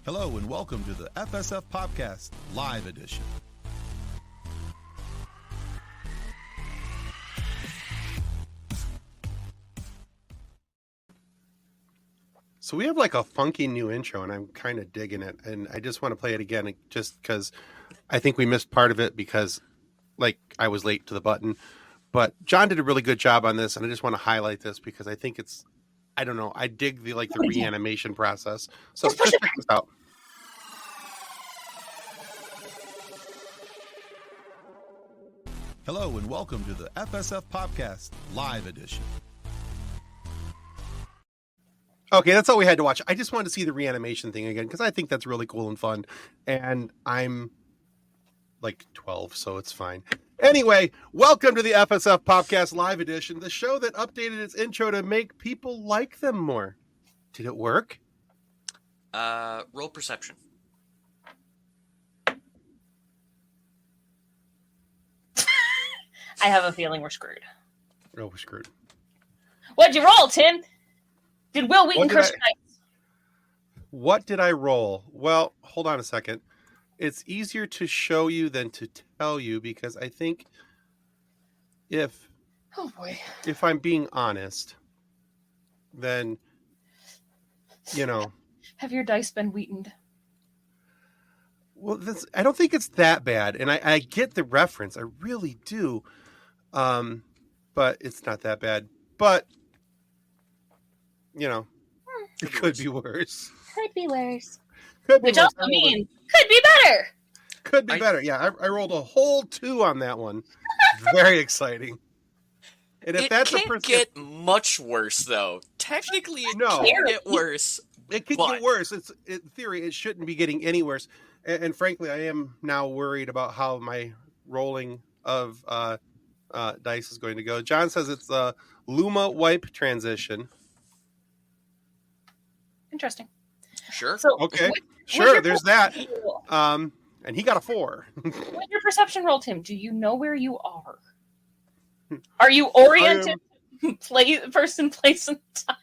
Hello and welcome to the FSF Podcast Live Edition. So we have like a funky new intro and I'm kind of digging it, and I just want to play it again just because I think we missed part of it because like I was late to the button. But John did a really good job on this, and I just want to highlight this because I think it's, I don't know, I dig the reanimation process. So just check this out. Hello and welcome to the FSF Podcast Live Edition. Okay, that's all we had to watch. I just wanted to see the reanimation thing again because I think that's really cool and fun. And I'm like 12, so it's fine. Anyway, welcome to the FSF Podcast Live Edition, the show that updated its intro to make people like them more. Did it work? Roll perception. I have a feeling we're screwed. Oh, we're screwed. What'd you roll, Tim? Did Will Wheaton curse your dice? What did I roll? Well, hold on a second. It's easier to show you than to tell you because I think if I'm being honest, then, you know. Have your dice been Wheatoned? Well, I don't think it's that bad. And I get the reference. I really do. But it's not that bad. But, you know, it could be worse. Could be worse. Could be Which worse. also means could be better. Could be better. Yeah, I rolled a whole 2 on that one. Very exciting. And if It can't get much worse, though. Technically, it can get worse. It could get worse. In theory, it shouldn't be getting any worse. And frankly, I am now worried about how my rolling of dice is going to go. John says it's a Luma wipe transition. Interesting. Sure. So, okay. Sure, there's that. Roll? And he got a 4. With your perception roll, Tim, do you know where you are? Are you oriented person, place, and time?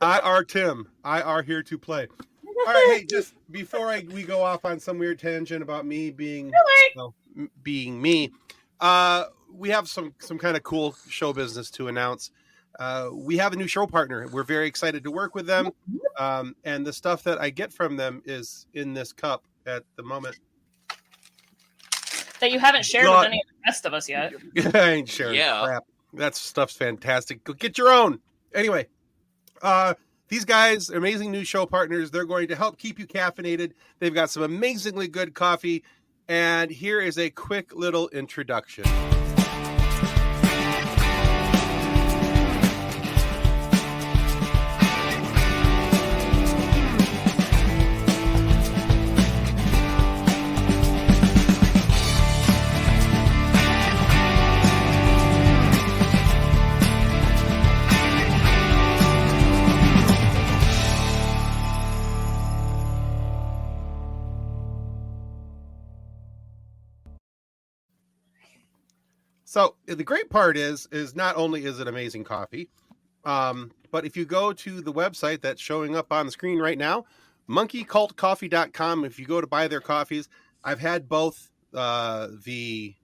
I are Tim. I are here to play. All right, hey, just before we go off on some weird tangent about me being being me, we have some kind of cool show business to announce. We have a new show partner. We're very excited to work with them, and the stuff that I get from them is in this cup at the moment. That you haven't shared with any of the rest of us yet. I ain't sharing crap. That stuff's fantastic. Go get your own. Anyway, these guys, amazing new show partners. They're going to help keep you caffeinated. They've got some amazingly good coffee. And here is a quick little introduction. So the great part is not only is it amazing coffee, but if you go to the website that's showing up on the screen right now, monkeycultcoffee.com, if you go to buy their coffees, I've had both the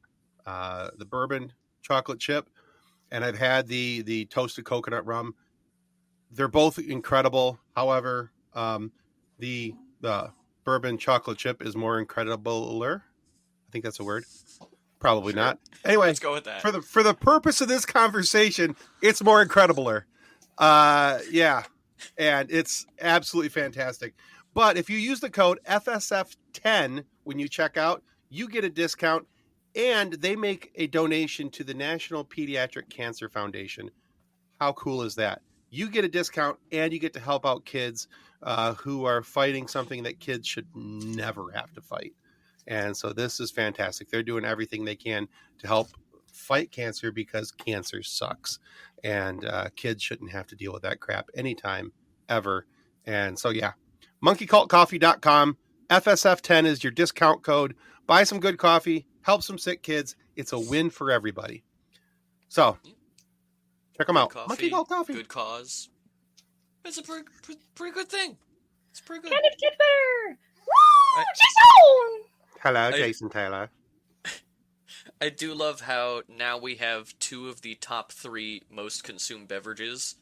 bourbon chocolate chip, and I've had the toasted coconut rum. They're both incredible. However, the bourbon chocolate chip is more incredible-er. I think that's a word. Probably not. Anyway, let's go with that. For the purpose of this conversation, it's more incredible-er. Yeah, and it's absolutely fantastic. But if you use the code FSF10 when you check out, you get a discount, and they make a donation to the National Pediatric Cancer Foundation. How cool is that? You get a discount, and you get to help out kids who are fighting something that kids should never have to fight. And so this is fantastic. They're doing everything they can to help fight cancer because cancer sucks. And kids shouldn't have to deal with that crap anytime, ever. And so, yeah, monkeycultcoffee.com. FSF10 is your discount code. Buy some good coffee. Help some sick kids. It's a win for everybody. So, check them out. Coffee, Monkey Cult Coffee. Good cause. It's a pretty good thing. It's pretty good. Can it get better? Woo! Jason! Hello, Jason Taylor. I do love how now we have 2 of the top 3 most consumed beverages.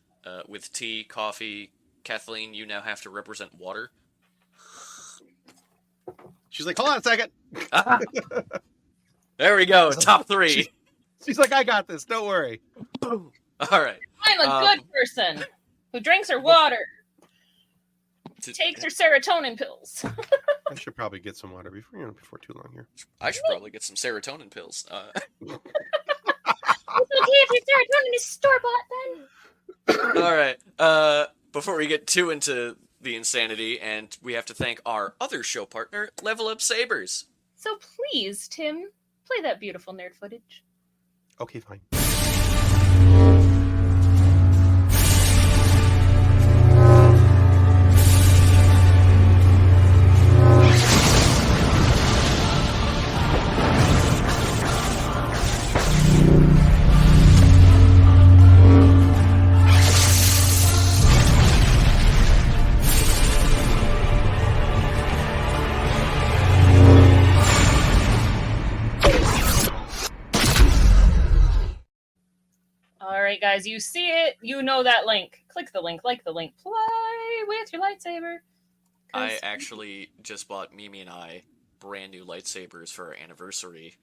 With tea, coffee. Kathleen, you now have to represent water. She's like, hold on a second. There we go, top 3. She's like, I got this, don't worry. Boom. All right. I'm a good person who drinks her water, takes her serotonin pills. I should probably get some water before too long here. I should probably get some serotonin pills. It's okay if your serotonin is store-bought, then. All right. Before we get too into the insanity, and we have to thank our other show partner, Level Up Sabers. So please, Tim, play that beautiful nerd footage. Okay, fine. Alright, guys, you see it, you know that link. Click the link, like the link, play with your lightsaber. I actually just bought Mimi and I brand new lightsabers for our anniversary.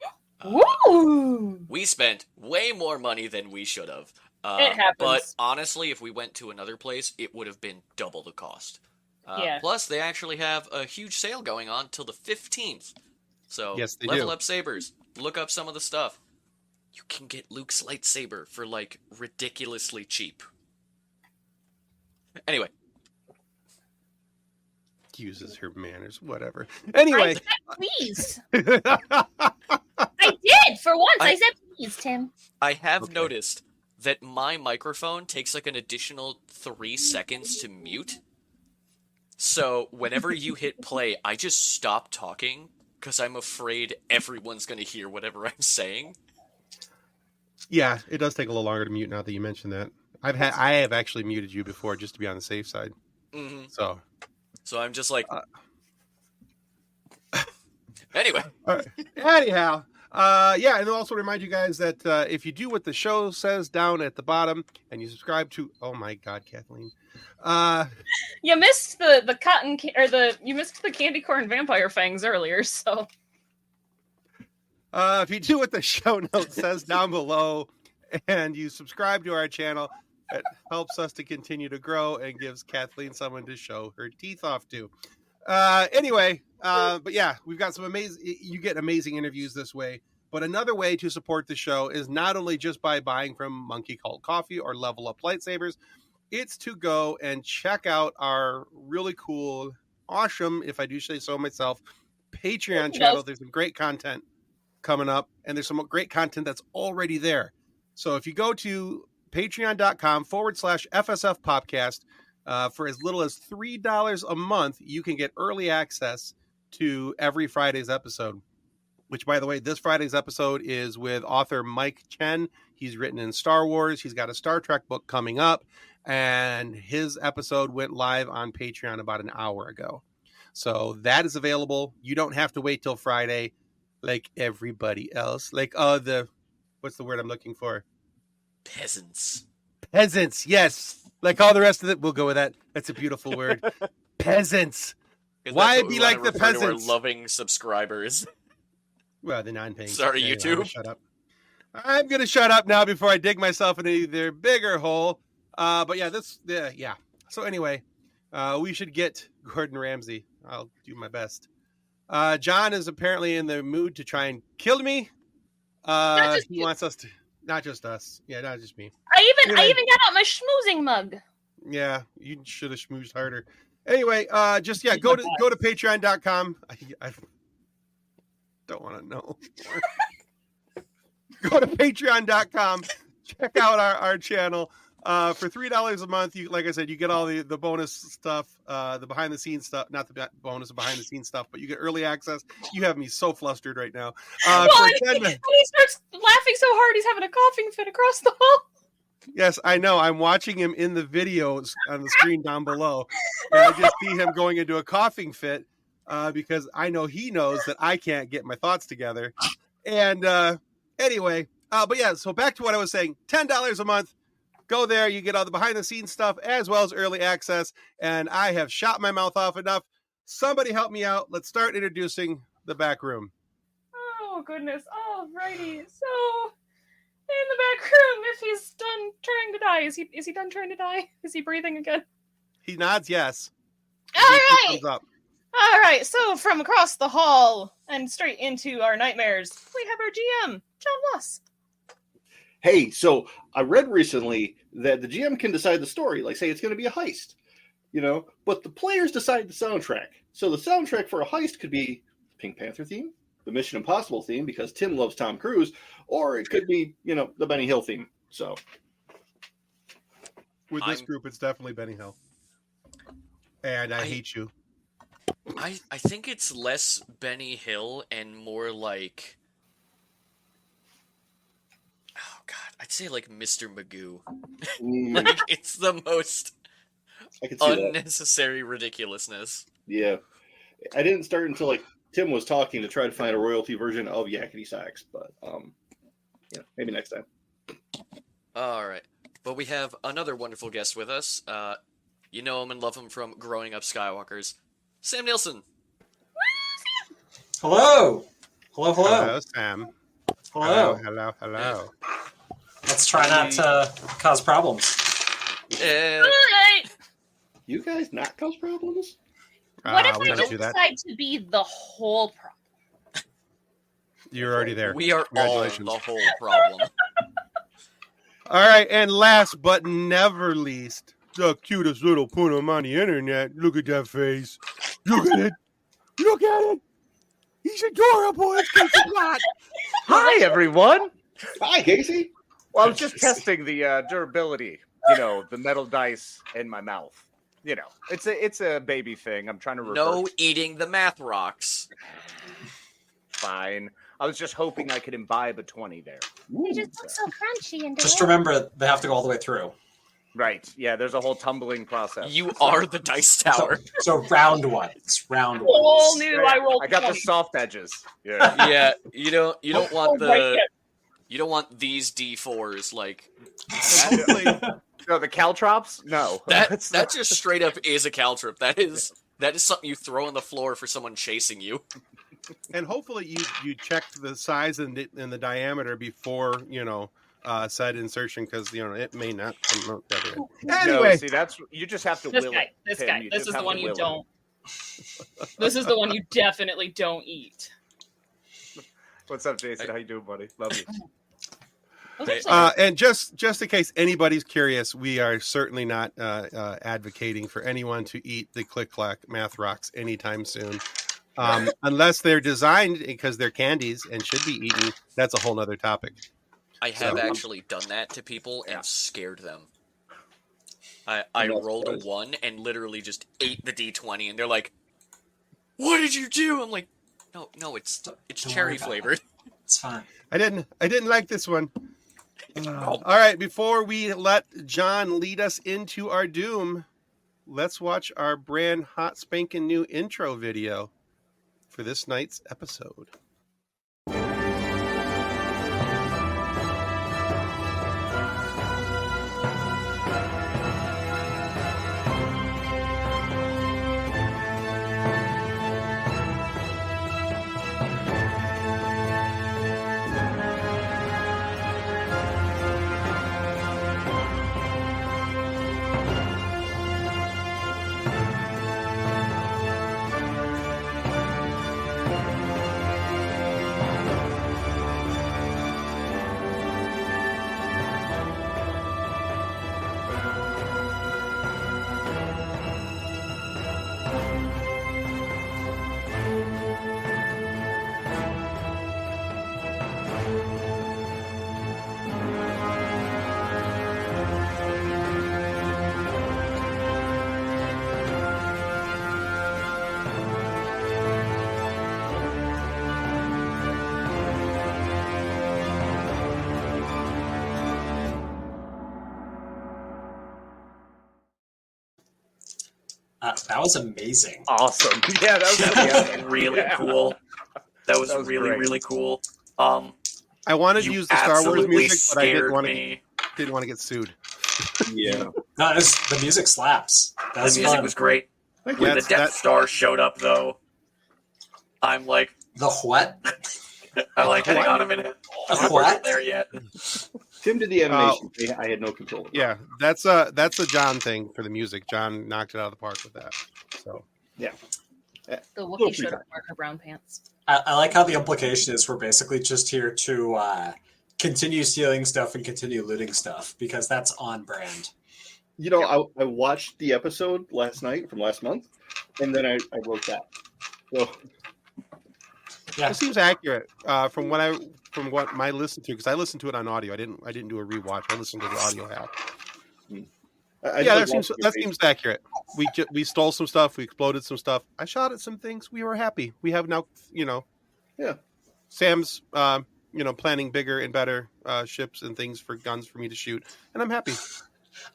Woo! We spent way more money than we should have. It happens. But honestly, if we went to another place, it would have been double the cost. Yeah. Plus, they actually have a huge sale going on till the 15th. So, yes, they Level do. Up Sabers. Look up some of the stuff. You can get Luke's lightsaber for, like, ridiculously cheap. Anyway. Uses her manners, whatever. Anyway. I said please. I did, for once. I said please, Tim. I have noticed that my microphone takes, like, an additional 3 seconds to mute. So, whenever you hit play, I just stop talking, because I'm afraid everyone's going to hear whatever I'm saying. Yeah, it does take a little longer to mute now that you mentioned that. I have actually muted you before just to be on the safe side. Mm-hmm. So I'm just like... Anyway. Anyhow, yeah, and I'll also remind you guys that if you do what the show says down at the bottom and you subscribe to... Oh my God, Kathleen. You missed you missed the candy corn vampire fangs earlier, so... if you do what the show note says down below and you subscribe to our channel, it helps us to continue to grow and gives Kathleen someone to show her teeth off to. Anyway, but yeah, we've got some you get amazing interviews this way. But another way to support the show is not only just by buying from Monkey Cult Coffee or Level Up Lightsabers, it's to go and check out our really cool, awesome, if I do say so myself, Patreon channel. There's some great content coming up, and there's some great content that's already there. So if you go to patreon.com/FSF Podcast, for as little as $3 a month, you can get early access to every Friday's episode, which, by the way, this Friday's episode is with author Mike Chen. He's written in Star Wars. He's got a Star Trek book coming up, and his episode went live on Patreon about an hour ago. So that is available. You don't have to wait till Friday like everybody else. Like, what's the word I'm looking for? Peasants. Peasants, yes. Like all the rest of it, we'll go with that. That's a beautiful word. Peasants. Why be like the peasants? Our loving subscribers. Well, the non-paying. Sorry, YouTube. Shut up. I'm going to shut up now before I dig myself into either bigger hole. But yeah, yeah. So anyway, we should get Gordon Ramsay. I'll do my best. John is apparently in the mood to try and kill me. He wants us to, not just us. Yeah, not just me. I even got out my schmoozing mug. Yeah, you should have schmoozed harder. Anyway, go to patreon.com. I don't want to know. Go to patreon.com. Check out our channel. For $3 a month, like I said, you get all the bonus stuff, the behind the scenes stuff, not the bonus, behind the scenes stuff, but you get early access. You have me so flustered right now. He starts laughing so hard he's having a coughing fit across the hall. Yes, I know. I'm watching him in the videos on the screen down below. And I just see him going into a coughing fit because I know he knows that I can't get my thoughts together. And anyway, but yeah, so back to what I was saying. $10 a month. Go there. You get all the behind-the-scenes stuff as well as early access. And I have shot my mouth off enough. Somebody help me out. Let's start introducing the back room. Oh, goodness. Alrighty. So, in the back room, if he's done trying to die, is he done trying to die? Is he breathing again? He nods yes. Alright! Alright, so from across the hall and straight into our nightmares, we have our GM, John Voss. Hey, so I read recently that the GM can decide the story, like say it's going to be a heist, but the players decide the soundtrack. So the soundtrack for a heist could be Pink Panther theme, the Mission Impossible theme, because Tim loves Tom Cruise, or it could be, the Benny Hill theme. So with this group, it's definitely Benny Hill. And I hate you. I think it's less Benny Hill and more like, oh god, I'd say like Mr. Magoo. Like it's the most unnecessary ridiculousness. Yeah, I didn't start until like Tim was talking to try to find a royalty version of Yakety Sax, but maybe next time. All right, but we have another wonderful guest with us. You know him and love him from Growing Up Skywalkers, Sam Nielsen. Hello. Hello. Hello, Sam. Hello. Let's try not to cause problems. Alright! You guys not cause problems? What if we I don't just do that. decide to be the whole problem? You're already there. We are all Congratulations. the whole problem. All right, and last but never least, the cutest little poon on the internet. Look at that face. Look at it. Look at it. He's adorable. It's Casey Platt. Hi, everyone. Hi, Casey. Well, I was just testing the durability, the metal dice in my mouth. It's a baby thing. I'm trying to revert. No eating the math rocks. Fine. I was just hoping I could imbibe a 20 there. They just look so crunchy and Just remember, they have to go all the way through. Right. Yeah, there's a whole tumbling process. You are the dice tower. So round one. It's round one. all new. I rolled. I got the 20. soft edges. Yeah. Yeah, you don't want right you don't want these D4s like No, the caltrops? No. that just straight up is a caltrip. That is something you throw on the floor for someone chasing you. And hopefully you checked the size and the diameter before, said insertion, because, it may not come out that way. Anyway. No, see, you just have to This will guy. it. This Tim. guy. You This just is the have one to you will it. don't. This is the one you definitely don't eat. What's up, Jason? How you doing, buddy? Love you. And just in case anybody's curious, we are certainly not advocating for anyone to eat the Click Clack Math Rocks anytime soon. Unless they're designed because they're candies and should be eaten. That's a whole nother topic. I have actually done that to people and scared them. I rolled a 1 and literally just ate the D20, and they're like, "What did you do?" I'm like, "No, it's cherry flavored." It's fine. I didn't like this one. All right, before we let John lead us into our doom, let's watch our brand hot spanking new intro video for this night's episode. That was amazing. Awesome. Yeah, that was Really cool. That was really, great. really cool. I wanted to You use the Star Wars absolutely music, but I didn't scared want me. to get sued. Yeah. No, the music slaps. That The was music fun. was great. Thank When you. the Death Star showed up, though, I'm like, The what? hang on a minute. A I what? wasn't there yet. Tim did the animation. I had no control. Of it. Yeah, that's a John thing for the music. John knocked it out of the park with that. So The Little Wookiee free showed time. up wearing her brown pants. I like how the implication is we're basically just here to continue stealing stuff and continue looting stuff because that's on brand. You know, I watched the episode last night from last month, and then I wrote that. So Yeah. it seems accurate from what I listened to, because I listened to it on audio. I didn't do a rewatch. I listened to the audio half. That seems accurate. We stole some stuff. We exploded some stuff. I shot at some things. We were happy. We have now, Yeah. Sam's, planning bigger and better ships and things for guns for me to shoot, and I'm happy.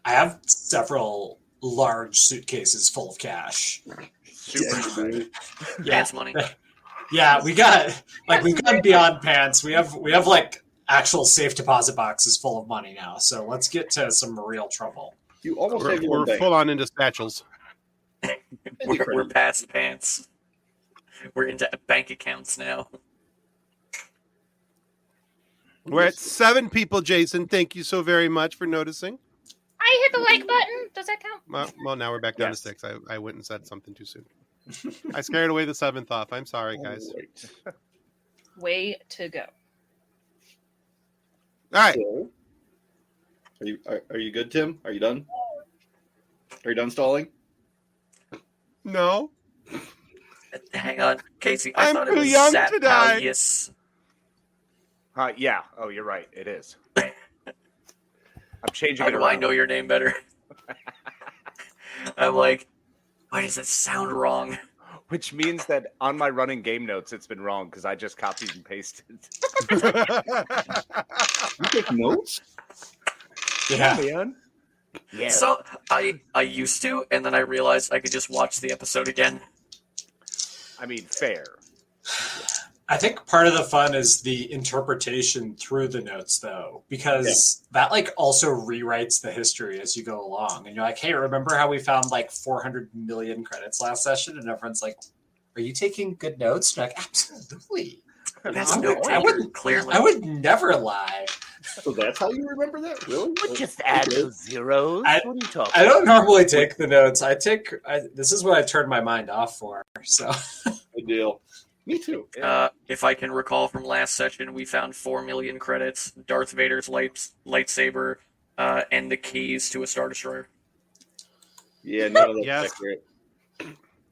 I have several large suitcases full of cash. Super excited. Pants money. Yeah, we've gone beyond pants. We have like actual safe deposit boxes full of money now. So let's get to some real trouble. You almost have your We're own bank. full on into satchels. We're past pants. We're into bank accounts now. We're at 7 people, Jason. Thank you so very much for noticing. I hit the like button. Does that count? Well, now we're back down Yes. to 6. I went and said something too soon. I scared away the 7th off. I'm sorry, guys. Right. Way to go. All right. So, are you good, Tim? Are you done? Are you done stalling? No. Hang on, Casey. I I'm thought it too was young to die. Satpalius. Yeah. Oh, you're right. It is. I'm changing How it do I around. know your name better? I'm like, why does it sound wrong? Which means that on my running game notes, it's been wrong because I just copied and pasted. You take notes? Yeah. man. Yeah. So I used to, and then I realized I could just watch the episode again. I mean, fair. I think part of the fun is the interpretation through the notes, though, because that like also rewrites the history as you go along. And you're like, hey, remember how we found like 400 million credits last session? And everyone's like, are you taking good notes? And you're like, absolutely. That's I no would- taker, clearly. I would never lie. So that's how you remember that? Really? Just add Okay. those zeros. I- What are you talking I don't normally take the notes. This is what I turn my mind off for. So Good deal. Me too. If I can recall from last session, we found 4 million credits, Darth Vader's lightsaber, and the keys to a Star Destroyer. Yeah, none of that's Yes. accurate.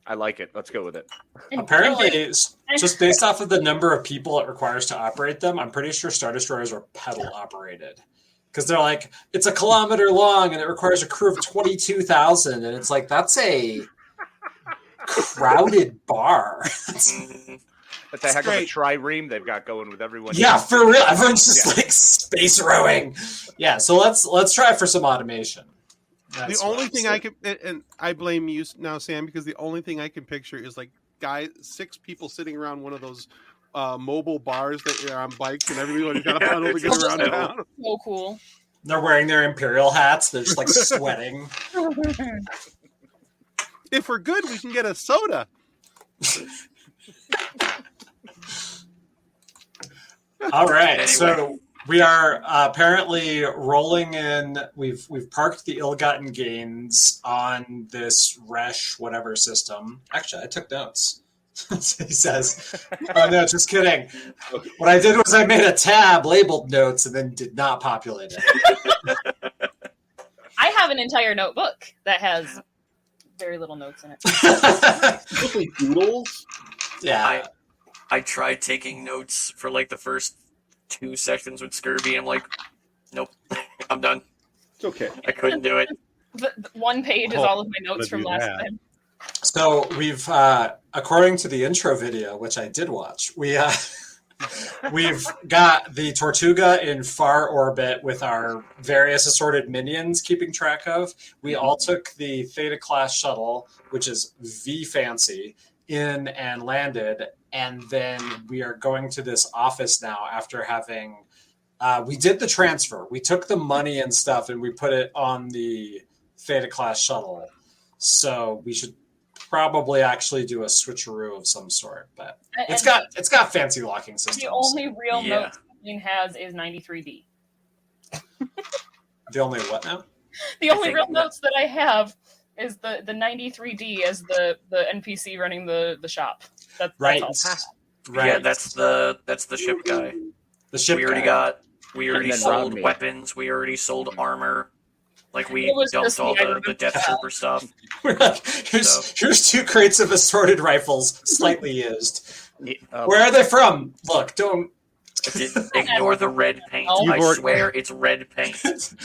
I like it. Let's go with it. apparently, just based off of the number of people it requires to operate them, I'm pretty sure Star Destroyers are pedal operated. Because they're like, it's a kilometer long and it requires a crew of 22,000. And it's like, that's a crowded bar. Mhm. That's a heck of a great. trireme they've got going with everyone. Yeah, for real. Everyone's just Yeah. like space rowing. Yeah, so let's try for some automation. The only thing I can, and I blame you now, Sam, because the only thing I can picture is like 6 people sitting around one of those mobile bars that are on bikes, and everybody's got a pedal to get around town. So cool. They're wearing their Imperial hats. They're just like sweating. If we're good, we can get a soda. All right, Anyway. so we are apparently rolling in. We've parked the ill-gotten gains on this Resh whatever system. Actually, I took notes. He says, "Oh no, just kidding." What I did was I made a tab labeled notes and then did not populate it. I have an entire notebook that has very little notes in it. Mostly doodles. Yeah, I tried taking notes for like the first 2 sessions with Scurvy. I'm like, nope, I'm done. It's okay. I couldn't do it. The one page is Oh, all of my notes gotta from do last that. time. so we've according to the intro video, which I did watch, we We've got the Tortuga in far orbit with our various assorted minions keeping track of. We all took the Theta class shuttle, which is V fancy, in and landed. And then we are going to this office now after having. We did the transfer. We took the money and stuff and we put it on the Theta class shuttle. So we should probably actually do a switcheroo of some sort, but it's got fancy locking systems. The only real Yeah. note Dean has is 93D. The only what now? The only real notes that I have is the 93D as the NPC running the shop. That's Right. all. Right. Yeah, that's the ship guy. The ship We already guy. already then sold robbed me. weapons. We already sold armor. Like we It was dumped just all the the item. Death Trooper stuff. We're like, here's 2 crates of assorted rifles, slightly used. Where are they from? Look, don't. Ignore the red paint. You've I already- swear it's red paint.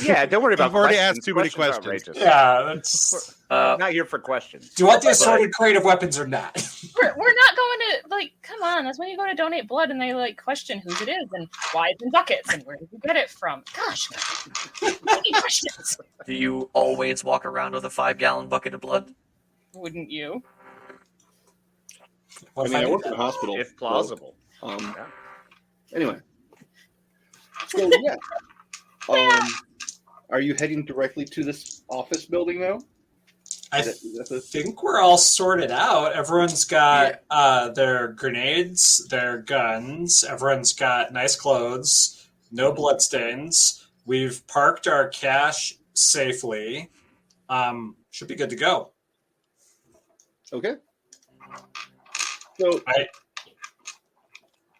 Yeah, don't worry about You've already questions. asked too many Questions are questions. outrageous. Yeah, that's. Not here for questions. Do you want the assorted crate of weapons or not? We're not going to, like, come on. That's when you go to donate blood and they, like, question whose it is and why it's in buckets and where did you get it from. Gosh, any questions. Do you always walk around with a 5-gallon bucket of blood? Wouldn't you? What I if mean, I do work in that? a hospital. If plausible. So, Yeah. anyway. So, yeah. Are you heading directly to this office building now? I Is that the- think we're all sorted out. Everyone's got their grenades, their guns. Everyone's got nice clothes, no bloodstains. We've parked our cash safely. Should be good to go. Okay. So, Right.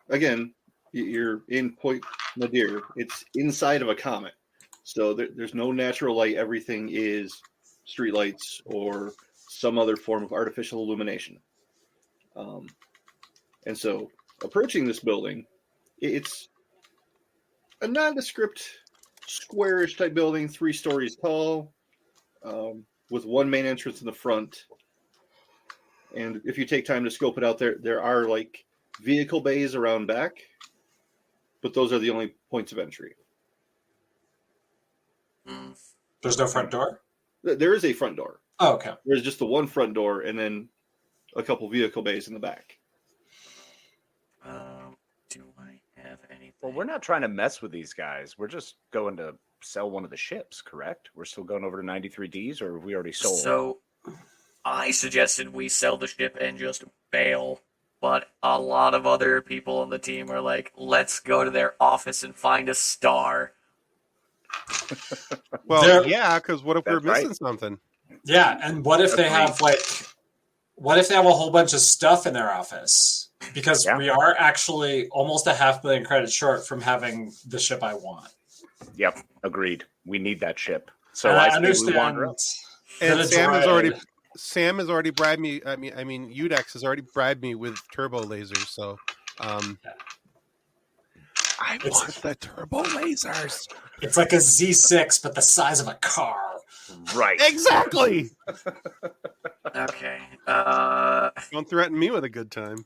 again, you're in Point Nadir. It's inside of a comet. So there's no natural light. Everything is streetlights or some other form of artificial illumination. And so approaching this building, it's a nondescript, squarish type building, 3 stories tall, with one main entrance in the front. And if you take time to scope it out, there are like vehicle bays around back, but those are the only points of entry. Mm. There's no front door? There is a front door. Oh, okay. There's just the one front door and then a couple vehicle bays in the back. Do I have anything? Well, we're not trying to mess with these guys. We're just going to sell one of the ships, correct? We're still going over to 93Ds, or have we already sold? So, I suggested we sell the ship and just bail, but a lot of other people on the team are like, let's go to their office and find a star. Well, There- yeah, because what if we're That's right. missing something? Yeah, and what if they have what if they have a whole bunch of stuff in their office? Because Yeah. we are actually almost 500,000 credits short from having the ship I want. Yep, agreed. We need that ship. So And I I say we understand. wander up. And that a Sam has already bribed me. I mean, Udex has already bribed me with turbo lasers. So, I It's- want the turbo lasers. It's like a Z6, but the size of a car. Right. Exactly. Okay. Don't threaten me with a good time.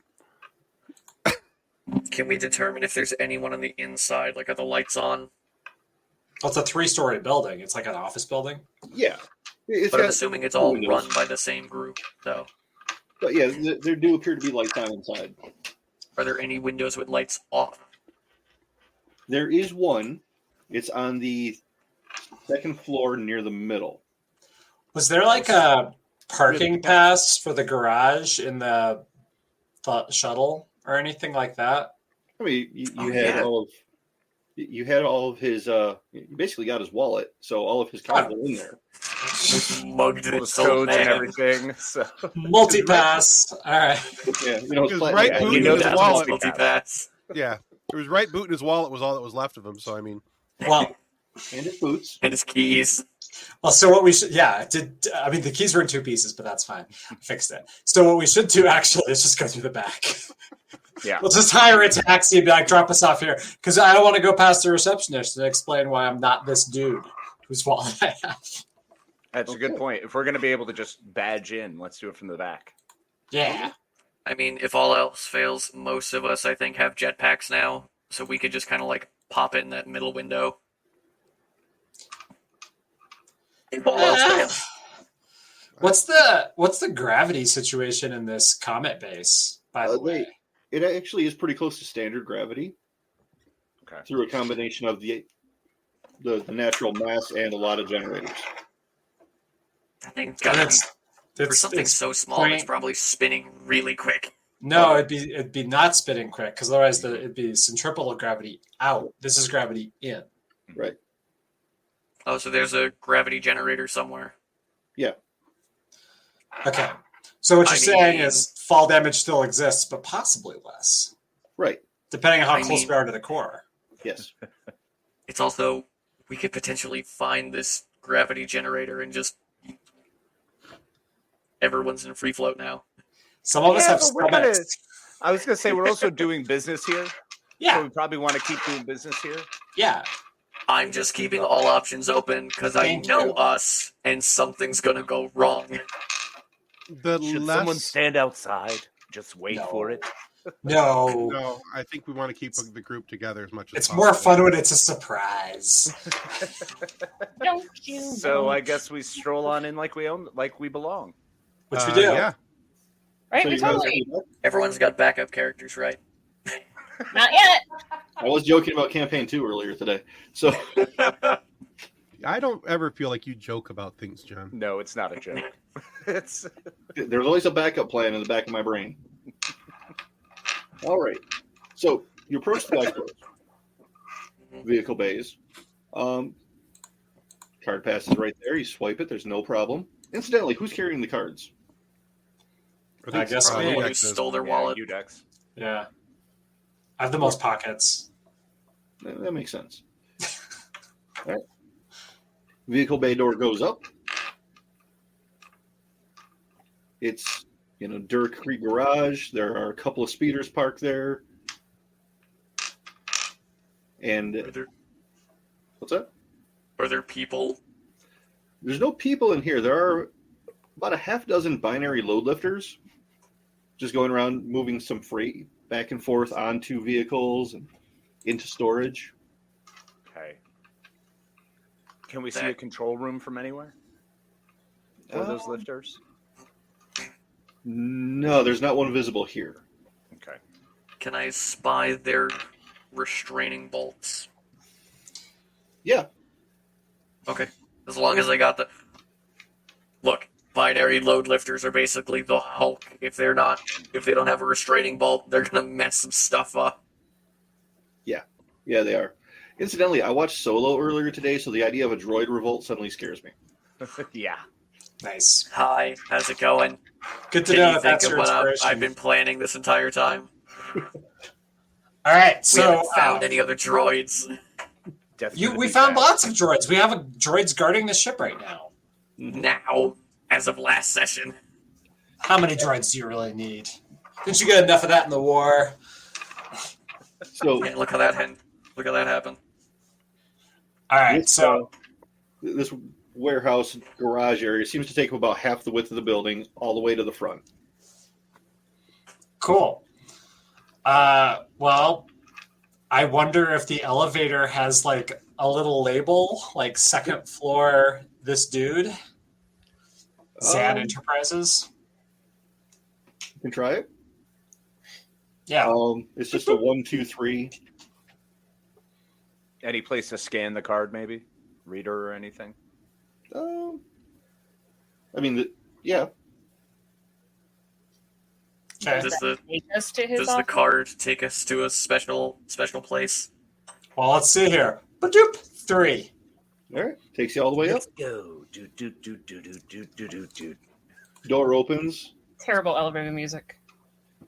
Can we determine if there's anyone on the inside? Like, are the lights on? Well, it's a 3-story building. It's like an office building. Yeah. It's But I'm got- assuming it's all windows. run by the same group, though. But yeah, there do appear to be lights on inside. Are there any windows with lights off? There is one. It's on the second floor near the middle. Was there like a parking pass for the garage in the shuttle or anything like that? I mean, you Oh, had yeah. you had all of his. You basically got his wallet, so all of his cards were in there. Mugged All it those so codes and bad. everything. So Multi-pass. All right. Yeah, you know, his His plat- right yeah, boot you in know his that's wallet. Multi-pass. Yeah, it was right boot in his wallet was all that was left of him. So I mean, Well, and his boots. And his keys. so what we should, I mean, the keys were in 2 pieces, but that's fine. I fixed it. So what we should do actually is just go through the back. Yeah. We'll just hire a taxi and be like, drop us off here. Because I don't want to go past the receptionist and explain why I'm not this dude whose wallet I have. That's a good point. If we're going to be able to just badge in, let's do it from the back. Yeah. I mean, if all else fails, most of us, I think, have jetpacks now. So we could just kind of like pop in that middle window. If all else fails. What's the gravity situation in this comet base, by the way? It actually is pretty close to standard gravity. Okay. Through a combination of the natural mass and a lot of generators. I think it's gotta be, for something it's so small, it's probably spinning really quick. No, it'd be not spinning quick, because otherwise it'd be centripetal gravity out. This is gravity in. Right. Oh, so there's a gravity generator somewhere. Yeah. Okay. So what you're saying mean- is fall damage still exists, but possibly less, Right. depending on how I close mean- we are to the core. Yes. It's also, we could potentially find this gravity generator and just everyone's in free float now. Some of us have but we're gonna- stomachs. I was gonna say we're also doing business here. So Yeah, we probably want to keep doing business here. yeah. I'm just keeping all options open because I Thank know you. us and something's gonna go wrong. The Should less, someone stand outside? Just wait No. for it. No. No, I think we want to keep the group together as much as It's possible. more fun when it's a surprise. Don't you? So know? I guess we stroll on in like we belong. Which we do. Yeah. Right? So We you guys- totally. Everyone's got backup characters, right? Not yet. I was joking about campaign 2 earlier today. So I don't ever feel like you joke about things, John. No, it's not a joke. It's there's always a backup plan in the back of my brain. All right. So you approach the back doors. Vehicle bays. Card pass is right there. You swipe it. There's no problem. Incidentally, who's carrying the cards? I guess it's me. Someone who X's. stole their wallet. Udex. Yeah. I have the most pockets. That makes sense. All right. Vehicle bay door goes up. It's Dirt Creek Garage. There are a couple of speeders parked there. And what's that? Are there people? There's no people in here. There are about a half dozen binary load lifters just going around moving some freight back and forth onto vehicles and into storage. Okay. Can we see a control room from anywhere? For those lifters? No, there's not one visible here. Okay. Can I spy their restraining bolts? Yeah. Okay. As long as I got the... Look, binary load lifters are basically the Hulk. If they don't have a restraining bolt, they're gonna mess some stuff up. Yeah, they are. Incidentally, I watched Solo earlier today, so the idea of a droid revolt suddenly scares me. Yeah. Nice. Hi, how's it going? Good to Can know you that think that's of your what inspiration. I've been planning this entire time? All right, We so haven't found any other droids. we found lots of droids. We have droids guarding the ship right now. Now, as of last session. How many droids do you really need? Didn't you get enough of that in the war? So Yeah, look how that happened. All right, so this warehouse garage area seems to take up about half the width of the building all the way to the front. cool. Well, I wonder if the elevator has like a little label, like second floor, this dude, Xan Enterprises. You can try it. Yeah. It's just a 1, 2, 3. Any place to scan the card, maybe? Reader or anything? I mean, yeah. Okay. Does the Take us to his does the office. card take us to a special place? Well, let's see here. Badoop 3. All right. Takes you all the way up. Let's go. Do. Door opens. Terrible elevator music.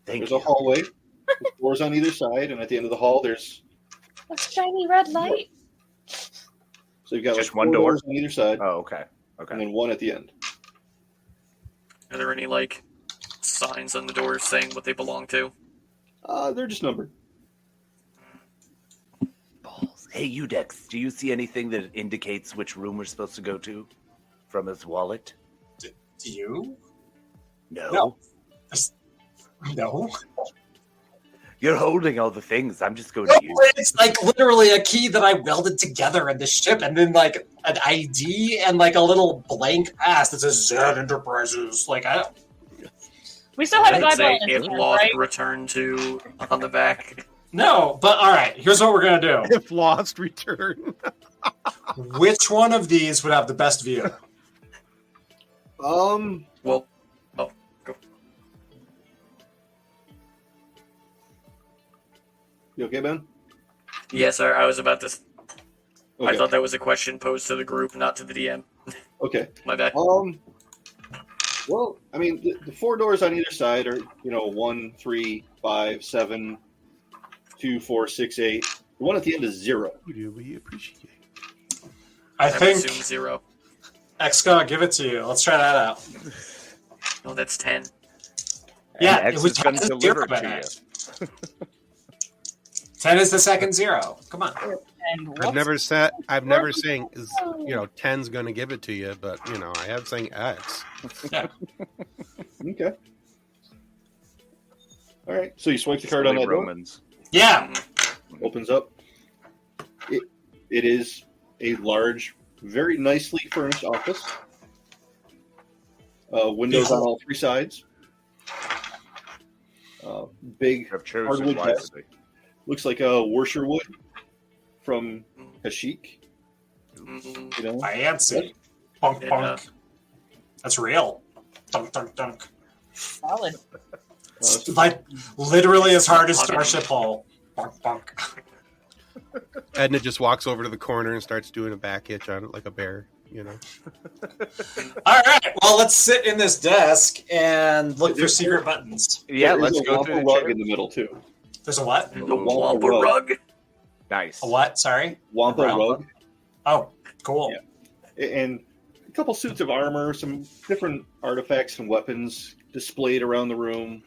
Thank There's you. a hallway. There's doors on either side, and at the end of the hall, there's A shiny red light. so you've got Just like one 4 door? doors on either side, Oh, okay. and Okay. then one at the end. Are there any like signs on the doors saying what they belong to? They're just numbered. Balls. Hey, Udex, do you see anything that indicates which room we're supposed to go to from his wallet? Do you? No. No. No. You're holding all the things. I'm just going No, to use. it's like literally a key that I welded together in the ship, and then like an ID and like a little blank pass that says Zed Enterprises. Like I don't. We still have his Does it say eyeball in if his hand, lost, right? return to on the back? No, but all right. Here's what we're gonna do. If lost, return. Which one of these would have the best view? Well, oh, go. You okay, Ben? Yes, sir. I was about to. I Okay. thought that was a question posed to the group, not to the DM. Okay. My bad. Well, I mean, the 4 doors on either side are, 1, 3, 5, 7, 2, 4, 6, 8. The one at the end is 0. We appreciate. I would think assume 0. X gonna give it to you. Let's try that out. No, that's 10. Yeah, And X it was is going to zero deliver by to that. you. 10 is the second 0. Come on. And I've whoops. never said. I've never saying is 10's going to give it to you, but I have saying X. Yeah. Okay. All right. So you swipe the card on that door. Romans. Yeah. Opens up. It is a large, very nicely furnished office. Windows on all 3 sides. Big I've chosen hardwood desk. wisely. Looks like a Worsher wood from Hashik. Mhm. Fancy. Bunk Yeah. bunk. That's real. Dunk dunk dunk. Solid. Like literally as hard as Starship Hall. Bunk bunk. Edna just walks over to the corner and starts doing a back hitch on it like a bear. All right. Well, let's sit in this desk and look for secret buttons. Yeah, There's let's a go Wampa through the rug chair. in the middle too. There's a what? The Wampa Wampa rug. rug. Nice. A what? Sorry. Wampa Wampa? rug. Oh, cool. Yeah. And a couple suits of armor, some different artifacts and weapons displayed around the room.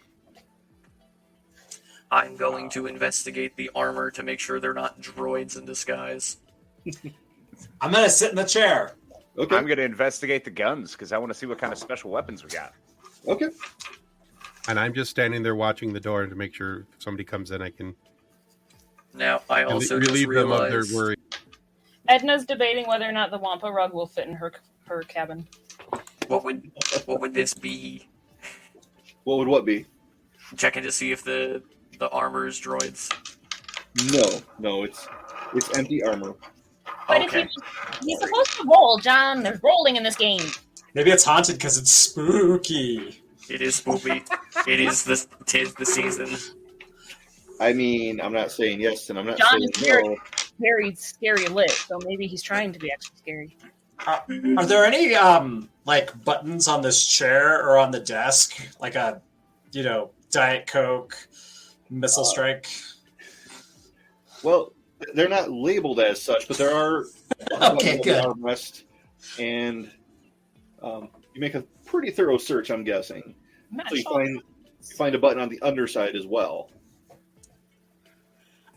I'm going to investigate the armor to make sure they're not droids in disguise. I'm gonna sit in the chair. Okay. I'm going to investigate the guns because I want to see what kind of special weapons we got. Okay. And I'm just standing there watching the door to make sure if somebody comes in, I can Now, I also just relieve them of their realized worry. Edna's debating whether or not the Wampa rug will fit in her cabin. what would this be? What would what be? Checking to see if the armor is droids. No, it's empty armor. But Okay. if he's supposed to roll, John. There's rolling in this game. Maybe it's haunted because it's spooky. It is spoopy. Tis the season. I mean, I'm not saying yes, and I'm not John saying is very, no. very scary lit, so maybe he's trying to be extra scary. Are there any like buttons on this chair or on the desk? Like a Diet Coke, missile strike? Well, they're not labeled as such, but there are Okay, good. armrest, and you make a pretty thorough search, I'm guessing. I'm not So you sure. find a button on the underside as well.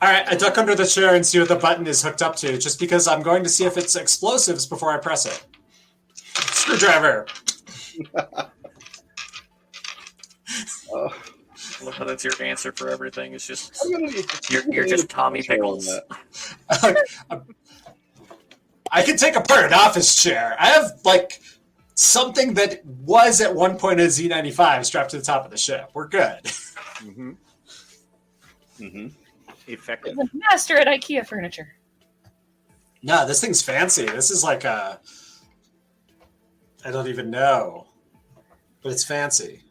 All right, I duck under the chair and see what the button is hooked up to, just because I'm going to see if it's explosives before I press it. Screwdriver. I love how that's your answer for everything. It's just You're you're just Tommy Pickles. I can take apart an office chair. I have like something that was at one point a Z95 strapped to the top of the ship. We're good. Mm-hmm. Mm-hmm. Effective. He's a master at IKEA furniture. No, this thing's fancy. This is like I don't even know, but it's fancy.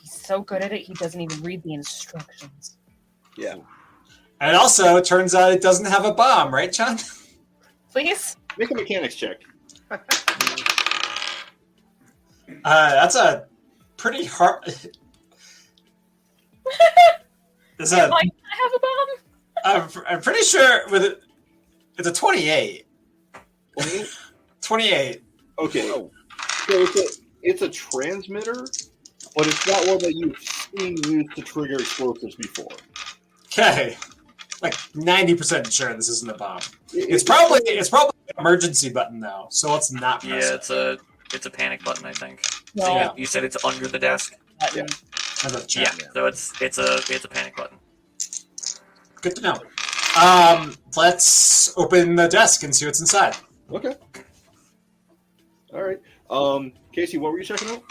He's so good at it, he doesn't even read the instructions. Yeah. And also, it turns out it doesn't have a bomb, right, John? Please? Make a mechanics check. That's a pretty hard. Is that? Like, I have a bomb? I'm pretty sure with it. It's a 28. 28? 28. Okay. So it's a transmitter, but it's not one that you've seen used to trigger explosives before. Okay. Like 90% sure this isn't a bomb. It's probably an emergency button though, so let's not press Yeah, it. it's a panic button, I think. No. So you said it's under the desk. Button. I'm gonna Yeah. check. So it's a panic button. Good to know. Let's open the desk and see what's inside. Okay. All right. Casey, what were you checking out?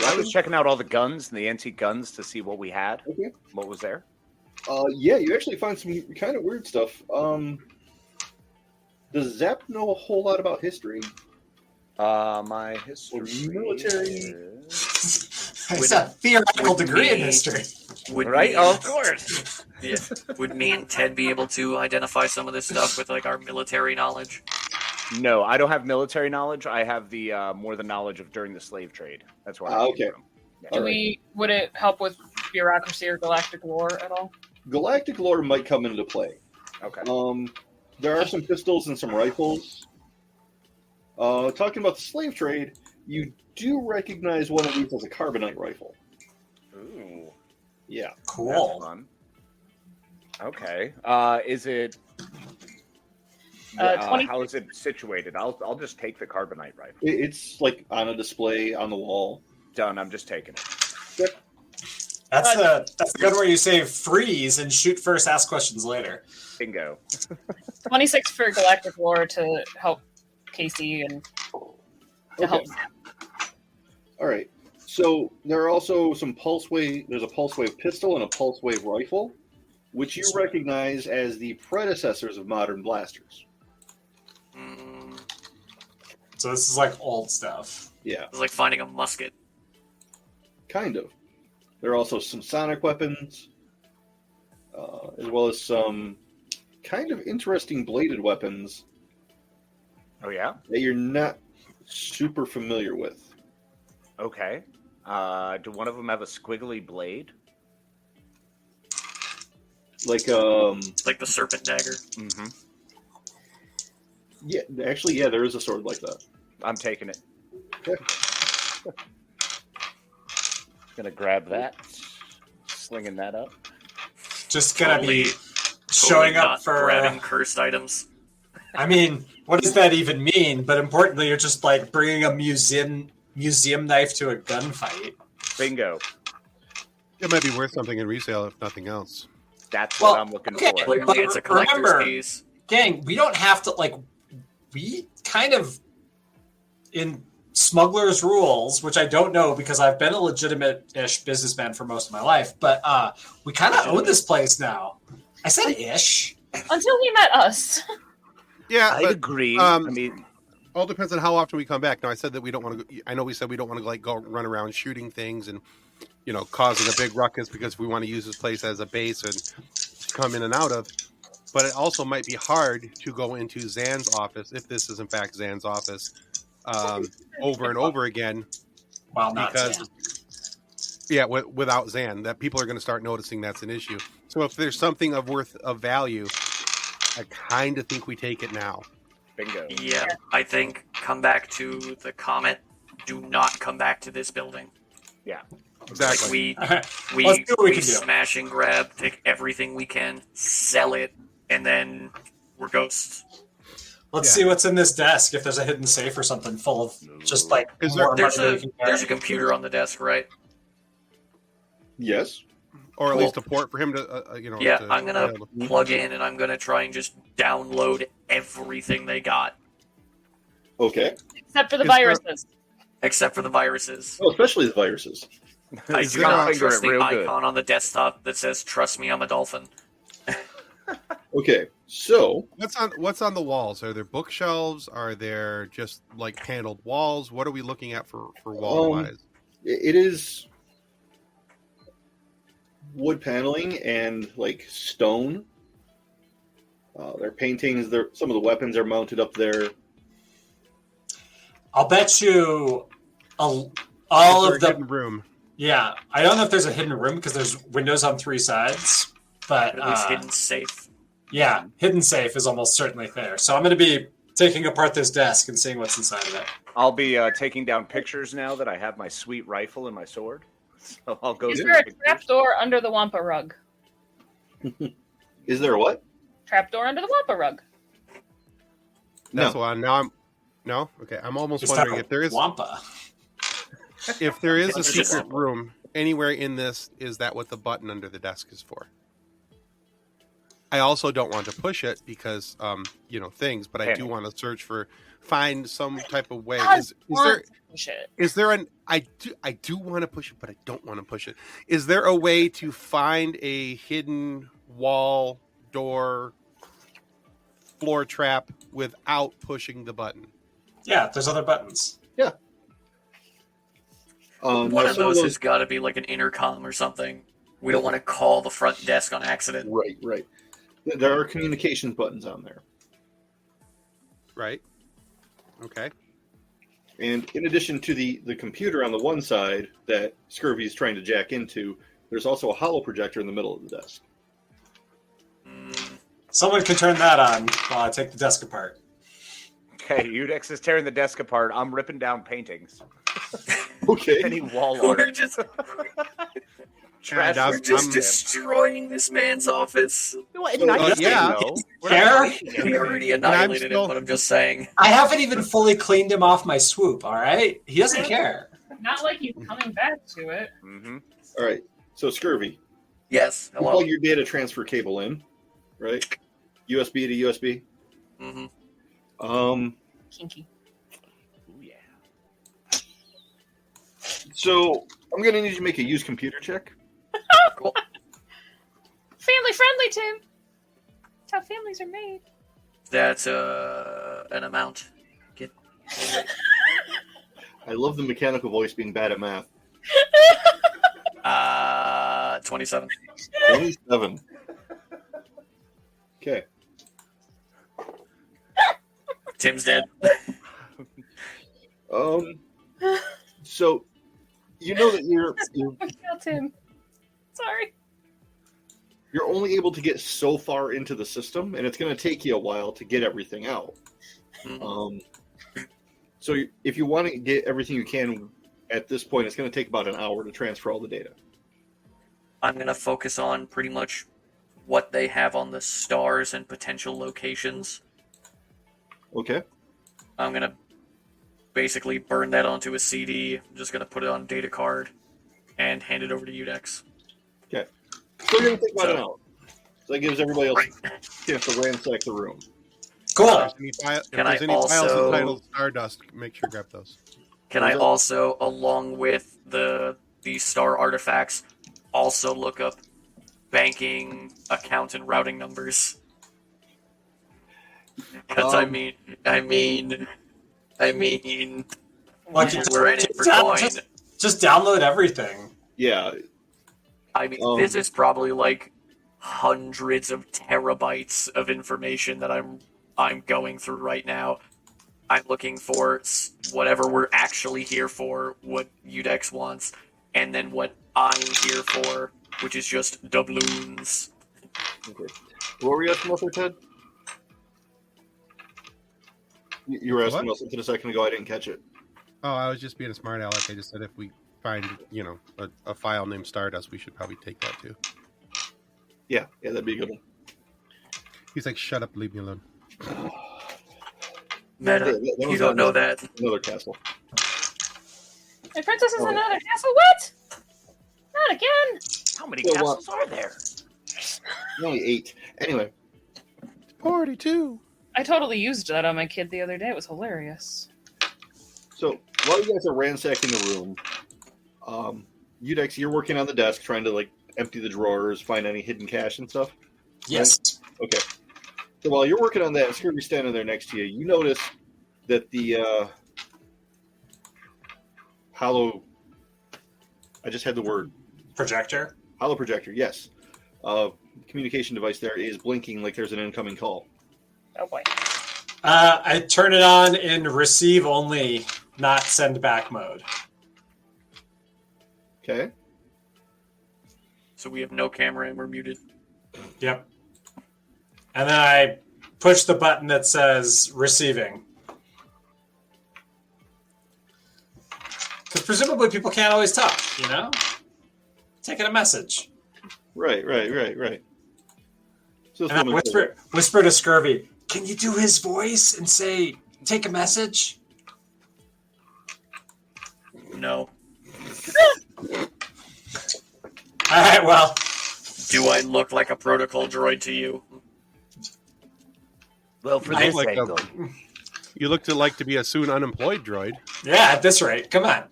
I was checking out all the guns and the antique guns to see what we had. Okay. What was there? Yeah, you actually find some kind of weird stuff. Does Zap know a whole lot about history? My history. Or military? It's a theoretical degree in history. Would Right? me- Oh, of course. Yeah. Would me and Ted be able to identify some of this stuff with like our military knowledge? No, I don't have military knowledge. I have the more the knowledge of during the slave trade. That's where I came okay. from. Would it help with bureaucracy or galactic lore at all? Galactic lore might come into play. Okay. There are some pistols and some rifles. Talking about the slave trade, you do recognize one of these as a carbonite rifle. Ooh, Yeah. that's Cool. fun. Okay. Is it? 20 how is it situated? I'll just take the carbonite rifle. It's like on a display on the wall. Done. I'm just taking it. That's the gun where you say freeze and shoot first, ask questions later. Bingo. 26 for galactic lore to help Casey and to help. All right. So there are also some pulse wave. There's a pulse wave pistol and a pulse wave rifle, which you recognize as the predecessors of modern blasters. Mm, So this is like old stuff. Yeah, it's like finding a musket. kind of. There are also some sonic weapons, as well as some kind of interesting bladed weapons Oh yeah. that you're not super familiar with. Okay. Do one of them have a squiggly blade? Like, Like the serpent dagger. Mm-hmm. yeah, actually, yeah, there is a sword like that. I'm taking it. Okay. Gonna grab that. Slinging that up. Just gonna Totally- be showing Totally up not for. grabbing cursed items. I mean, what does that even mean? But importantly, you're just like bringing a museum knife to a gunfight. Bingo. It might be worth something in resale if nothing else. That's Well, what I'm looking okay, for. Clearly, it's a collector's remember- piece. Gang, we don't have to like. We kind of in smuggler's rules, which I don't know because I've been a legitimate-ish businessman for most of my life, but we kind of own this place now. I said ish. Until he met us. Yeah, I but agree. I I mean, all depends on how often we come back. Now, I said that we don't want to. I know we said we don't want to like go run around shooting things and causing a big ruckus because we want to use this place as a base and come in and out of. But it also might be hard to go into Zan's office if this is in fact Zan's office over and over again Well, not because Zan. without Zan, that people are going to start noticing that's an issue. So if there's something of value, I kind of think we take it now. Bingo. Yeah, I think come back to the Comet. Do not come back to this building. Exactly. Like we Let's see what we can do. smash and grab, take everything we can, sell it, and then we're ghosts. Let's Yeah. see what's in this desk. If there's a hidden safe or something full of just like Is there- more There's money a we can carry. there's a computer on the desk, right? Yes. Or at Cool. least a port for him to, Yeah, to I'm gonna be able to- plug in and I'm gonna try and just download everything they got, Okay. Except for the Is there- viruses. except for the viruses. Oh, especially the viruses. I Is do there- not Finger trust it the real icon good. on the desktop that says "Trust me, I'm a dolphin." Okay. So, What's on the walls? Are there bookshelves? Are there just like paneled walls? What are we looking at for wall wise? it is wood paneling and like stone. Their paintings. Some of the weapons are mounted up there. I'll bet you all Is there of a hidden the room. yeah. I don't know if there's a hidden room because there's windows on three sides, but At least hidden safe. yeah, hidden safe is almost certainly there. So I'm going to be taking apart this desk and seeing what's inside of it. I'll be taking down pictures now that I have my sweet rifle and my sword. So I'll go Is through there a pictures. trapdoor under the Wampa rug? Is there a what? Trapdoor under the Wampa rug. That's No. why now I'm no. Okay, I'm almost Just wondering have if there is Wampa. a It's just- secret room anywhere in this. Is that what the button under the desk is for? I also don't want to push it because things, but I do Panic. want to find some type of way. I Is want there to push it. is there an I do want to push it, but I don't want to push it. Is there a way to find a hidden wall, door, floor trap without pushing the button? Yeah, there's other buttons. One now of some those has got to be like an intercom or something. We don't want to call the front desk on accident. Right. There are communications buttons on there. Right. Okay. And in addition to the computer on the one side that Scurvy is trying to jack into, there's also a hollow projector in the middle of the desk. Someone can turn that on while I take the desk apart. Okay, Udex is tearing the desk apart. I'm ripping down paintings. Okay. Any wall We're art. just, Trash. I'm- we're just I'm- destroying this man's office. yeah. Care? We already I'm annihilated still- him, but I'm just saying. I haven't even fully cleaned him off my swoop, all right? He doesn't care. Not like he's coming back to it. Mm-hmm. All right. So Scurvy, Yes, you hello. plug your data transfer cable in, right? USB to USB. Mm-hmm. Kinky. Ooh, yeah. So I'm gonna need you to make a use computer check. Family friendly, Tim. That's how families are made. That's an amount. I love the mechanical voice being bad at math. 27. 27. Okay. Tim's dead. So you know that you're I killed Tim. Sorry. you're only able to get so far into the system, and it's going to take you a while to get everything out. So if you want to get everything you can at this point, it's going to take about an hour to transfer all the data. I'm going to focus on pretty much what they have on the stars and potential locations. Okay. I'm going to basically burn that onto a CD. I'm just going to put it on a data card and hand it over to Udex. Okay. So you're going to take about So- an hour. So that gives everybody else a chance to ransack the room. Cool. If Can there's I any files also- entitled Stardust, make sure to grab those. Can I also, along with the star artifacts, also look up banking, account, and routing numbers? Because I mean, What, just- we're in it for just- coin. Just download everything. Yeah. I mean, this is probably like hundreds of terabytes of information that I'm going through right now. I'm looking for whatever we're actually here for, what Udex wants, and then what I'm here for, which is just doubloons. Okay. What were you asking about there, Ted? You were asking What? about something a second ago. I didn't catch it. Oh, I was just being a smart aleck. I just said if we find, a file named Stardust, we should probably take that too. Yeah, that'd be a good one. He's like, shut up, leave me alone. Meta, That you was don't know that. Another castle. My princess is Oh. another castle. What? Not again. How many So, castles are there? Only 8. Anyway, 42. I totally used that on my kid the other day. It was hilarious. so while you guys are ransacking the room, Udex, you're working on the desk trying to empty the drawers, find any hidden cash and stuff. Yes. Okay. So while you're working on that, Scurvy's standing there next to you. You notice that the hollow. I just had the word Projector. hollow projector. Yes. Communication device there is blinking like there's an incoming call. Oh boy. I turn it on in receive only, not send back mode. Okay. So we have no camera and we're muted. Yep. And then I push the button that says receiving. Because presumably people can't always talk, Taking a message. Right. So And I whisper to Scurvy, can you do his voice and say, take a message? No. All right, well, Do I look like a protocol droid to you? Well, for I this like angle, You look to like to be a soon unemployed droid. Yeah, at this rate, come on.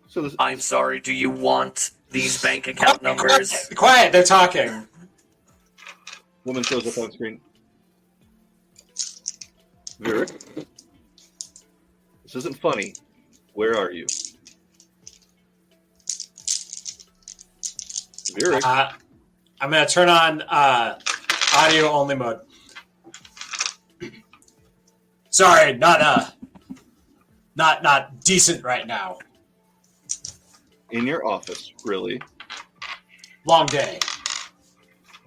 So this, I'm sorry, do you want these bank account numbers? Quiet, they're talking. woman shows up on screen. Virec, this isn't funny. Where are you? Virec, I'm going to turn on audio only mode. Sorry, not decent right now. in your office, really? Long day.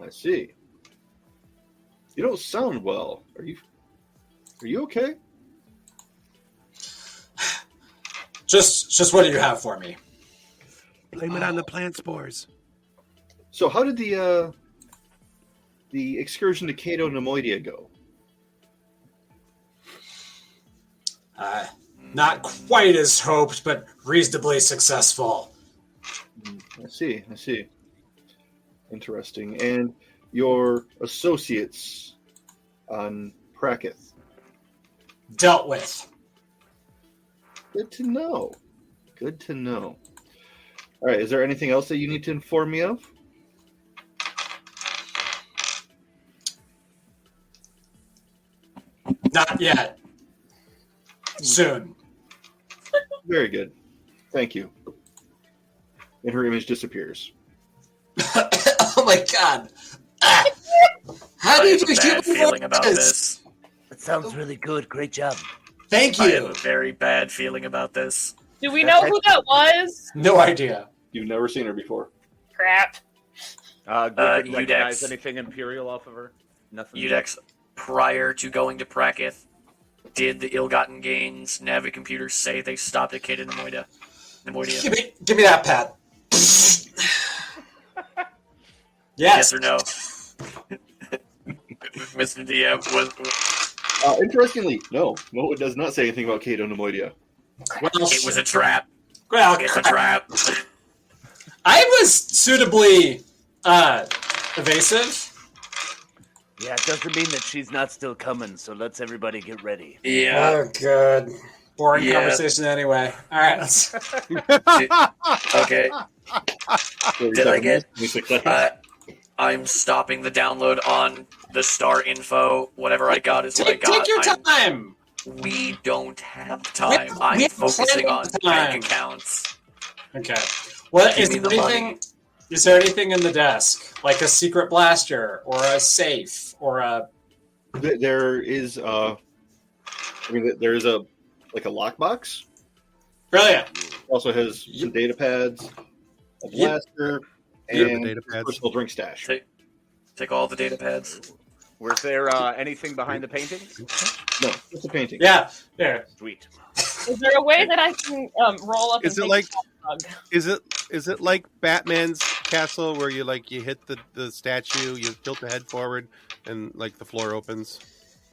I see. You don't sound well. Are you okay? Just what do you have for me? Blame it on the plant spores. So how did the excursion to Cato Nemoidia go? Not quite as hoped, but reasonably successful. I see. Interesting. And your associates on Prakith? Dealt with. Good to know. All right, is there anything else that you need to inform me of? Not yet. Soon. Very good. Thank you. And her image disappears. Oh my god. How I do have you a bad feeling about this. that sounds really good. Great job. Thank I have you. a very bad feeling about this. Do we know who that was? No idea. You've never seen her before. Crap. Didn't recognize Udex. anything Imperial off of her? Nothing? Udex, prior to going to Prakith, did the ill-gotten gains Navi computers say they stopped at Cato Nemoidia? Give me that pad. Yes Yes. or no? Mr. DM was Interestingly, no, it does not say anything about Cato Nemoidia. Well, it was a trap. well, It's a trap. I was suitably evasive. Yeah, it doesn't mean that she's not still coming, so let's everybody get ready. Yeah. Oh, good. Boring Yeah. conversation anyway. All right. Let's... Okay. Did I get? 26 seconds. I'm stopping the download on the star info. Whatever I got is what I got. Take your time. We don't have time. We I'm have focusing plenty on of bank time. accounts. Okay. What Give is me there the anything? money. Is there anything in the desk, like a secret blaster or a safe or a? There is, there is a lockbox. Brilliant. It also has some data pads, a Yep. blaster, Yep, and data pads. personal drink stash. Take all the data pads. Was there anything behind the paintings? No, it's a painting. Yeah. There. Sweet. Is there a way that I can roll up? Is and it take like- a hug? Is it like Batman's castle where you hit the statue, you tilt the head forward, and the floor opens?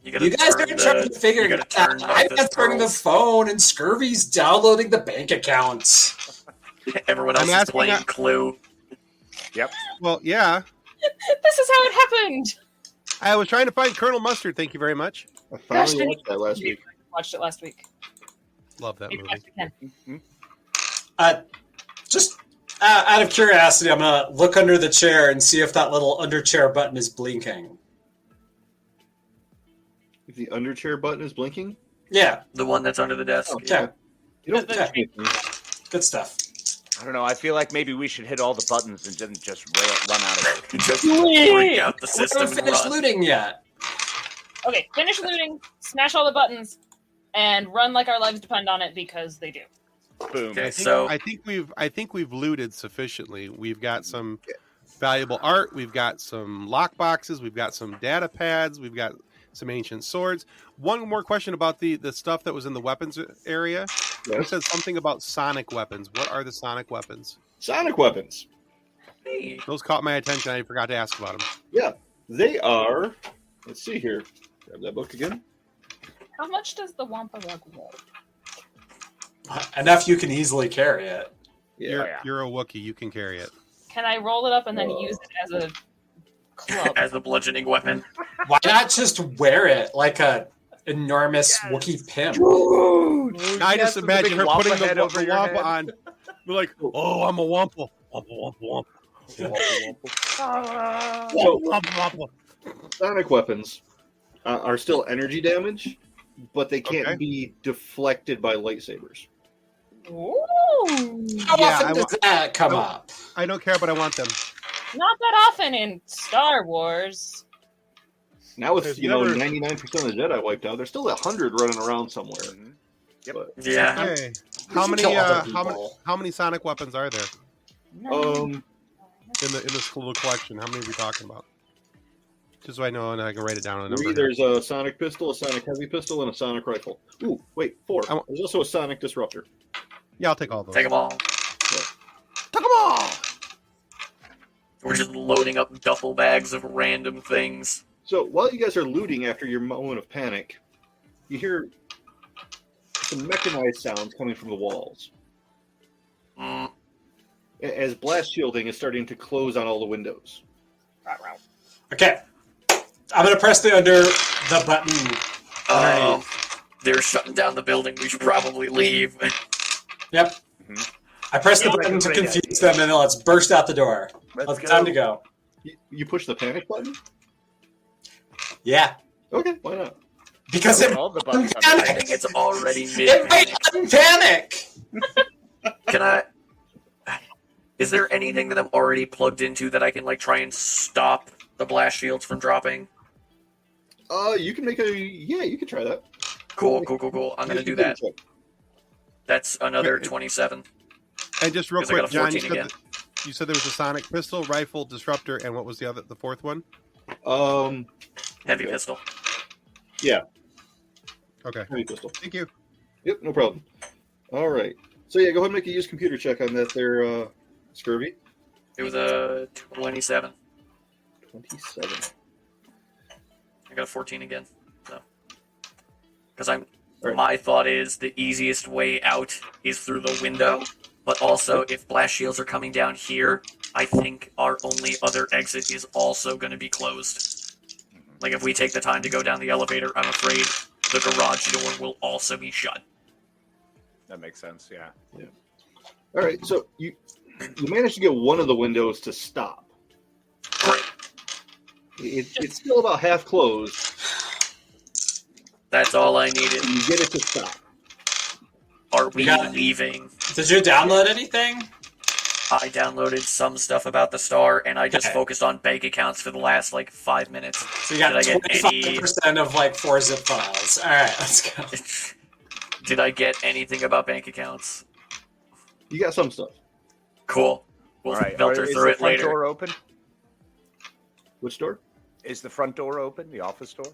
You You guys are in charge of figuring you it gotta out. turn I'm the not turning the pearls. phone, and Scurvy's downloading the bank accounts. Everyone else I'm is asking playing that- Clue. Well, yeah. This is how it happened. I was trying to find Colonel Mustard. Thank you very much. I finally Gosh, watched that last week. Watched it last week. Love that Maybe movie. next weekend. Just out of curiosity, I'm gonna look under the chair and see if that little under chair button is blinking. If the underchair button is blinking, Yeah, The one that's under the desk. Oh, yeah, you don't Yeah. touch anything. good stuff. I don't know. I feel like maybe we should hit all the buttons and then just run out of it. Just Wait. bring out the We system haven't and finished run. looting yet. Okay, finish looting, smash all the buttons, and run like our lives depend on it because they do. Boom. Okay, I so think we've looted sufficiently. We've got some valuable art. We've got some lock boxes. We've got some data pads. We've got some ancient swords. One more question about the stuff that was in the weapons area. You Yes. said something about sonic weapons. What are the sonic weapons? Sonic weapons. hey, Those caught my attention. I forgot to ask about them. They are. Let's see here. Grab that book again. How much does the Wampa Rug weigh? Enough you can easily carry it. Yeah. You're a Wookiee. You can carry it. Can I roll it up and then use it as a club? as a bludgeoning weapon. Why not just wear it like a enormous Wookiee pimp? I just imagine her putting head over the your wampa head. on. We're like, oh, I'm a wampa. Wampa. Sonic weapons are still energy damage, but they can't be deflected by lightsabers. Ooh. How Yeah, often does that come I- up? I don't care, but I want them. Not that often in Star Wars. Now with There's 99% of the Jedi wiped out, there's still 100 running around somewhere. Mhm. Yep. But, Yeah. Hey, We should kill other people. how many Sonic weapons are there um, in this little collection? How many are we talking about? Just so I know and I can write it down on a number. there's a Sonic pistol, a Sonic heavy pistol, and a Sonic rifle. Ooh, wait, 4. There's also a Sonic disruptor. Yeah, I'll take all those. Take them all. Take them all. We're just loading up duffel bags of random things. So while you guys are looting after your moment of panic, you hear some mechanized sounds coming from the walls Mm. as blast shielding is starting to close on all the windows. Okay. I'm gonna press the button. They're shutting down the building. We should probably leave. Yep. Mhm. I press the Sounds like button a to great confuse them, and then let's burst out the door. Let's go. Time to go. You push the panic button? Yeah. Okay, why not? Because it All the buttons on I the think it's already It might mid-panic. unpanic. Can I... Is there anything that I'm already plugged into that I can, like, try and stop the blast shields from dropping? You can make you can try that. Cool. I'm gonna do that. Check. That's another 27. And just real 'Cause I got quick, a John, 14 again. you said there was a Sonic pistol, rifle, disruptor, and what was the fourth one? Heavy pistol. Yeah, Okay, heavy pistol. thank you. Yep, no problem. All right. So yeah, go ahead and make a use computer check on that there, Scurvy. It was a 27. 27. I got a 14 again. So, because Right. my thought is the easiest way out is through the window. But also, if blast shields are coming down here, I think our only other exit is also going to be closed. Like if we take the time to go down the elevator, I'm afraid the garage door will also be shut. That makes sense. Yeah. All right. So you managed to get one of the windows to stop. Great. It's still about half closed. That's all I needed. And you get it to stop. Are we got it. leaving? Did you download anything? I downloaded some stuff about the star, and I just Okay. focused on bank accounts for the last, 5 minutes. So you got Did I get 25% of 4 zip files. All right, let's go. Did I get anything about bank accounts? You got some stuff. Cool. We'll All right. filter Is through the it front later. door open? Which door? Is the front door open? The office door?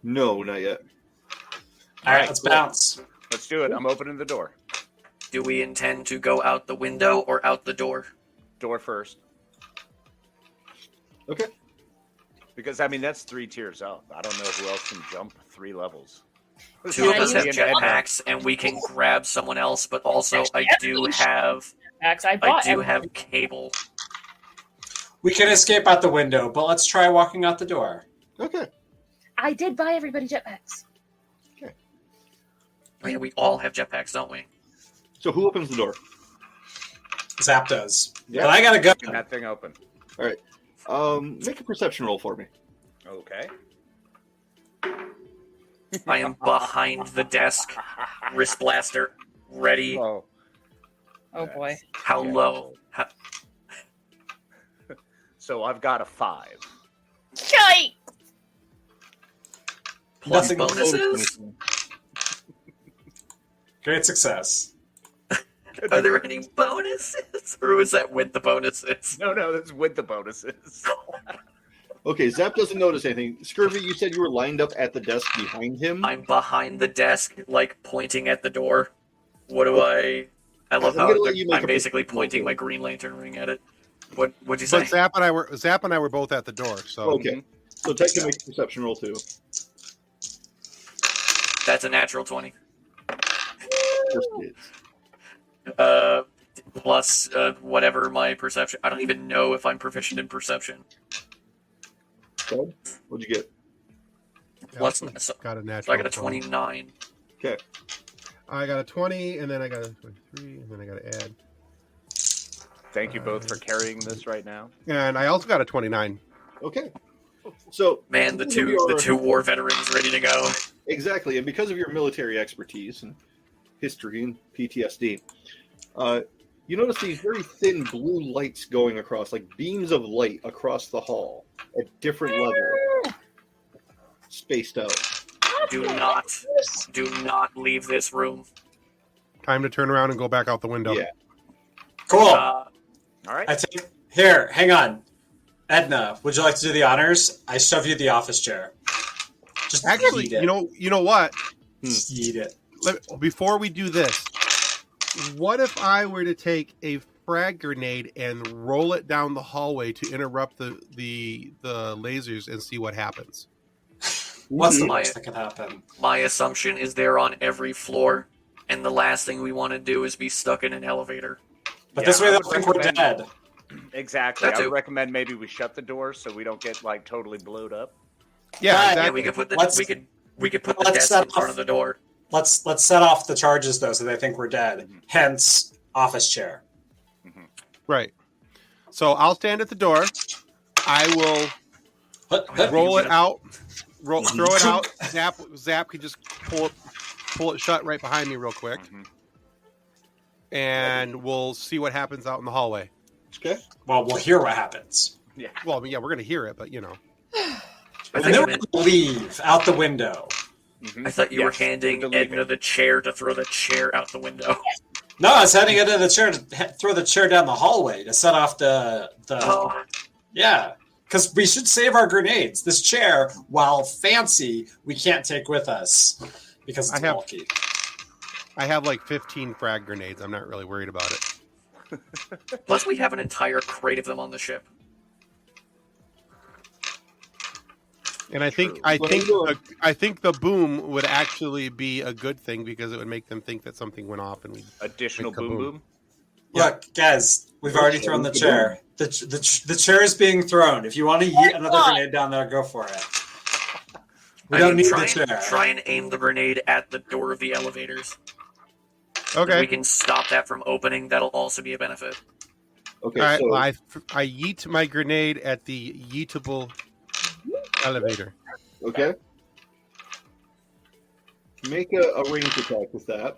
No, not yet. All right, let's bounce. Let's do it. I'm opening the door. Do we intend to go out the window or out the door? Door first. Okay. Because that's 3 tiers up. I don't know who else can jump 3 levels. Two of us have Me and Ed jetpacks, and we can grab someone else. But also, I do have cable. We can escape out the window, but let's try walking out the door. Okay. I did buy everybody jetpacks. Oh, yeah, we all have jetpacks, don't we? So who opens the door? Zap does. Yeah. But I gotta go. Get that thing open. Make a perception roll for me. Okay. I am behind the desk, wrist blaster, ready. Oh. Oh boy. How low? So I've got a 5. Yikes! Plus Nothing bonuses? Great success. Are there any bonuses? Or was that with the bonuses? No, that's with the bonuses. Okay, Zap doesn't notice anything. Scurvy, you said you were lined up at the desk behind him. I'm behind the desk, pointing at the door. What do I love I'm how gonna let you make I'm a basically perception pointing roll. my Green Lantern ring at it. What'd you say? But Zap and I were both at the door. So Okay. So Ted can make a perception roll too. That's a natural 20. First it. Plus whatever my perception. I don't even know if I'm proficient in perception. Ted, what'd you get? Plus, I so got a I natural. got a 29. Okay. I got a 20, and then I got a 23, and then I got to add. Thank you both for carrying this right now. And I also got a 29. Okay. So Man, the because of the two war veterans ready to go. exactly, and because of your military expertise and history and PTSD, you notice these very thin blue lights going across, like beams of light across the hall at different levels, spaced out. Do not leave this room. Time to turn around and go back out the window. Yeah. Cool. Uh, All right. I take here. Hang on, Edna. Would you like to do the honors? I shove you the office chair. Just Actually, eat it. you know what? Just eat it. Before we do this, what if I were to take a frag grenade and roll it down the hallway to interrupt the lasers and see what happens? What's the My- worst that could happen? my assumption is they're on every floor, and the last thing we want to do is be stuck in an elevator. But Yeah, this way I they'll would think we're recommend- dead. Exactly. That I would too. recommend maybe we shut the door so we don't get like totally blowed up. Yeah, Yeah, exactly. Yeah, we could put the Let's- we could put the let's desk set in front off- of the door. Let's set off the charges though, so they think we're dead. Hence, office chair. Right. So I'll stand at the door. I will roll it out. Throw it out. Zap could just pull it shut right behind me real quick, Mhm. and we'll see what happens out in the hallway. Okay. Well, we'll hear what happens. Well, I mean, yeah, we're gonna hear it, but I And thought then you we're meant- gonna leave out the window. Mhm. I thought you were Yes, handing we're leaving. Edna the chair to throw the chair out the window. No, I was heading into the chair to throw the chair down the hallway to set off the Oh, yeah. Because we should save our grenades. This chair, while fancy, we can't take with us because it's I have- bulky. I have like 15 frag grenades. I'm not really worried about it. plus we have an entire crate of them on the ship. And I think True. I think the boom would actually be a good thing because it would make them think that something went off and we. Additional Like kaboom. boom boom. Look, guys, we've already thrown the chair. The chair is being thrown. If you want to yeet another grenade down there, go for it. We don't need try the chair. Try and aim the grenade at the door of the elevators. If we Okay. can stop that from opening, that'll also be a benefit. Okay. All right. So Well, I yeet my grenade at the yeetable elevator. okay. Make a range attack with that.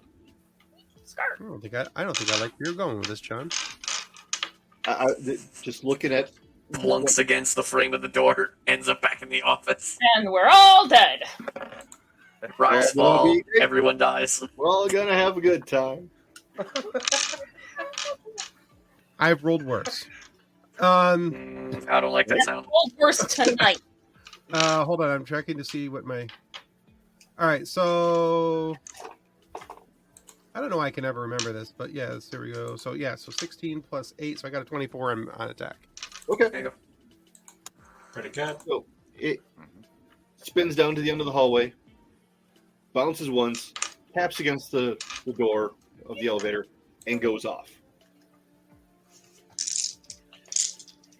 I don't think I like where you're going with this, John. Just looking at Plunks against the frame of the door, ends up back in the office. And we're all dead. Rocks Yeah, well, fall, we- everyone dies. We're all gonna have a good time. I've rolled worse. I don't like that sound. All worse tonight. Hold on. I'm checking to see what my. All right. So I don't know. I can never remember this, but yes, here we go. So yeah. So 16 plus 8. So I got a 24 on attack. Okay. There you go. Pretty good. So it spins down to the end of the hallway, bounces once, taps against the door of the elevator, and goes off.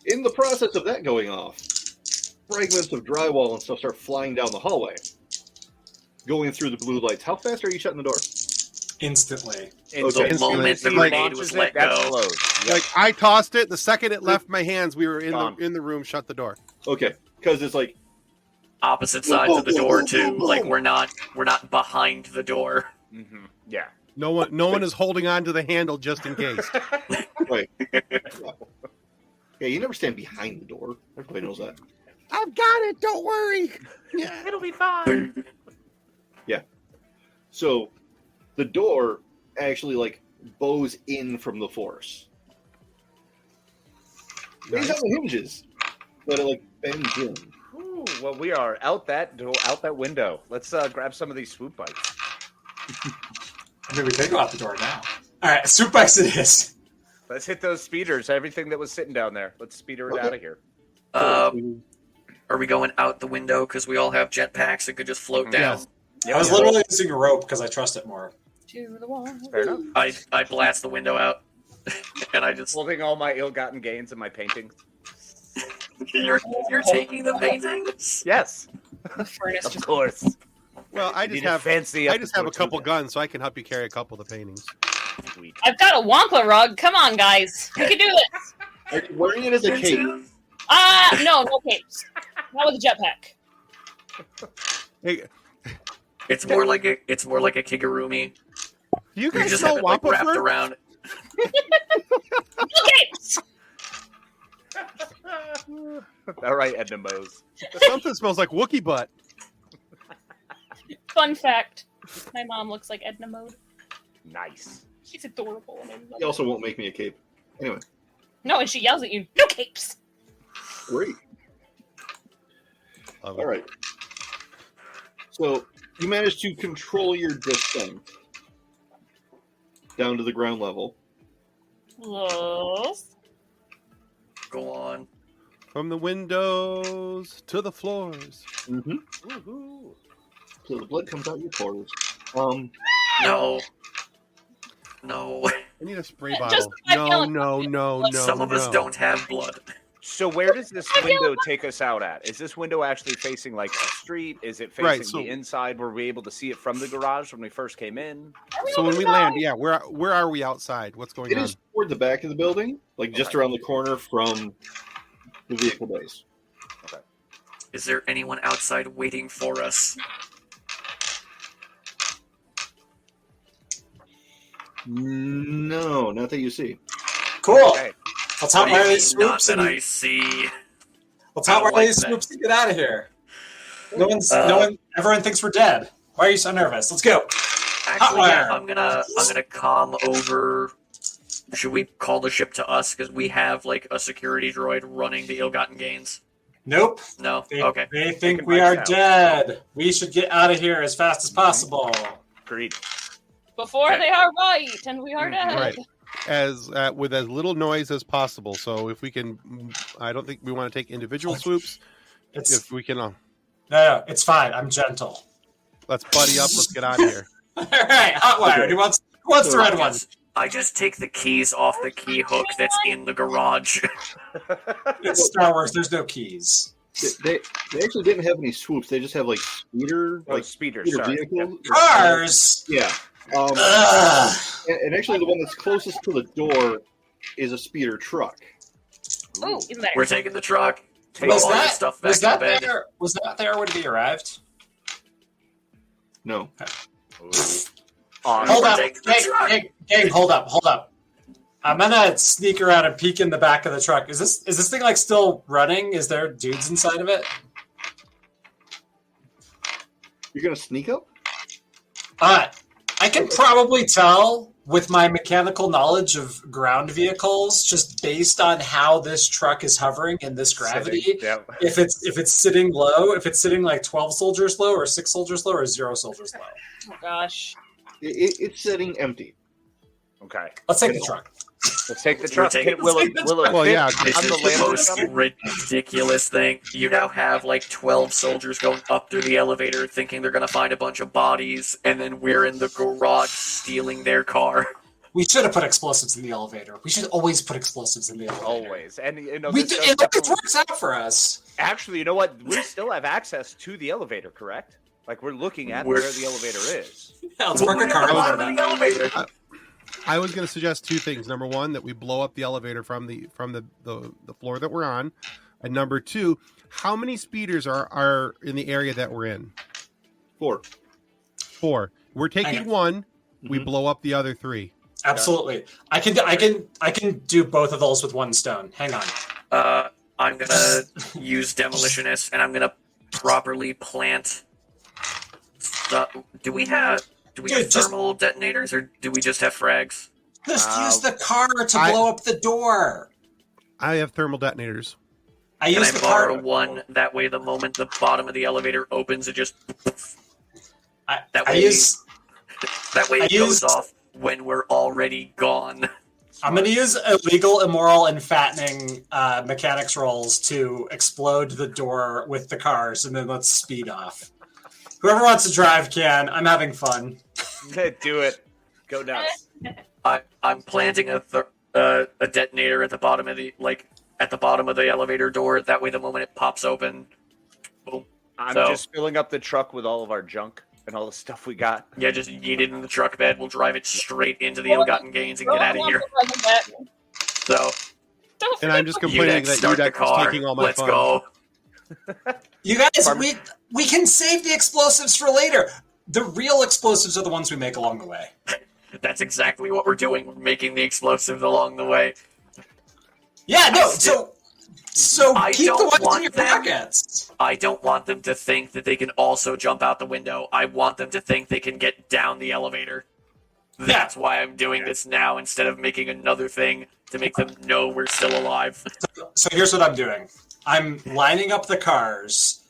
In the process of that going off, fragments of drywall and stuff start flying down the hallway, going through the blue lights. How fast are you shutting the door? Instantly. Okay. The moment the He grenade launches was it, let that's go. closed. Like I tossed it. The second it left my hands, we were Gone. in the room. Shut the door. Okay, because it's like Opposite sides of the door too. Like we're not behind the door. Mhm. Yeah. No one is holding on to the handle just in case. right. Yeah, you never stand behind the door. Everybody knows that. I've got it. Don't worry. Yeah. It'll be fine. So the door actually like bows in from the force. It's on the hinges, but it like bends in. Ooh, well, we are out that window. Let's grab some of these swoop bikes. I mean, we could go out the door now. All right, swoop bikes it is. Let's hit those speeders. Everything that was sitting down there. Let's speeder it Okay. out of here. Are we going out the window because we all have jetpacks that could just float down? Yes. Yep. I was literally using a rope because I trust it more. To the wall. Fair enough. I blast the window out, and I just Holding all my ill-gotten gains in my paintings. you're taking the paintings. Yes. Furnace Of just course. Well, I You just need to have fancy up I just the have a couple Tortuga. guns, so I can help you carry a couple of the paintings. Sweet. I've got a Wampa rug. Come on, guys. We can do this. Are you wearing it as a cape? No capes. Not with a jetpack. Hey, It's more like a kigurumi. do you You guys just have sell it like Wampa wrapped fur? around. No capes. All right, Edna Mose. Something smells like Wookiee butt. Fun fact: my mom looks like Edna Mode. Nice. She's adorable. And I love He her. also won't make me a cape. Anyway, No, and she yells at you. No capes. great. All right. So you managed to control your descent down to the ground level. Yes. Go on. From the windows to the floors. Mm-hmm. Woohoo. So the blood comes out your pores. No. No. I need a spray Just bottle. the 5 No, gallon no, bucket. no, no. Some of us no. don't have blood. So where does this window take us out at? Is this window actually facing like a street? Is it facing Right, so- the inside? Were we able to see it from the garage when we first came in? So when we land, yeah, where are we outside? What's going It on? is toward the back of the building, like just around the corner from the vehicle base. Is there anyone outside waiting for us? No, not that you see. Cool. Okay. Let's hot What do you wire these mean, not swoops that and I see. let's I hot don't wire like these that. swoops and get out of here. No one. Everyone thinks we're dead. Why are you so nervous? Let's go. Actually, yeah, Hotwire. I'm gonna come over. Should we call the ship to us because we have like a security droid running the ill-gotten gains? Nope. No. They, Okay. they think can we mic are out. dead. We should get out of here as fast as possible. Agreed. Before they are right, and we are dead. Right. As with as little noise as possible. So if we can, I don't think we want to take individual swoops. It's If we can, no, it's fine. I'm gentle. let's buddy up. Let's get out of here. All right, hotwire. Okay. Who wants the red one? I just take the keys off the key hook that's in the garage. It's Star Wars. There's no keys. They actually didn't have any swoops. They just have like speeder, Oh, like speeder, speeder sorry. vehicles. Cars. Yeah. Ugh. And actually, the one that's closest to the door is a speeder truck. Oh, even better. We're taking the truck. Take Was all your that stuff back was to the that bed. there? Was that there when we arrived? No. Hold We're up, taking the truck. gang, hold up. I'm gonna sneak around and peek in the back of the truck. Is this thing like still running? Is there dudes inside of it? You're gonna sneak up? I can probably tell with my mechanical knowledge of ground vehicles, just based on how this truck is hovering in this gravity, Yep. if it's sitting low, if it's sitting like 12 soldiers low, or 6 soldiers low, or 0 soldiers low. Oh gosh. It's sitting empty. Okay. Let's take the truck. Let's take the We're truck. taking- Will it Well, fit yeah, on This the is the landing most zone? ridiculous thing. You now have like 12 soldiers going up through the elevator thinking they're going to find a bunch of bodies, and then we're in the garage stealing their car. We should have put explosives in the elevator. We should always put explosives in the elevator. Always. And you know, We this do, does it always definitely- works out for us. Actually, you know what? We still have access to the elevator, correct? Like we're looking at We're- where the elevator is. Yeah, let's park a car in front of that. elevator. I was going to suggest two things. Number one, that we blow up the elevator from the floor that we're on, and number two, how many speeders are in the area that we're in? 4. 4. We're taking one. We Mhm. blow up the other 3. Absolutely. I can do both of those with one stone. Hang on. I'm going to use demolitionist, and I'm going to properly plant. Do we have Dude, just- thermal detonators, or do we just have frags? Just use the car to I- blow up the door. I have thermal detonators. I Can use I the borrow car. one? That way, the moment the bottom of the elevator opens, it just I that way use. I it goes used- off when we're already gone. I'm going to use illegal, immoral, and fattening mechanics rolls to explode the door with the cars, and then let's speed off. Whoever wants to drive can. I'm having fun. Do it. Go nuts. I'm planting a detonator at the bottom of the elevator door. That way, the moment it pops open, boom. I'm So- just filling up the truck with all of our junk and all the stuff we got. Yeah, just yeet it in the truck bed. We'll drive it straight into the ill-gotten gains and get out of here. So, And I'm just complaining Udex, that start the Udex is car. taking all my Let's fun. go. You guys, Farmer- we can save the explosives for later. The real explosives are the ones we make along the way. That's exactly what we're doing. We're making the explosives along the way. Yeah, no. I still- So I keep the don't ones in want your them- pockets. I don't want them to think that they can also jump out the window. I want them to think they can get down the elevator. That's why I'm doing this now instead of making another thing to make them know we're still alive. So here's what I'm doing. I'm lining up the cars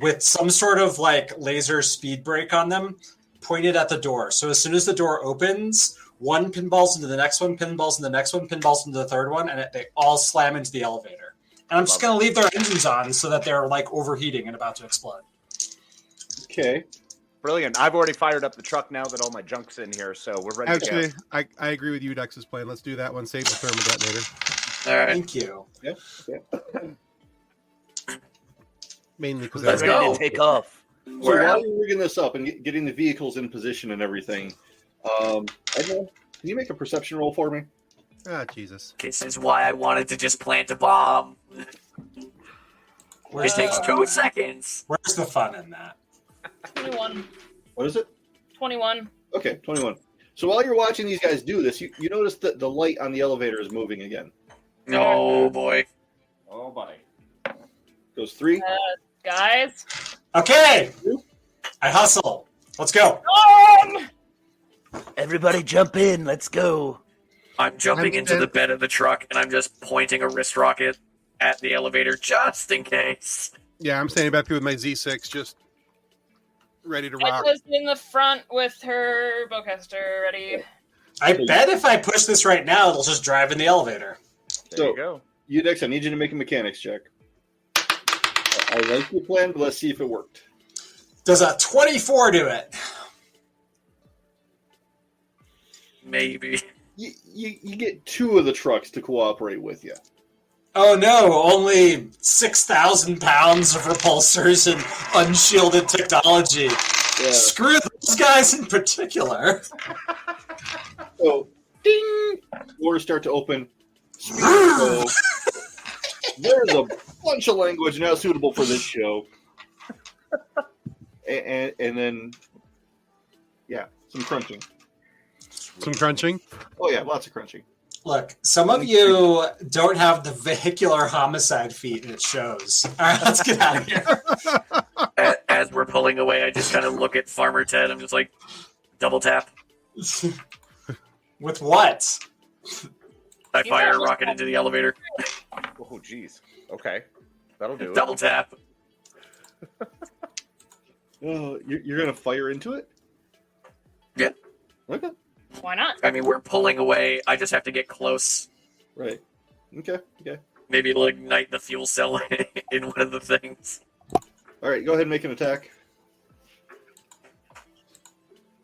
with some sort of like laser speed brake on them, pointed at the door. So as soon as the door opens, one pinballs into the next one, pinballs into the next one, pinballs into the third one, and they all slam into the elevator. And I'm just going to leave their engines on so that they're like overheating and about to explode. Okay. Brilliant. I've already fired up the truck now that all my junk's in here, so we're ready to Actually, I agree with Udex's plan. Let's do that one. Save the thermal detonator. All right. Thank you. Mainly because Let's Ready go. to take off. So We're while out. you're rigging this up and getting the vehicles in position and everything, Edna, can you make a perception roll for me? Ah, Jesus. This is why I wanted to just plant a bomb. It Where's, takes the, 2 seconds. where's the fun in that? 21. What is it? 21. Okay, 21. So while you're watching these guys do this, you notice that the light on the elevator is moving again. Oh boy. Oh, buddy. Goes 3. Guys. Okay. I hustle. Let's go. Everybody jump in. Let's go. I'm jumping into the bed of the truck and I'm just pointing a wrist rocket at the elevator just in case. Yeah, I'm standing back here with my Z6, just ready to rock. Edna's in the front with her bowcaster ready. I bet if I push this right now, it'll just drive in the elevator. There So- you go. Udex, I need you to make a mechanics check. I like your plan, but let's see if it worked. Does a 24 do it? Maybe. You get 2 of the trucks to cooperate with you. Oh no, only 6,000 pounds of repulsors and unshielded technology. Yeah. Screw those guys in particular. So, ding! Doors start to open. Speakers go. There's a bunch of language not suitable for this show. And then, yeah, some crunching. Some crunching. Oh, yeah, lots of crunching. Look, some of you don't have the vehicular homicide feat, and it shows. All right, let's get out of here. As we're pulling away, I just kind of look at Farmer Ted. I'm just like, double tap. With what? I fire a rocket into the elevator. Oh, jeez. Okay. That'll do it. Double tap. Oh, you're going to fire into it? Yeah. Okay. Why not? I mean, we're pulling away. I just have to get close. Right. Okay. Maybe it'll ignite the fuel cell in one of the things. All right, go ahead and make an attack.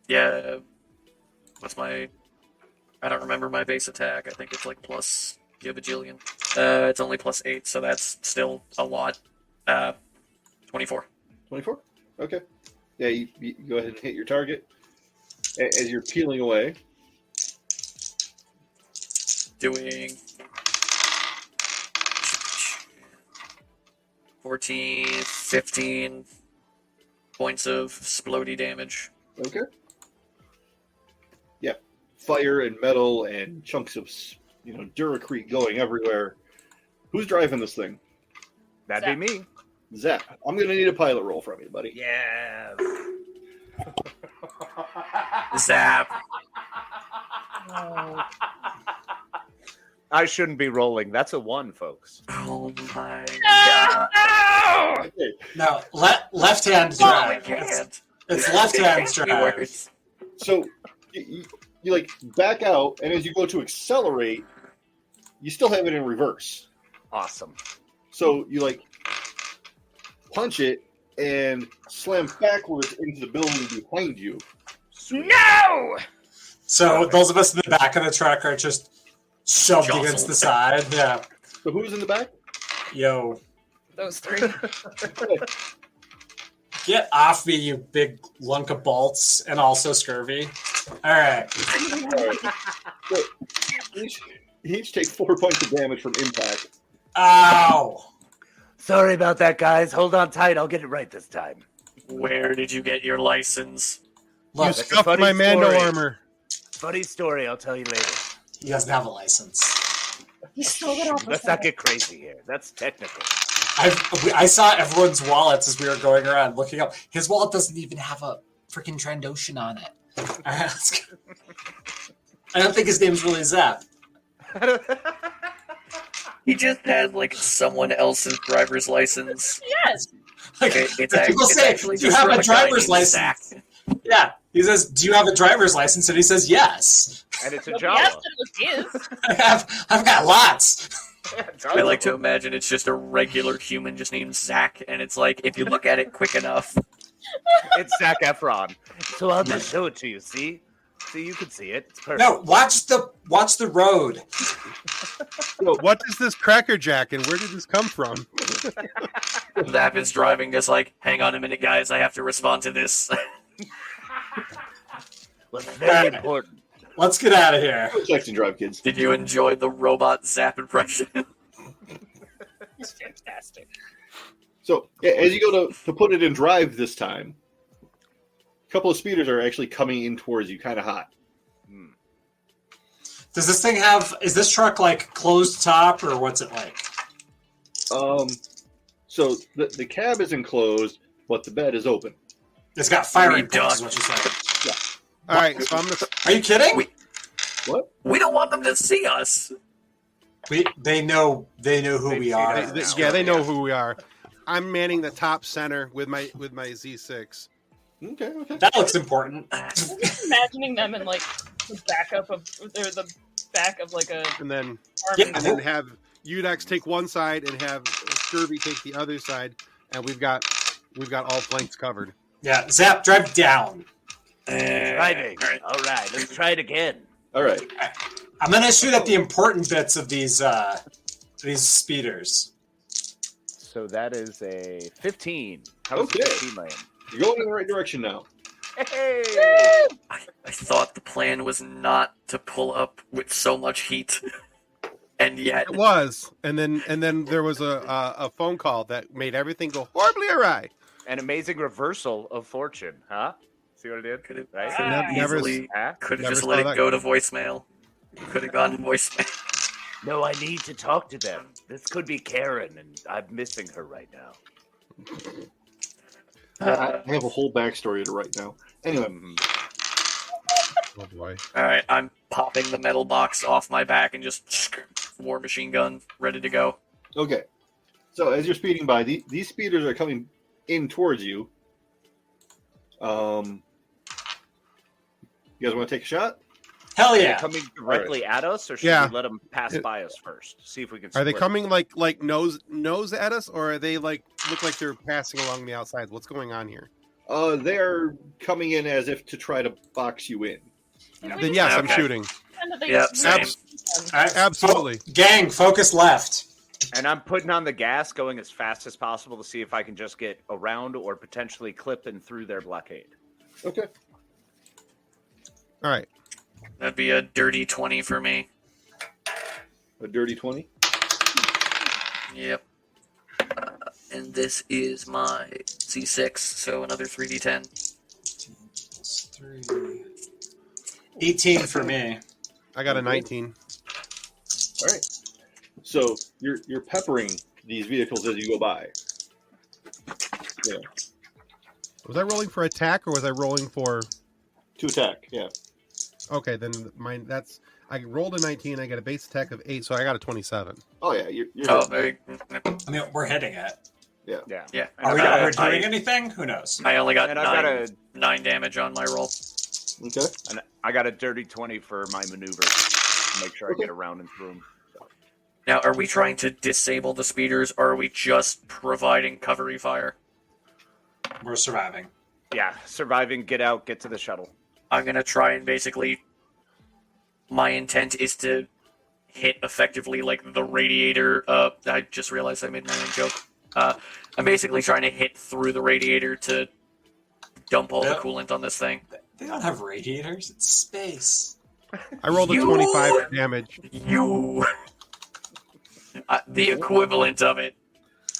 Yeah. What's my... I don't remember my base attack. I think it's like plus a bajillion. It's only plus 8, so that's still a lot. 24. 24? Okay. Yeah, you go ahead and hit your target. As you're peeling away. Doing 14, 15 points of splody damage. Okay. Yeah. Fire and metal and chunks of, Duracrete going everywhere. Who's driving this thing? That'd be me. Zap. I'm going to need a pilot roll from you, buddy. Yeah. Zap. Oh. I shouldn't be rolling. That's a 1, folks. Oh my god. No! Okay. No, left hand Oh, I drive. can't. It's left hand It can't be drive. worse. So you like back out, and as you go to accelerate, you still have it in reverse. Awesome. So you like punch it and slam backwards into the building behind you. No! So those of us in the back of the truck are just shoved Jostled. against the side. Yeah. So who's in the back? Those 3. Get off me, you big lunk of bolts, and also scurvy. All right. Each take 4 points of damage from impact. Ow! Sorry about that, guys. Hold on tight. I'll get it right this time. Where did you get your license? Look, You that's a scuffed funny my Mando story. armor. Funny story. I'll tell you later. he doesn't have a license. He stole it off. Let's not get crazy here. That's technical. I saw everyone's wallets as we were going around looking up. His wallet doesn't even have a freaking Trandoshan on it. All right, let's go. I don't think his name's really Zap. He just had like someone else's driver's license. Yes. Like, people it's say, actually "Do you just have from a guy driver's named license?" Zach. Yeah, he says, "Do you have a driver's license?" And he says, "Yes." And it's a Nobody asked Jawa. that it was his. I've got lots. I like to imagine it's just a regular human just named Zach, and it's like if you look at it quick enough, It's Zac Efron. So I'll just show it to you. See, you can see it. It's perfect. No, watch the road. What is this Cracker Jack, and where did this come from? Zap is driving, just like, hang on a minute, guys, I have to respond to this. Well, it's very important. Let's get out of here. Text and drive, kids. Did you enjoy the robot Zap impression? It's fantastic. So as you go to put it in drive this time, a couple of speeders are actually coming in towards you, kind of hot. Does this thing have? Is this truck like closed top or what's it like? So the cab is enclosed, but the bed is open. It's got firing Reduck. pins. Is what you said. All right, so I'm gonna. Are you kidding? What? We don't want them to see us. They know who They we see are. that. Yeah, they know who we are. I'm manning the top center with my Z6. Okay. That looks important. I'm just imagining them in like the back of like a And then Yeah. army. and then have Udex take one side and have Scurvy take the other side, and we've got all flanks covered. Yeah, Zap, drive down. Driving. All right. All right, let's try it again. All right. I'm gonna shoot at the important bits of these speeders. So that is a 15. How's Okay. the 15 land? You're going in the right direction now. Hey! I thought the plan was not to pull up with so much heat, and yet It was, and then there was a phone call that made everything go horribly awry. An amazing reversal of fortune, huh? See what it did? could have Right? Never- easily Huh? could have never just saw let it that go to voicemail. Could have gone to voicemail. No, I need to talk to them. This could be Karen, and I'm missing her right now. I have a whole backstory to write now. Anyway, Oh boy! All right, I'm popping the metal box off my back and just war machine gun ready to go. okay. So as you're speeding by, these speeders are coming in towards you. You guys want to take a shot? Hell Are they yeah! coming directly at us, or should Yeah. we let them pass by us first? See if we can. Are they split? coming like nose at us, or are they like look like they're passing along the outside? What's going on here? They're coming in as if to try to box you in. Then yes, I'm Okay. shooting. Yep, same. All right, Absolutely. gang, focus left. And I'm putting on the gas, going as fast as possible to see if I can just get around or potentially clip in through their blockade. Okay. All right. That'd be a dirty 20 for me. A dirty 20. Yep. And this is my C6, so another 3d10. 18 for me. I got a 19. All right. So you're peppering these vehicles as you go by. Yeah. Was I rolling for attack or was I rolling for? To attack. Yeah. Okay, then I rolled a 19. I got a base attack of 8, so I got a 27. Oh yeah. You're Oh, very. I mean, we're hitting it. Yeah. Yeah. Are we I- doing anything? Who knows? I only got And I've got nine damage on my roll. okay. and I got a dirty 20 for my maneuver. To make sure I get around and through them. Now, are we trying to disable the speeders, or are we just providing covery fire? We're surviving. Yeah, surviving, get out, get to the shuttle. I'm gonna try and basically. My intent is to hit effectively like the radiator. I just realized I made my own joke. I'm basically trying to hit through the radiator to dump all the Yeah. coolant on this thing. They don't have radiators. It's space. I rolled a You- 25 for damage. You. The equivalent of it.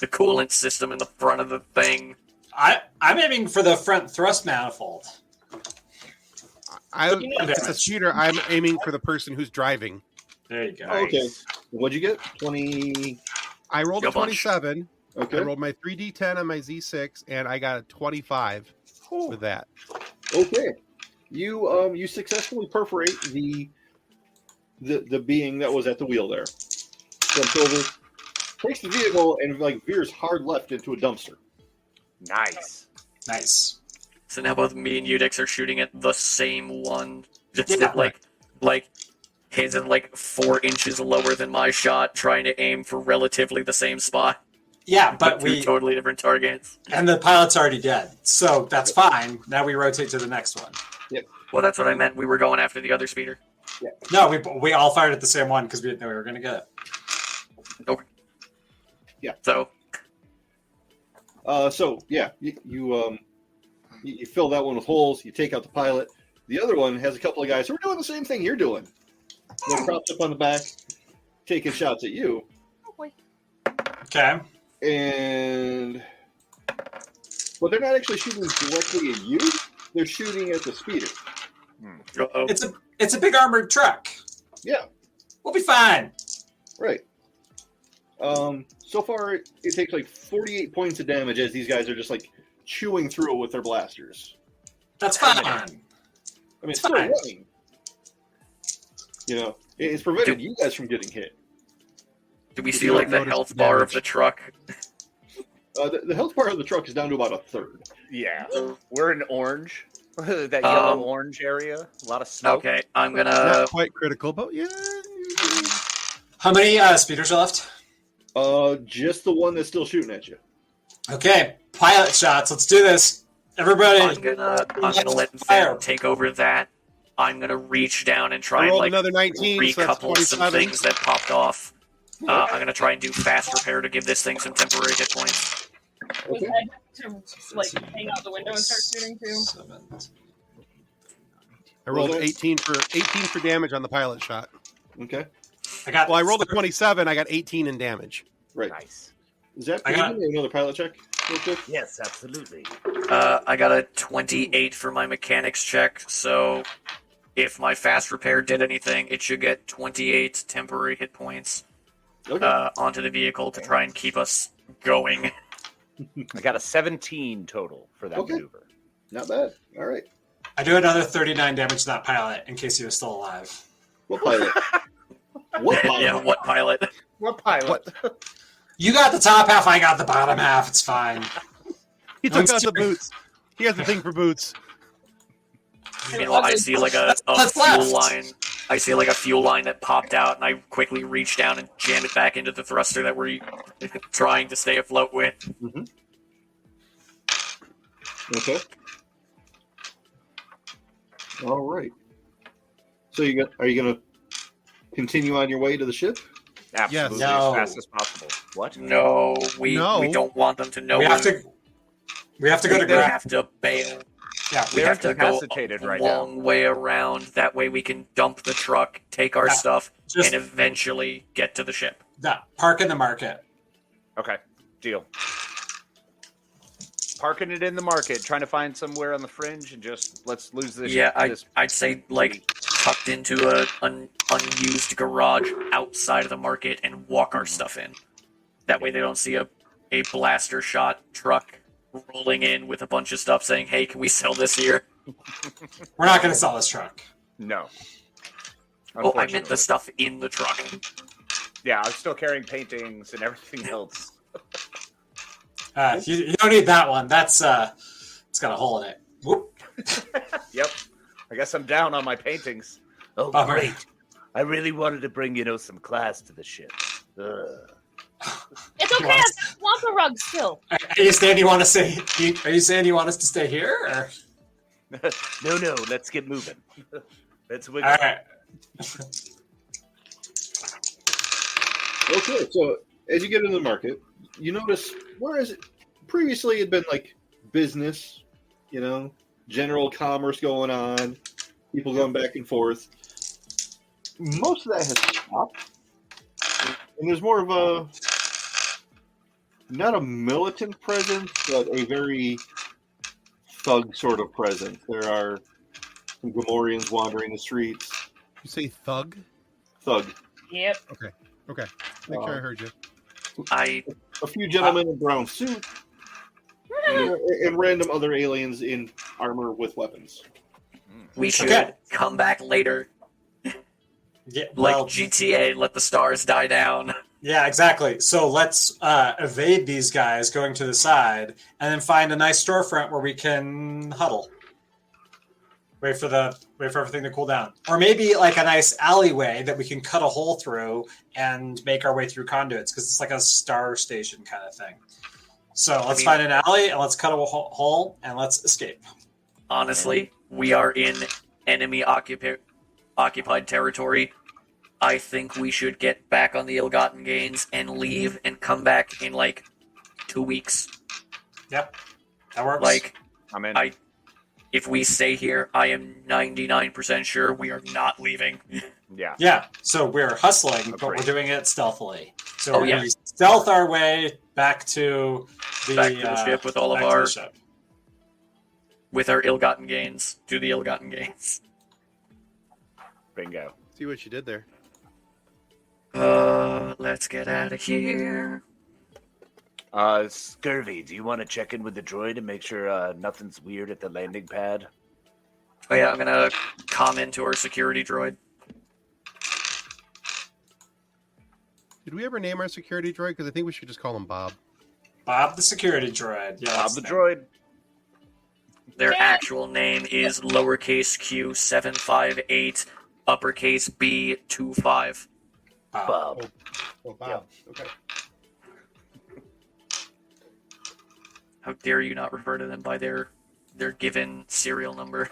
The coolant system in the front of the thing. I'm aiming for the front thrust manifold. It's a shooter. I'm aiming for the person who's driving. There you go. Okay. What'd you get? 20. I rolled a Go bunch. 27. Okay. I rolled my 3d10 on my Z6, and I got a 25 with that. Okay. You successfully perforate the being that was at the wheel there. Jumps over, takes the vehicle, and veers hard left into a dumpster. Nice. Nice. So now both me and Udix are shooting at the same one. Just Yeah. like his is 4 inches lower than my shot, trying to aim for relatively the same spot. Yeah, but two totally different targets. and the pilot's already dead, so that's fine. Now we rotate to the next one. Well, that's what I meant. We were going after the other speeder. No, we all fired at the same one because we didn't know we were going to get it. So So yeah, you fill that one with holes. You take out the pilot. The other one has a couple of guys who are doing the same thing you're doing. They're propped up on the back, taking shots at you. Oh boy. Okay. But they're not actually shooting directly at you. They're shooting at the speeder. uh-oh. It's a big armored truck. Yeah, We'll be fine. right. So far, it takes 48 points of damage as these guys are just chewing through it with their blasters. That's fine. I mean, it's Fine. still running. It's prevented you guys from getting hit. Do we see the notice health the bar of damage. the truck? The health bar of the truck is down to about a third. Yeah. We're in orange. That yellow orange area. A lot of smoke. Okay, I'm gonna. Not quite critical, but yeah. How many speeders are left? Just the one that's still shooting at you. Okay, pilot shots. Let's do this. Everybody. I'm gonna let Fire. Ven take over that. I'm gonna reach down and try I and rolled another 19, so that's recouple some 27. things that popped off. I'm gonna try and do fast repair to give this thing some temporary hit points. Was I to hang out the window and start shooting too? 7. I rolled Well, 18 for damage on the pilot shot. Okay. Well, I rolled a 27. I got 18 in damage. Right. Nice. Is that I can you got- give me another pilot check real quick? Yes, absolutely. I got a 28 for my mechanics check, so if my fast repair did anything, it should get 28 temporary hit points Okay. onto the vehicle to try and keep us going. I got a 17 total for that Okay. maneuver. Not bad. All right. I do another 39 damage to that pilot in case he was still alive. What pilot? What pilot? Yeah, what pilot? What pilot? You got the top half, I got the bottom half. It's fine. He took out the boots. He has a thing for boots. Meanwhile, I see a That's fuel left. line. I see a fuel line that popped out, and I quickly reach down and jam it back into the thruster that we're trying to stay afloat with. Okay. All right. So are you going to continue on your way to the ship? Absolutely, No. as fast as possible. What? No, we No. don't want them to know. We have to go to They ground. have to bail. Yeah, We They're have to go incapacitated a right now. long way around. That way we can dump the truck, take our Yeah, stuff, just- and eventually get to the ship. park in the market. Okay, deal. Parking it in the market, trying to find somewhere on the fringe, and just let's lose this. Yeah, this I'd say tucked into an unused garage outside of the market and walk our stuff in. That way they don't see a blaster shot truck rolling in with a bunch of stuff saying, "Hey, can we sell this here?" We're not going to sell this truck. No. Oh, I meant the stuff in the truck. Yeah, I'm still carrying paintings and everything else. You don't need that one. That's it's got a hole in it. Whoop. Yep. I guess I'm down on my paintings. Oh, Bummer. great. I really wanted to bring, some class to the ship. Ugh. It's okay. I want the rug still. Are you saying you want to stay? Are you saying you want us to stay here? Or? No, let's get moving. Let's wiggle. All right. Okay, so as you get into the market, you notice whereas it previously had been business, general commerce going on, people going back and forth. Most of that has stopped. And there's more of a, not a militant presence, but a very thug sort of presence. There are some Gamorreans wandering the streets. You say thug? Thug. Yep. Okay. Make sure I heard you. A few gentlemen in brown suits. And random other aliens in armor with weapons. We should come back later. Yeah, Like GTA, let the stars die down. Yeah, exactly. So let's evade these guys going to the side, and then find a nice storefront where we can huddle. Wait for everything to cool down, or maybe like a nice alleyway that we can cut a hole through and make our way through conduits, because it's like a star station kind of thing. So let's find an alley and let's cut a hole and let's escape. Honestly, we are in enemy occupied territory. I think we should get back on the ill-gotten gains and leave and come back in like 2 weeks. Yep, that works. Like, I'm in. if we stay here, I am 99% sure we are not leaving. Yeah. Yeah, so we're hustling, but Agreed. we're doing it stealthily. So Oh, we're yeah. going to stealth our way back to the ship with all of back to our the ship. with our ill-gotten gains. To the ill-gotten gains. Bingo. See what you did there. Let's get out of here. Scurvy, do you want to check in with the droid and make sure nothing's weird at the landing pad? Oh yeah, I'm gonna comment to our security droid. Did we ever name our security droid? Because I think we should just call him Bob. Bob the security droid. Yeah, Bob that's the the droid. Their actual name is lowercase q 758, uppercase B 25. Bob. Oh, Bob. Okay. How dare you not refer to them by their given serial number?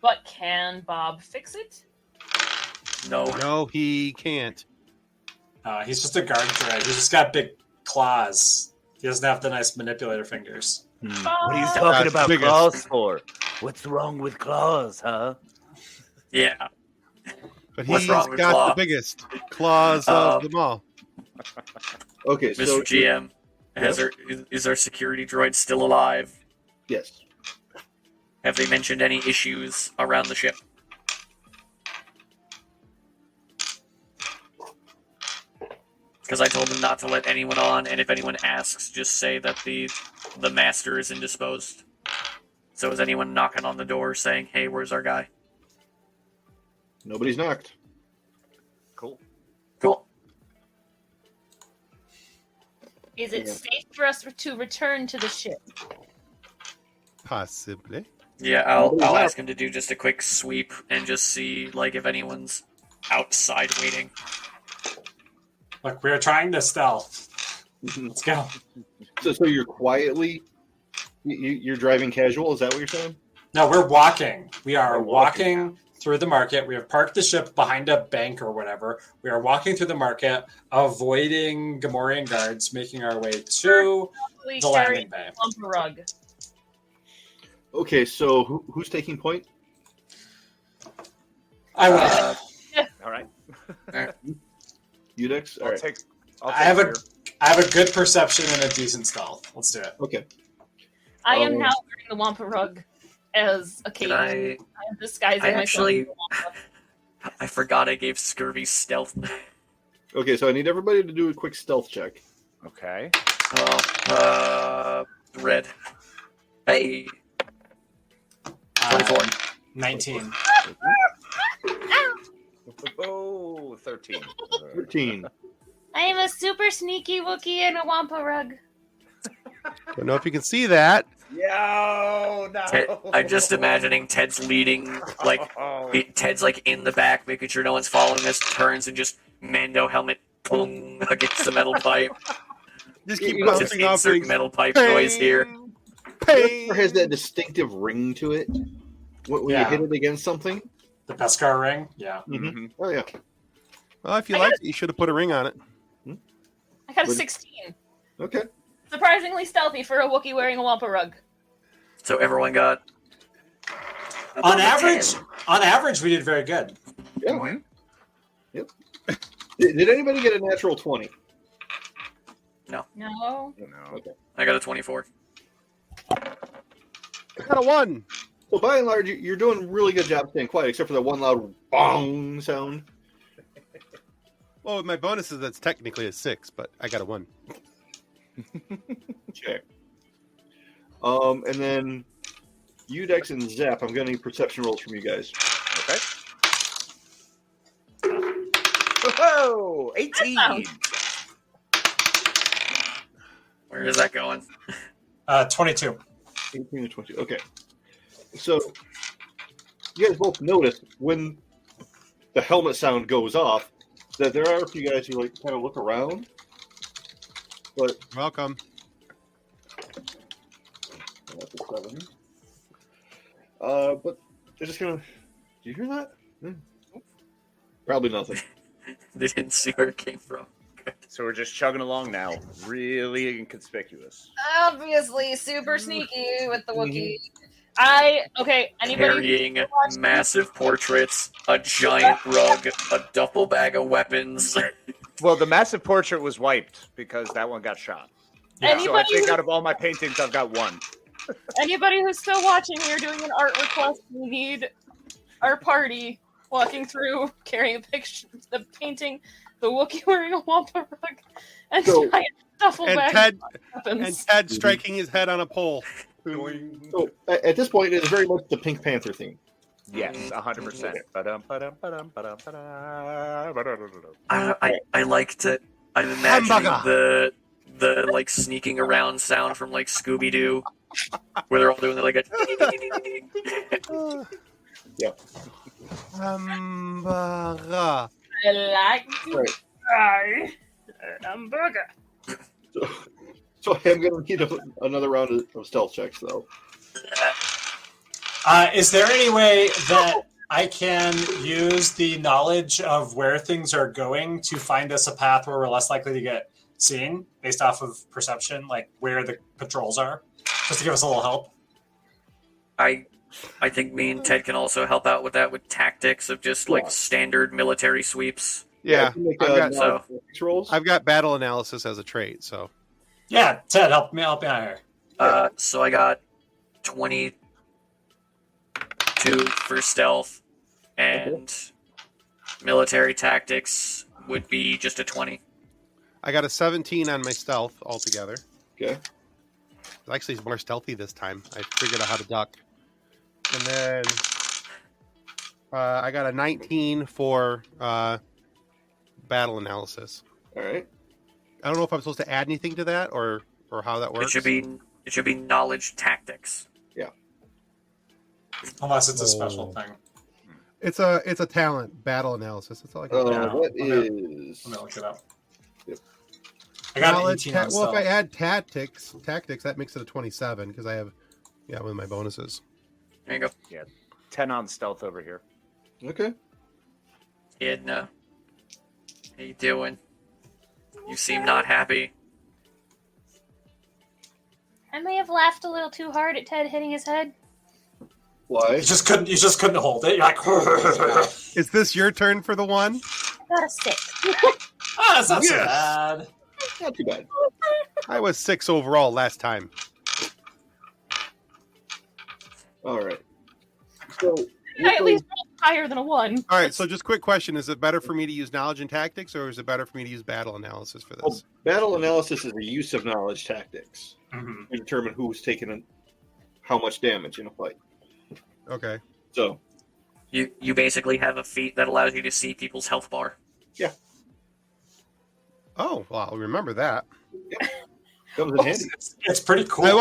But can Bob fix it? No. No, he can't. He's just a guard droid. He's just got big claws. He doesn't have the nice manipulator fingers. What are you talking That's about biggest. claws for? What's wrong with claws, huh? Yeah. But What's he's wrong with got Claw? the biggest claws of them all. Okay, Mr. so GM, is our security droid still alive? yes. Have they mentioned any issues around the ship? Because I told them not to let anyone on, and if anyone asks, just say that the master is indisposed. So is anyone knocking on the door saying, "Hey, where's our guy?" Nobody's knocked. Cool. Cool. Is it safe for us to return to the ship? Possibly. Yeah, I'll ask him to do just a quick sweep and just see like if anyone's outside waiting. Look, we're trying to stealth. Let's go. So you're quietly, you're driving casual. Is that what you're saying? No, we're walking. We are We're walking walking through the market. We have parked the ship behind a bank or whatever. We are walking through the market, avoiding Gamorrean guards, making our way to Probably the landing sharing bay. a lump of rug. Okay, so who's taking point? I will. All right. Udex? All I'll right. take. I have rear. I have a good perception and a decent stealth. Let's do it. Okay. I am Oh. now wearing the Wampa rug as a cape. Can I am disguising I myself actually- as a Wampa. I forgot I gave Scurvy stealth. Okay, so I need everybody to do a quick stealth check. Okay. Red. Hey, 24. 19. Oh, 13. 13. I am a super sneaky Wookiee in a Wampa rug. Don't know if you can see that. Yo, no. I'm just imagining Ted's leading, like, Oh. Ted's like in the back, making sure no one's following us, turns and just Mando helmet, boom, against the metal pipe. Just keep You know, Just bouncing off insert things. metal pipe noise here. Ping. It has that distinctive ring to it when you Yeah. hit it against something. The Beskar ring? Yeah. Mhm. Oh, yeah. Well, if you liked it, you should have put a ring on it. I got a Would- 16. Okay. Surprisingly stealthy for a Wookiee wearing a Wampa rug. So everyone got On average, we did very good. Yeah. Mhm. Yep. Did anybody get a natural 20? No. No. Okay. I got a 24. I got a 1. So by and large, you're doing a really good job staying quiet, except for that one loud bong sound. Well, with my bonuses, that's technically a 6, but I got a 1. Okay. And then Udex and Zap, I'm going to need perception rolls from you guys. Okay. Whoa! 18. Where is that going? 22. 18 to 20. Okay. So you guys both notice when the helmet sound goes off that there are a few guys who like kind of look around, but Welcome. that's a 7. But they're just gonna. Do you hear that? Probably nothing. They didn't see where it came from. So we're just chugging along now. Really inconspicuous. Obviously, super sneaky with the Wookiee. Anybody? Carrying massive portraits, a giant rug, a duffel bag of weapons. Well, the massive portrait was wiped because that one got shot. So I Anybody, think out of all my paintings, I've got one. anybody who's still watching, we are doing an art request. We need our party walking through, carrying a picture, the painting, the Wookiee wearing a Wampa rug, and So- giant duffel And bag Ted, of weapons. and Ted striking his head on a pole. So at this point, it's very much the Pink Panther theme. Yes, 100%. I liked it. I'm imagining the like sneaking around sound from like Scooby Doo, where they're all doing like a. Hamburger. I like to Right. fry a hamburger. So I'm going to need another round of stealth checks, though. Is there any way that I can use the knowledge of where things are going to find us a path where we're less likely to get seen based off of perception, like where the patrols are, just to give us a little help? I think me and Ted can also help out with that with tactics of just like standard military sweeps. Yeah, you make, I've got so- rolls. I've got battle analysis as a trait, so Yeah, Ted, help me out here. So I got 22 for stealth, and military tactics would be just a 20. I got a 17 on my stealth altogether. Okay. Actually, it's more stealthy this time. I figured out how to duck. And then I got a 19 for battle analysis. All right. I don't know if I'm supposed to add anything to that or how that works. It should be knowledge tactics. Unless it's a special thing. It's a talent battle analysis. That's all I got. Yeah, That okay. is. Let me look it up. Yep. I got an Knowledge 18 on well, if I stealth. add tactics, that makes it a 27 because I have with my bonuses. There you go. 10 on stealth over here. Okay. Edna. How you doing? You seem not happy. I may have laughed a little too hard at Ted hitting his head. Why? You just couldn't hold it. You're like, Is this your turn for the one? I got a 6. it's not so Yes. bad. Not too bad. I was 6 overall last time. All right. So. I at least rolled higher than a 1. All right, so just quick question: is it better for me to use knowledge and tactics, or is it better for me to use battle analysis for Well, this? battle analysis is the use of knowledge tactics Mhm. to determine who's taking how much damage in a fight. Okay. So, You basically have a feat that allows you to see people's health bar. Oh, well, I'll remember that. comes in handy. It's pretty cool. I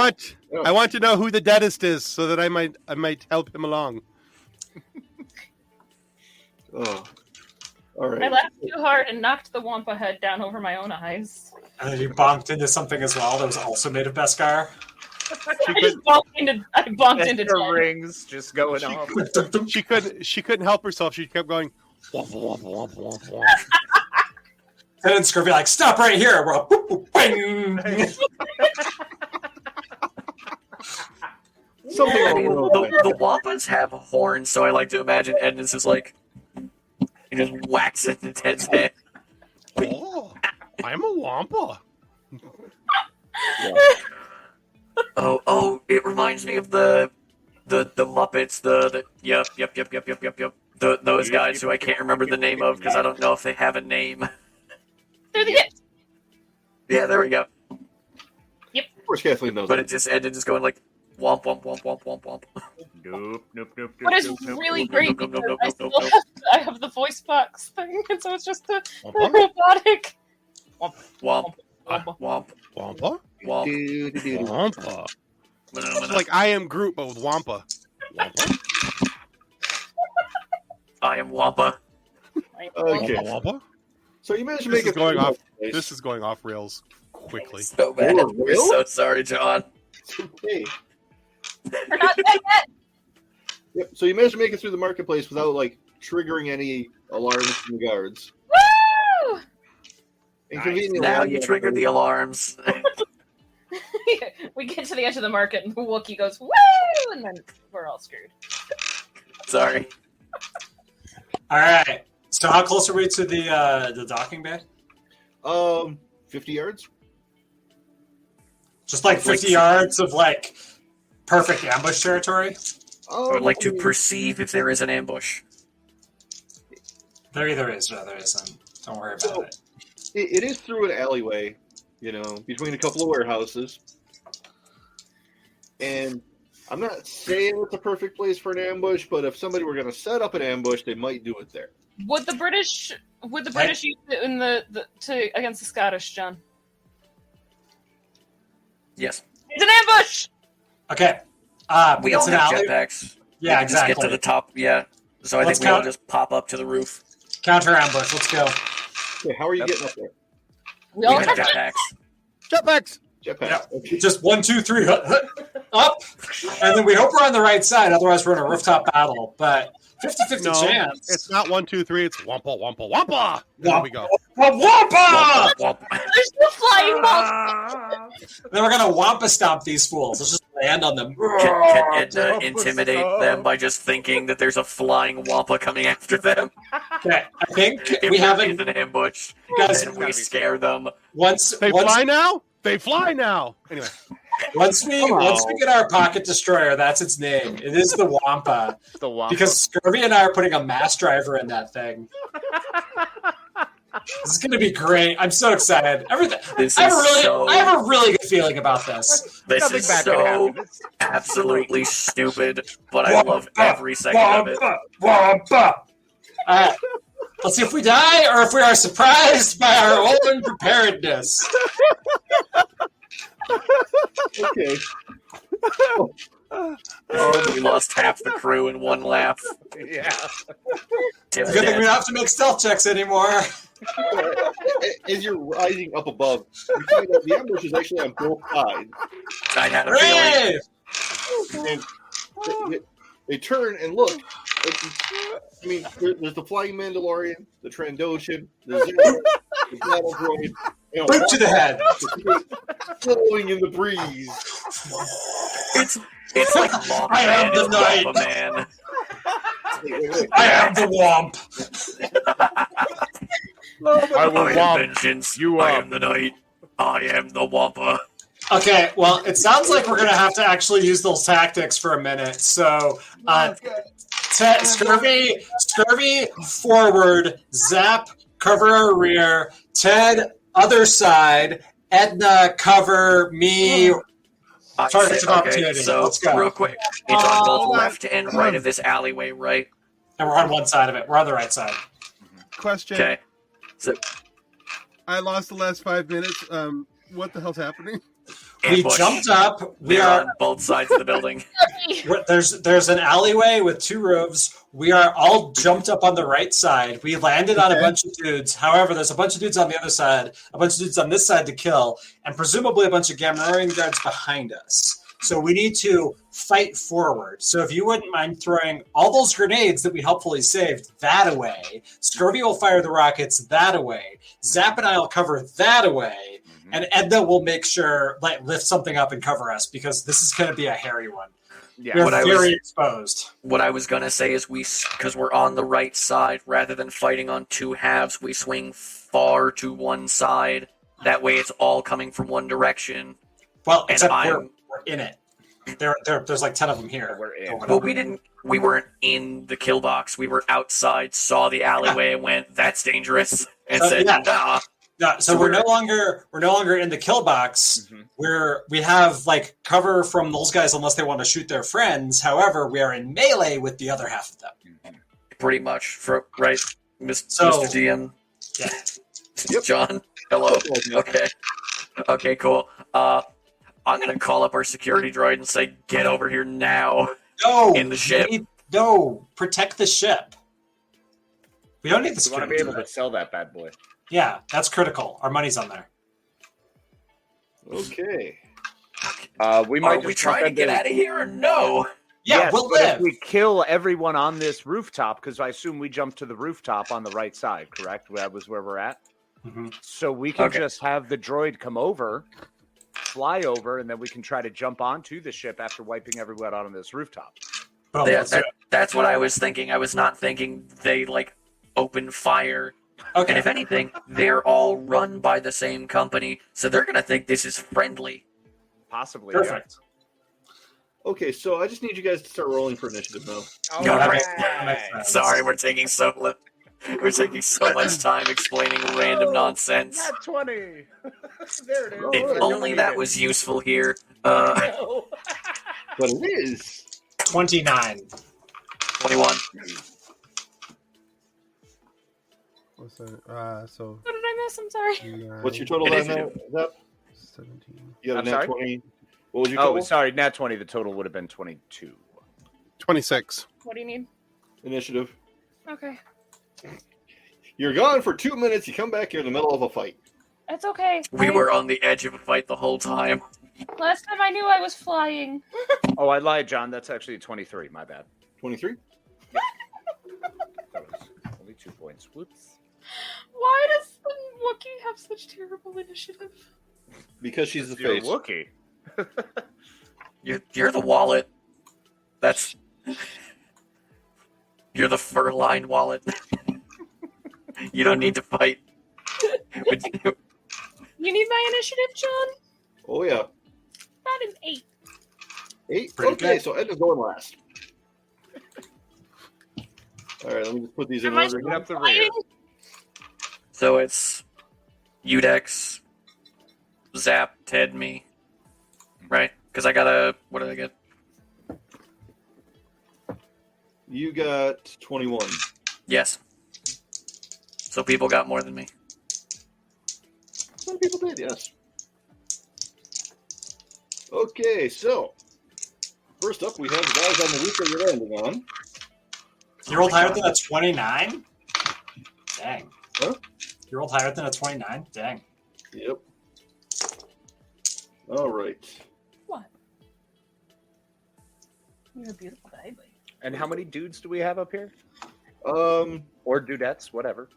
want to know who the deadest is, so that I might help him along. Oh. All right. I laughed too hard and knocked the Wampa head down over my own eyes. And then you bonked into something as well that was also made of Beskar. I bumped into Extra Ted. rings just going off. She couldn't help herself. She kept going. Womp, womp, womp, womp, womp. And then Scurvy like, stop right here. We're all, boop, boop, bang. Something I along mean, those lines. the Wampas have horns, so I like to imagine Edna's is like, he just whacks it in Ted's head. Oh, I'm a Wampa. Oh, it reminds me of the Muppets, yep. Those guys who I can't remember the name of because I don't know if they have a name. They're the Yips. Yeah, there we go. Of course, Kathleen knows. But that. it just ended just going like womp womp womp womp womp womp. Nope. What is really great because I still have the voice box thing, and so it's just the robotic. Womp Womp. womp Wampa? womp. Wampa. It's like I am Groot, but with Wampa. Wampa? I am Wampa. Okay. Wampa? So you managed to This make is it going through off. the place. This is going off rails quickly. So bad. Oh, We're really? so sorry, John. It's okay. We're not dead yet. Yep. So you managed to make it through the marketplace without like triggering any alarms from the guards. Woo! And conveniently, Now you triggered the alarms. We get to the edge of the market, and Wookiee goes, "Woo!" and then we're all screwed. Sorry. All right. So how close are we to the docking bay? 50 yards. Just like 50 yards of like perfect ambush territory. I would like to perceive if there is an ambush. There either is or there isn't. Don't worry about it. It is through an alleyway, between a couple of warehouses. And I'm not saying it's a perfect place for an ambush, but if somebody were going to set up an ambush, they might do it there. Would the British use it in the against the Scottish, John? Yes. It's an ambush. Okay. We all it's an have alley. jetpacks. Yeah, We can just exactly. get to the top. Yeah. So I Let's think we all count- just pop up to the roof. Counter ambush. Let's go. Okay, how are you getting up there? We all We have have jetpacks. Jetpacks! Jetpack. Yeah. Okay. Just 1, 2, 3, up, and then we hope we're on the right side. Otherwise, we're in a rooftop battle. But 50-50 No, chance. it's not 1, 2, 3. It's Wampa, Wampa, Wampa. There we go. Wampa! Womp. There's no flying balls. Then we're gonna wampa stomp these fools. Let's just land on them. Can Edna intimidate them by just thinking that there's a flying Wampa coming after them? Okay, I think If we haven't. in an ambush, Guys, and we scare them. once They once fly now? They fly now. Anyway. once we get our pocket destroyer, that's its name. It is the Wampa The Wampa. because Scurvy and I are putting a mass driver in that thing. This is going to be great. I'm so excited. Everything. This I have is I have a really good feeling about this. This Nothing is bad can so happen. It's- absolutely stupid, but I love every second of it. Wampa. All right. Let's see if we die or if we are surprised by our own preparedness. Okay. We lost half the crew in one laugh. Yeah. Tim's Good thing we dead. don't have to make stealth checks anymore. As you're rising up above, you find that the ambush is actually on both sides. I had a feeling. Hooray! And they turn and look. I mean, there's the Flying Mandalorian, the Trandoshan, the Zero, the Battle Droid. Boot to the head. Flowing in the breeze. It's like Mom I am Man the is knight. Wampa Man. Wait. I am the Wamp. I will I am womp vengeance. you I up. am the knight. I am the Wampa. Okay, well, it sounds like we're going to have to actually use those tactics for a minute. So, Scurvy, forward, Zap, cover our rear, Ted, other side, Edna, cover me. Targets of opportunity. So, Let's go. real quick. It's on both left and right of this alleyway, right? And we're on one side of it. We're on the right side. Question. Okay. So, I lost the last 5 minutes. What the hell's happening? We ambush. jumped up. They're on both sides of the building. There's an alleyway with 2 roofs. We are all jumped up on the right side. We landed on a bunch of dudes. However, there's a bunch of dudes on the other side, a bunch of dudes on this side to kill, and presumably a bunch of Gamorrean guards behind us. So we need to fight forward. So if you wouldn't mind throwing all those grenades that we helpfully saved that away, Scurvy will fire the rockets that away, Zap and I will cover that away, and Edna will make sure, lift something up and cover us, because this is going to be a hairy one. Yeah. We're What I very was- exposed. What I was gonna say is because we're on the right side, rather than fighting on two halves, we swing far to one side. That way it's all coming from one direction. Well, And except we're I'm... in it. There's like 10 of them here. We're in. or whatever. Well, we weren't in the kill box. We were outside, saw the alleyway, and went, "That's dangerous," and said, yeah. "Nah." No, so we're no longer in the kill box. We have like cover from those guys unless they want to shoot their friends. However, we are in melee with the other half of them. Pretty much, right, Mr. So- GM? Yeah. Yep. John, hello. Okay, cool. I'm gonna call up our security droid and say, "Get over here now." No, In the ship. No, protect the ship. We don't need the We want to security. be able to sell that bad boy. Yeah, that's critical. Our money's on there. Okay. We might Are we just trying to jump get into- out of here or no? Yeah, Yes, we'll but live. if we kill everyone on this rooftop, because I assume we jumped to the rooftop on the right side, correct? That was where we're at. Mhm. So we can Okay. just have the droid come over, fly over, and then we can try to jump onto the ship after wiping everyone out on this rooftop. Boom, Yeah, let's do it. that's what I was thinking. I was not thinking they open fire. Okay. And if anything, they're all run by the same company, so they're gonna think this is friendly. Possibly. Perfect. Okay, so I just need you guys to start rolling for initiative now. Yeah. Go that for makes- it. that makes sense. Sorry, we're taking so much time explaining random nonsense. Nat 20. There it is. If I don't only need that it. was useful here. No. But it is. 29. 21. What's that? So What did I miss? I'm sorry. What's your total It on is that? Zep? 17. You got a I'm nat sorry? 20. What was your Oh, total? sorry. Nat 20. The total would have been 22. 26. What do you need? Initiative. Okay. You're gone for 2 minutes. You come back. You're in the middle of a fight. It's okay. We were on the edge of a fight the whole time. Last time I knew I was flying. Oh, I lied, John. That's actually 23. My bad. 23. That was only 2 points. Whoops. Why does the Wookiee have such terrible initiative? Because she's the You're face. Wookiee. You're the wallet. That's... You're the fur-lined wallet. You don't need to fight. You need my initiative, John? Oh, yeah. That is 8. 8. Pretty Okay, good. so Ed is going last. All right, let me just put these in Am I order. Get up the rear. flying? So it's Udex, Zap, Ted, me. Right? Because I got a... What did I get? You got 21. Yes. So people got more than me. Some people did, yes. Okay, so first up, we have the guys on the roof that you're landing on. You rolled higher than a 29? Dang. Huh? You rolled higher than a 29? Dang. Yep. All right. What? You're a beautiful guy, but... And how many dudes do we have up here? Um, Or dudettes, whatever.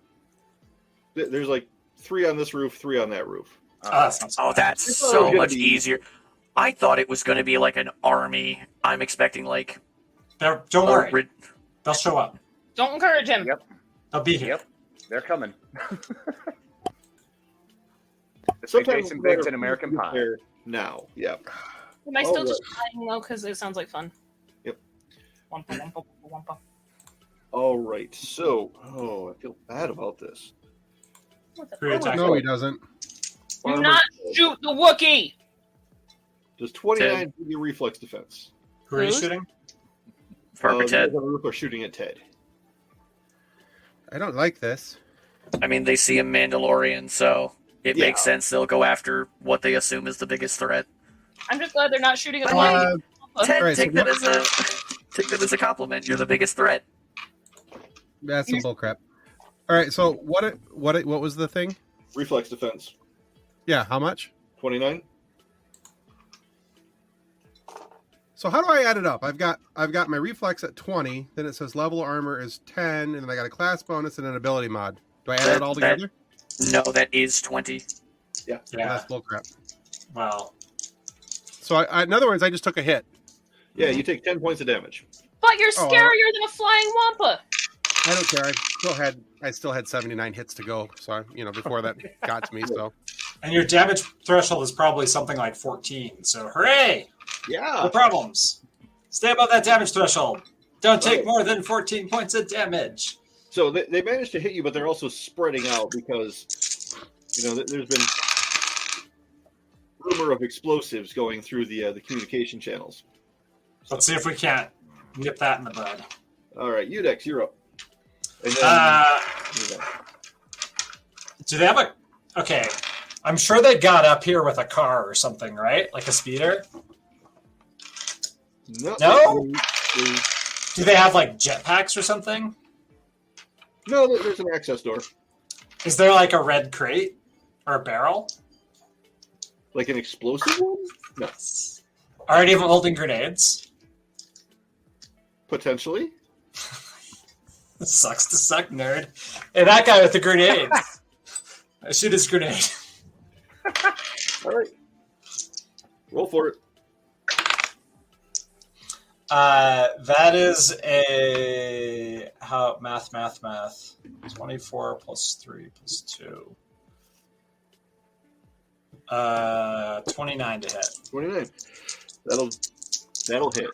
there's like 3 on this roof, 3 on that roof. That sounds Oh, that's I thought it was so gonna much be- easier. I thought it was going to be like an army. I'm expecting like... Don't a worry. rid- They'll show up. Don't encourage him. Yep. They'll be here. Yep. They're coming. It's like Sometimes Jason no Biggs matter in American who's Pie. there now. Yeah. Am I still All just flying though? Because it sounds like fun. Yep. Wampa, wampa, wampa. All right. So, I feel bad about this. What the Who are you fuck? attacking? No, he doesn't. Do not shoot the Wookiee! Does 29 give you reflex defense? Who are you Who's? shooting? Farmer The guys Ted. on the roof are shooting at Ted. I don't like this. I mean, they see a Mandalorian, so it Yeah. makes sense they'll go after what they assume is the biggest threat. I'm just glad they're not shooting at the Uh, Wookiee. Ted, Alright, so take that as a compliment. You're the biggest threat. that's some bullcrap. All right, so what was the thing? Reflex defense. Yeah, how much? 29. So how do I add it up? I've got my reflex at 20, then it says level armor is 10, and then I got a class bonus and an ability mod. Do I add it all That- together? No, that is 20. Yeah, Yeah. that's bullcrap. Well, So I, in other words, I just took a hit. Yeah, you take 10 points of damage. But you're Oh, scarier than a flying wampa. I don't care. I still had 79 hits to go. So before that got to me. So And your damage threshold is probably something like 14. So hooray! Yeah. No problems. Stay above that damage threshold. Don't take more than 14 points of damage. So they managed to hit you, but they're also spreading out because there's been rumor of explosives going through the communication channels. Let's see if we can't nip that in the bud. All right, Udex, you're up. And then, Do they have a... Okay. I'm sure they got up here with a car or something, right? Like a speeder? No? Do they have, like, jetpacks or something? No, there's an access door. Is there, like, a red crate? Or a barrel? Like an explosive one? No. Are any of them holding grenades? Potentially. Sucks to suck, nerd. Hey, that guy with the grenades. I shoot his grenade. All right. Roll for it. That is a... Math. 24 plus 3 plus 2. 29 to hit. 29. That'll hit.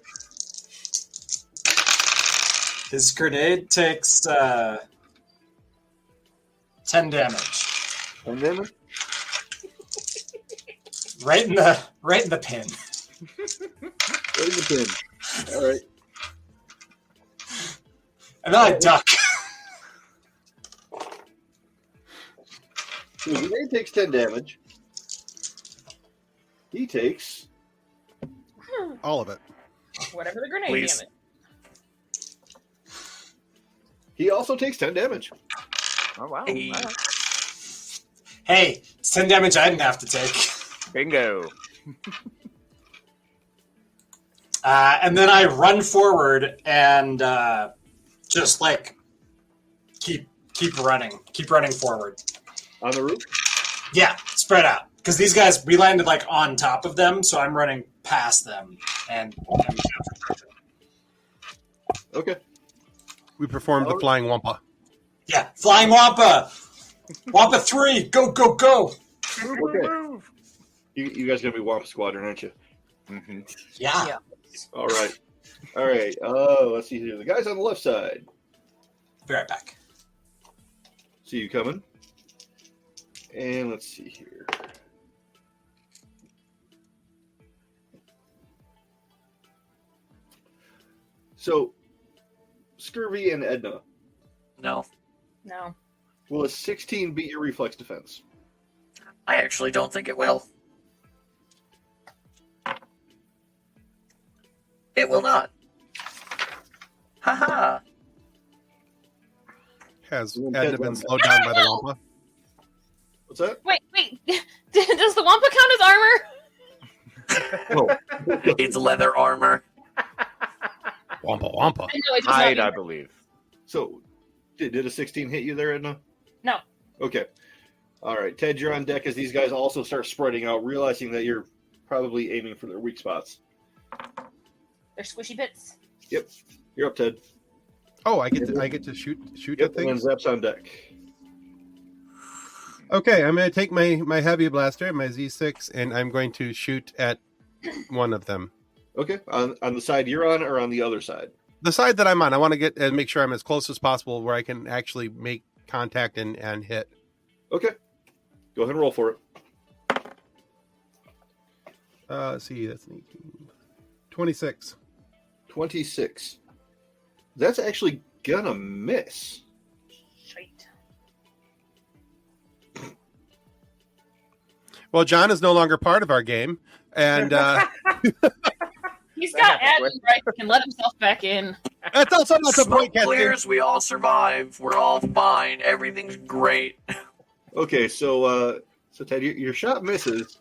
His grenade takes 10 damage. And then Right in the pin. right in the pin. All right. And then I duck. So the grenade takes 10 damage. He takes all of it. Whatever the grenade Please. damage. He also takes 10 damage. Oh, wow. Hey. Wow. Hey, it's 10 damage I didn't have to take. Bingo. And then I run forward and just like keep running forward. On the roof? Yeah, spread out. Because these guys, we landed like on top of them, so I'm running past them. And Okay. We performed the flying wampa. yeah, flying wampa, wampa 3, go. Okay. You guys gonna be Wampa Squadron, aren't you? Mm-hmm. Yeah. All right. Let's see here. The guys on the left side Be right back. see you coming. And let's see here. So, Scurvy and Edna, No, No. will a 16 beat your reflex defense? I actually don't think it will. It will not. Haha. Has Edna been slowed down by the wampa? What's that? Wait. Does the wampa count as armor? Oh, It's leather armor. Wampa wampa. I know it does not Hide, mean- I believe. so did a 16 hit you there, Edna? No. Okay. All right, Ted, you're on deck as these guys also start spreading out, realizing that you're probably aiming for their weak spots. They're squishy bits. Yep, you're up, Ted. Oh, I get to shoot Yep, at and then things. Zap's on deck. Okay, I'm going to take my heavy blaster, my Z6, and I'm going to shoot at one of them. Okay, on the side you're on, or on the other side? The side that I'm on, I want to get and make sure I'm as close as possible where I can actually make contact and hit. Okay, go ahead and roll for it. Let's see, that's an 18. 26. 26. That's actually gonna miss. Shite. Well, John is no longer part of our game, and He's got admin rights. He can let himself back in. that's also not the Smoke point, Captain. clears, we all survive. We're all fine. Everything's great. Okay, so Ted, your shot misses.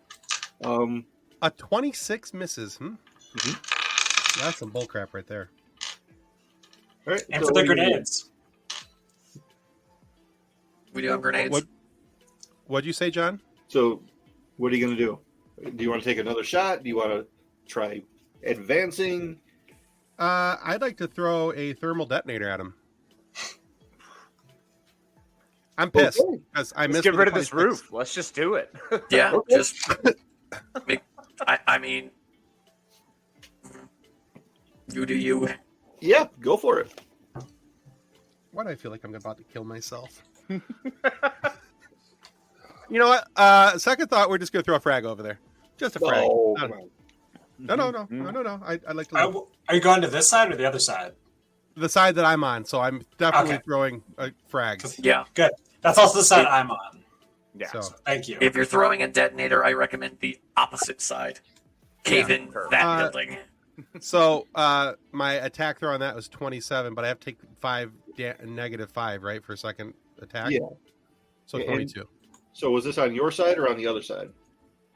A 26 misses. Mhm. That's some bullcrap right there. All right, And so for the what do you do? grenades. We do have grenades. What'd you say, John? So, what are you gonna do? Do you want to take another shot? Do you want to try advancing? I'd like to throw a thermal detonator at him. I'm pissed Okay. because I Let's missed. get with rid the of this 26. roof. Let's just do it. Yeah, Okay. just make. I mean, you do you. Yeah, go for it. Why do I feel like I'm about to kill myself? You know what? Second thought, we're just gonna throw a frag over there. Just a frag. Oh, No, come on. no. I'd like to live. Are you going to this side or the other side? The side that I'm on, so I'm definitely Okay. throwing a frag. Yeah. Good. That's also the side I'm on. Yeah. So, Thank you. If you're throwing a detonator, I recommend the opposite side. Cave in perfect. that building. my attack throw on that was 27, but I have to take -5, right, for a second attack. Yeah. So And- 22. So was this on your side or on the other side?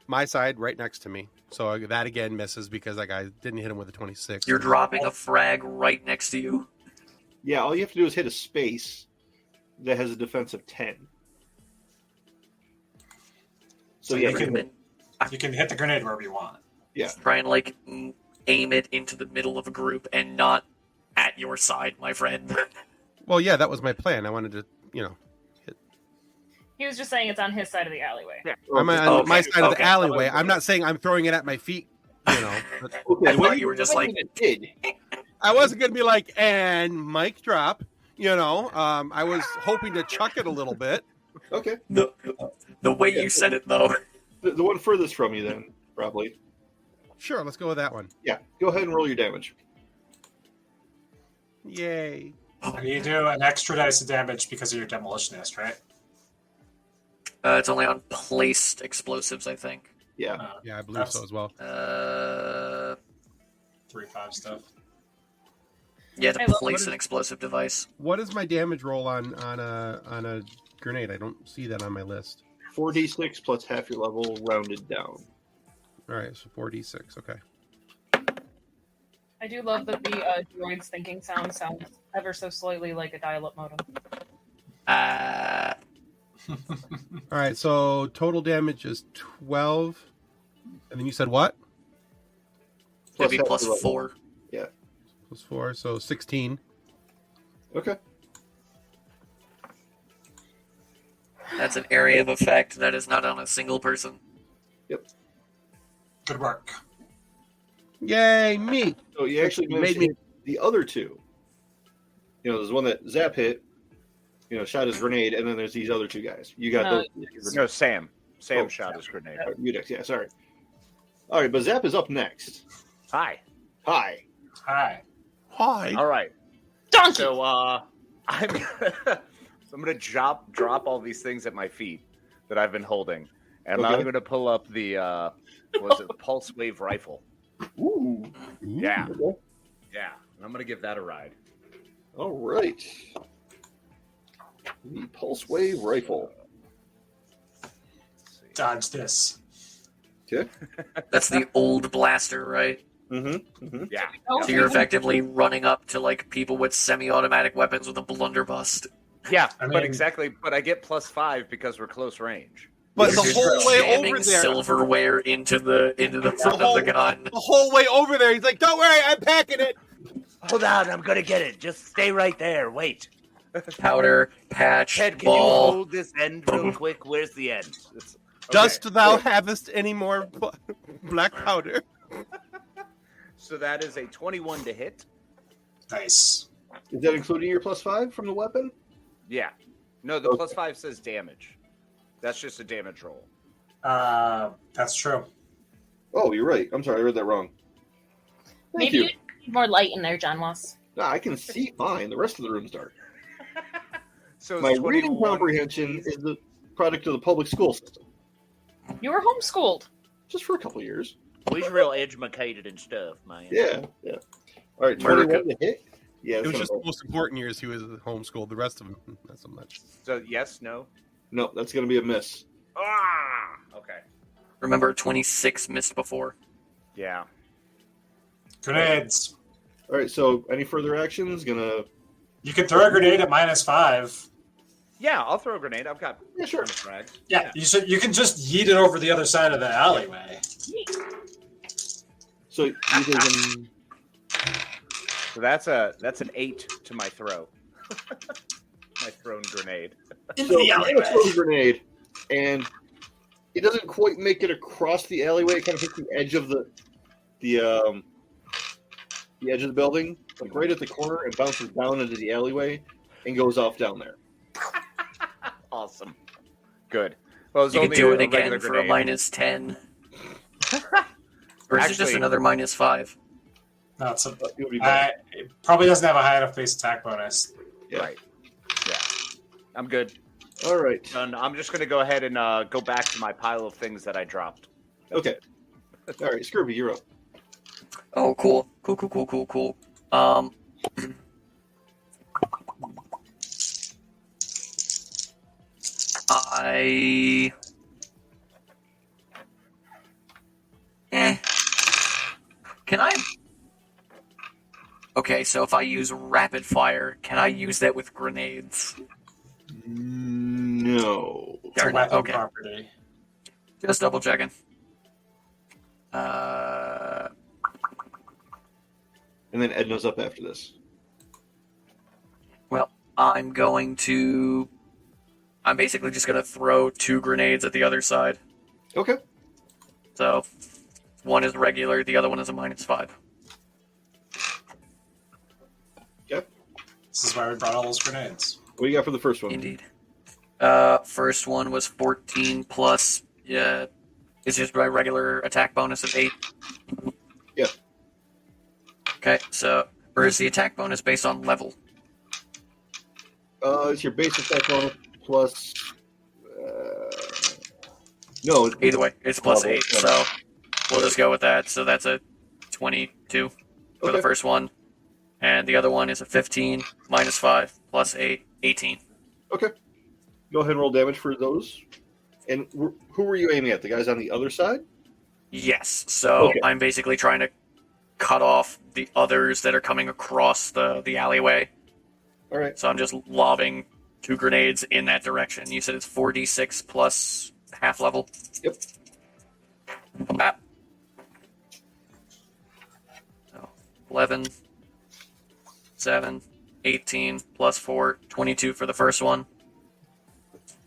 My side, right next to me. So that again misses because that guy didn't hit him with a 26. You're dropping a frag right next to you. Yeah, all you have to do is hit a space that has a defense of 10. So you yeah, can- You can hit the grenade wherever you want. Try and aim it into the middle of a group and not at your side, my friend. Well, yeah, that was my plan. I wanted to, He was just saying it's on his side of the alleyway. I'm on Okay, my side of the okay. alleyway. I'm not saying I'm throwing it at my feet, but Okay, I thought you were just like, it did. I wasn't going to be like, and mic drop, I was hoping to chuck it a little bit. Okay, the way you said it, though. the one furthest from you then, probably. Sure, let's go with that one. Yeah, go ahead and roll your damage. Yay. And you do an extra dice of damage because of your demolitionist, right? It's only on placed explosives, I think. Yeah, Yeah, I believe so as well. 3-5 stuff. Yeah, to I love- place an explosive device. What is my damage roll on a grenade? I don't see that on my list. 4d6 plus half your level rounded down. All right, so 4d6. Okay. I do love that the droid's thinking sounds ever so slightly like a dial-up modem. All right, so total damage is 12. And then you said what? It'd be half plus your level. 4. Plus 4, so 16. Okay. That's an area of effect that is not on a single person. Good work. Yay, me! So you actually Made managed to me- hit the other two. There's one that Zap hit, shot his grenade, and then there's these other two guys. You got No, those. No, Sam. Sam Oh, shot his grenade. Udex, yeah, sorry. All right, but Zap is up next. Hi. Hi. Hi. Hi. All right. Donkey! So I'm gonna drop all these things at my feet that I've been holding, and I'm Okay. gonna pull up the pulse wave rifle. Ooh. Yeah, Okay. yeah. And I'm gonna give that a ride. All right. The pulse wave rifle. Let's see. Dodge this. Okay. That's the old blaster, right? Mm-hmm. Mm-hmm. Yeah. Oh, So you're effectively running up to people with semi-automatic weapons with a blunderbuss. Yeah, I but mean- exactly. But I get +5 because we're close range. But You're the just whole way jamming over there, silverware into the front of the gun. the whole way over there, he's like, "Don't worry, I'm packing it." Hold on, I'm gonna get it. Just stay right there. Wait. Powder, patch, Ted, can you ball. hold this end real quick? Where's the end? It's, Dost okay, thou so- havest any more black powder? So that is a 21 to hit. Nice. Is that including your +5 from the weapon? Yeah. No, the Okay. +5 says damage. That's just a damage roll. That's true. Oh, you're right. I'm sorry, I read that wrong. Thank Maybe you. you need more light in there, John Moss. Nah, I can see fine. The rest of the room's dark. So it's My 21 reading comprehension is the product of the public school system. You were homeschooled. Just for a couple years. We's real educated and stuff, man. Yeah, yeah. All right, America. 21 to hit. Yeah, It that's was gonna just go. the most important years he was homeschooled. The rest of them, not so much. So yes, no. No, that's going to be a miss. Ah. Okay. Remember, 26 missed before. Yeah. Grenades. All right, so any further actions? Gonna. You can throw a grenade at -5. Yeah, I'll throw a grenade. I've got Yeah, sure. frag. Yeah, you can just yeet it over the other side of the alleyway. So you can. So that's an 8 to my throw. My thrown grenade. So you have a throw grenade, and it doesn't quite make it across the alleyway. It kind of hits the edge of the edge of the building, like right at the corner, and bounces down into the alleyway and goes off down there. Awesome. Good. Well, it's You can only do it a again regular for a grenade. -10. Or is it just Actually- another -5? No, it's a, But it would be better. it probably doesn't have a high enough base attack bonus. Yeah. Right. Yeah. I'm good. All right. And I'm just going to go ahead and go back to my pile of things that I dropped. Okay. All right, Scurvy, you're up. Oh, cool. Cool. Can I? Okay, so if I use rapid fire, can I use that with grenades? No. It's a Darn it, weapon okay. property. Just double checking. And then Edna's up after this. Well, I'm basically just gonna throw 2 grenades at the other side. Okay. So, one is regular, the other one is a -5. This is why we brought all those grenades. What do you got for the first one? Indeed. First one was 14 plus, it's just my regular attack bonus of 8. Yeah. Okay, so, or is the attack bonus based on level? It's your base attack bonus plus. No. Either way, it's plus Level, 8, yeah. so we'll just go with that. So that's a 22 for the Okay. first one. And the other one is a 15, -5, plus 8, 18. Okay. Go ahead and roll damage for those. And who were you aiming at? The guys on the other side? Yes, so Okay. I'm basically trying to cut off the others that are coming across the alleyway. All right. So I'm just lobbing 2 grenades in that direction. You said it's 4d6 plus half level? Yep. Ah. So 11, 7, 18, plus 4, 22 for the first one.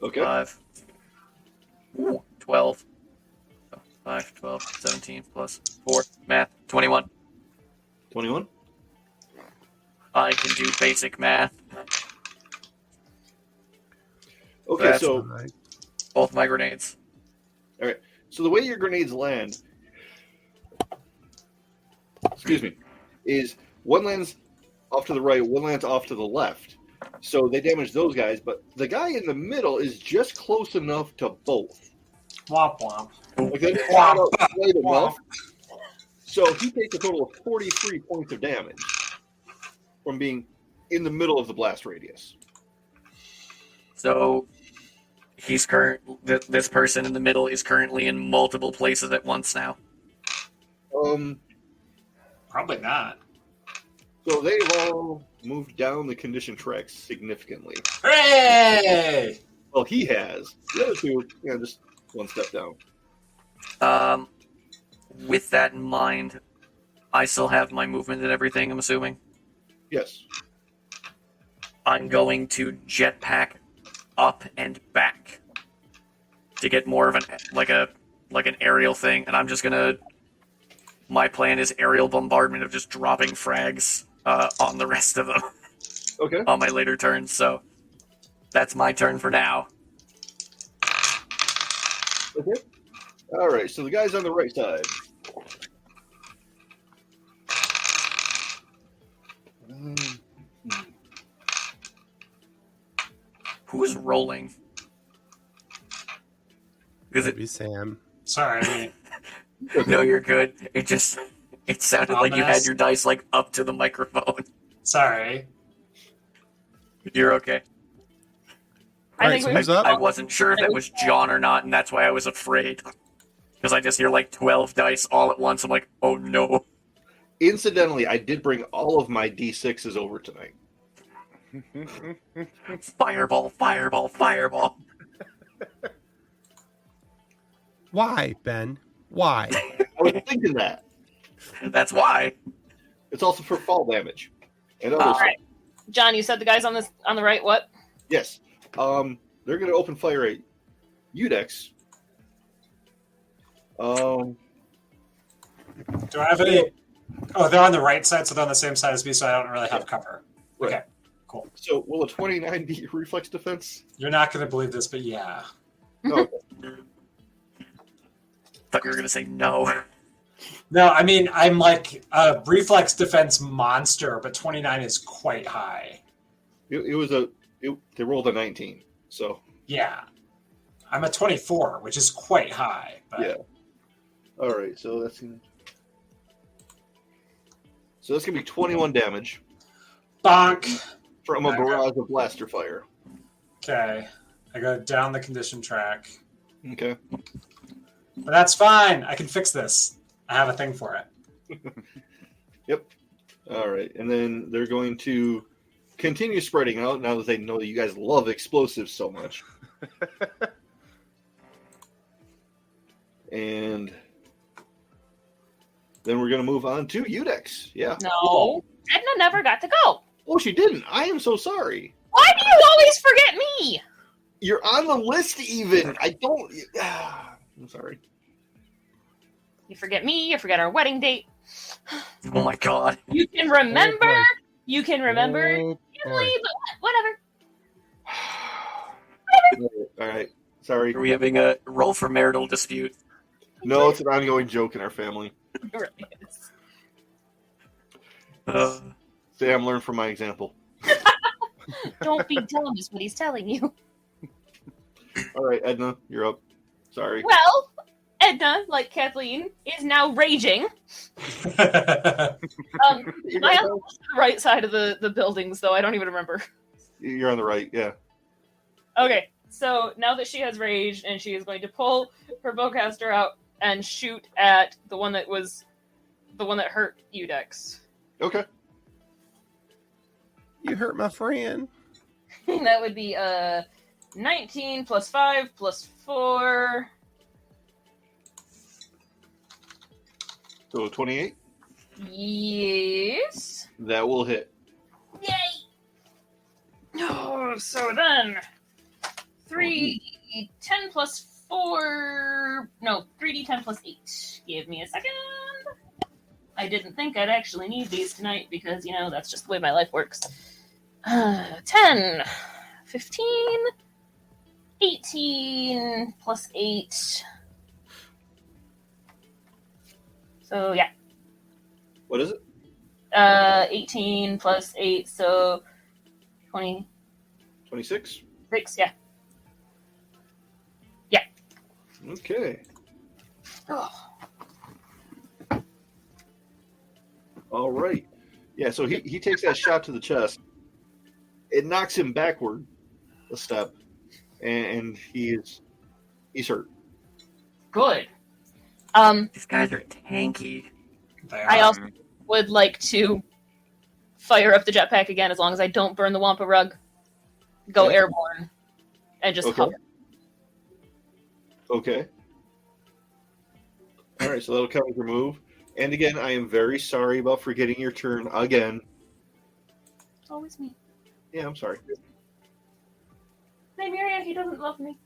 Okay. 5, 12. So 5, 12, 17, plus 4, math, 21. 21. I can do basic math. Okay, That's so Both my grenades. so the way your grenades land, excuse me, is one lands off to the right, one lands off to the left. So they damage those guys, but the guy in the middle is just close enough to both. Womp womp. Like they just shot out right enough. So he takes a total of 43 points of damage from being in the middle of the blast radius. So he's this person in the middle is currently in multiple places at once now. Probably not. So they've all moved down the condition track significantly. Hooray! Well, he has. The other two, just one step down. With that in mind, I still have my movement and everything, I'm assuming. Yes. I'm going to jetpack up and back to get more of an aerial thing, and I'm just gonna. My plan is aerial bombardment of just dropping frags on the rest of them Okay. on my later turns. So that's my turn for now. Okay. All right. So the guys on the right side. Who's rolling? Is it? Maybe Sam. Sorry, I mean, No, you're good. It sounded like you had Ominous. your dice up to the microphone. sorry. You're okay. I All right, think so we who's up? I wasn't sure if that was John or not, and that's why I was afraid. Because I just hear 12 dice all at once. I'm like, oh no. Incidentally, I did bring all of my D6s over tonight. Fireball, fireball, fireball. Why, Ben? Why? I was thinking that. That's why. It's also for fall damage. And other All stuff. right, John, you said the guys on the right. What? Yes. They're going to open fire at Udex. Do I have any? Oh, they're on the right side, so they're on the same side as me, so I don't really have cover. Right. Okay, cool. So will a 29 be reflex defense? You're not going to believe this, but yeah. No. Thought you were gonna say no. No, I mean, I'm like a reflex defense monster, but 29 is quite high. They rolled a 19. So Yeah. I'm a 24, which is quite high. But... yeah. All right. So that's gonna be 21 damage Bonk. from a barrage of blaster fire. Okay. I go down the condition track. Okay. But that's fine. I can fix this. I have a thing for it. Yep. All right. And then they're going to continue spreading out now that they know that you guys love explosives so much. And then we're going to move on to Udex. Yeah. No, Edna never got to go. Oh, she didn't. I am so sorry. Why do you always forget me? You're on the list even. I don't. I'm sorry. You forget me. You forget our wedding date. Oh my god. You can remember. boy. You can remember. Oh, Easily, boy. but whatever. All right. Sorry. Are we having a roll for marital dispute? No, it's an ongoing joke in our family. It really is. Sam, learn from my example. Don't be dumb, is what he's telling you. All right, Edna, you're up. Sorry. Well, Edna, like Kathleen, is now raging. My uncle's on the right side of the buildings, though. I don't even remember. You're on the right, yeah. Okay, so now that she has raged, and she is going to pull her bowcaster out and shoot at the one that hurt Udex. Okay. You hurt my friend. That would be 19 plus 5 plus 4. So 28. Yes. That will hit. Yay! Oh, so then 3d10 plus 4. No, 3d10 plus 8. Give me a second. I didn't think I'd actually need these tonight because, that's just the way my life works. 10, 15, 18 plus 8. So, yeah. What is it? 18 plus 8, so 20. 26. 6, yeah. Yeah. Okay. Oh. All right. Yeah, so he takes that shot to the chest. It knocks him backward a step, and he's hurt. Good. These guys are tanky. I also would like to fire up the jetpack again as long as I don't burn the Wampa rug. Go Okay. airborne. And just Okay. hover. Okay. All right, so that'll count as your move. And again, I am very sorry about forgetting your turn again. It's always me. Yeah, I'm sorry. Hey, Miriam, he doesn't love me.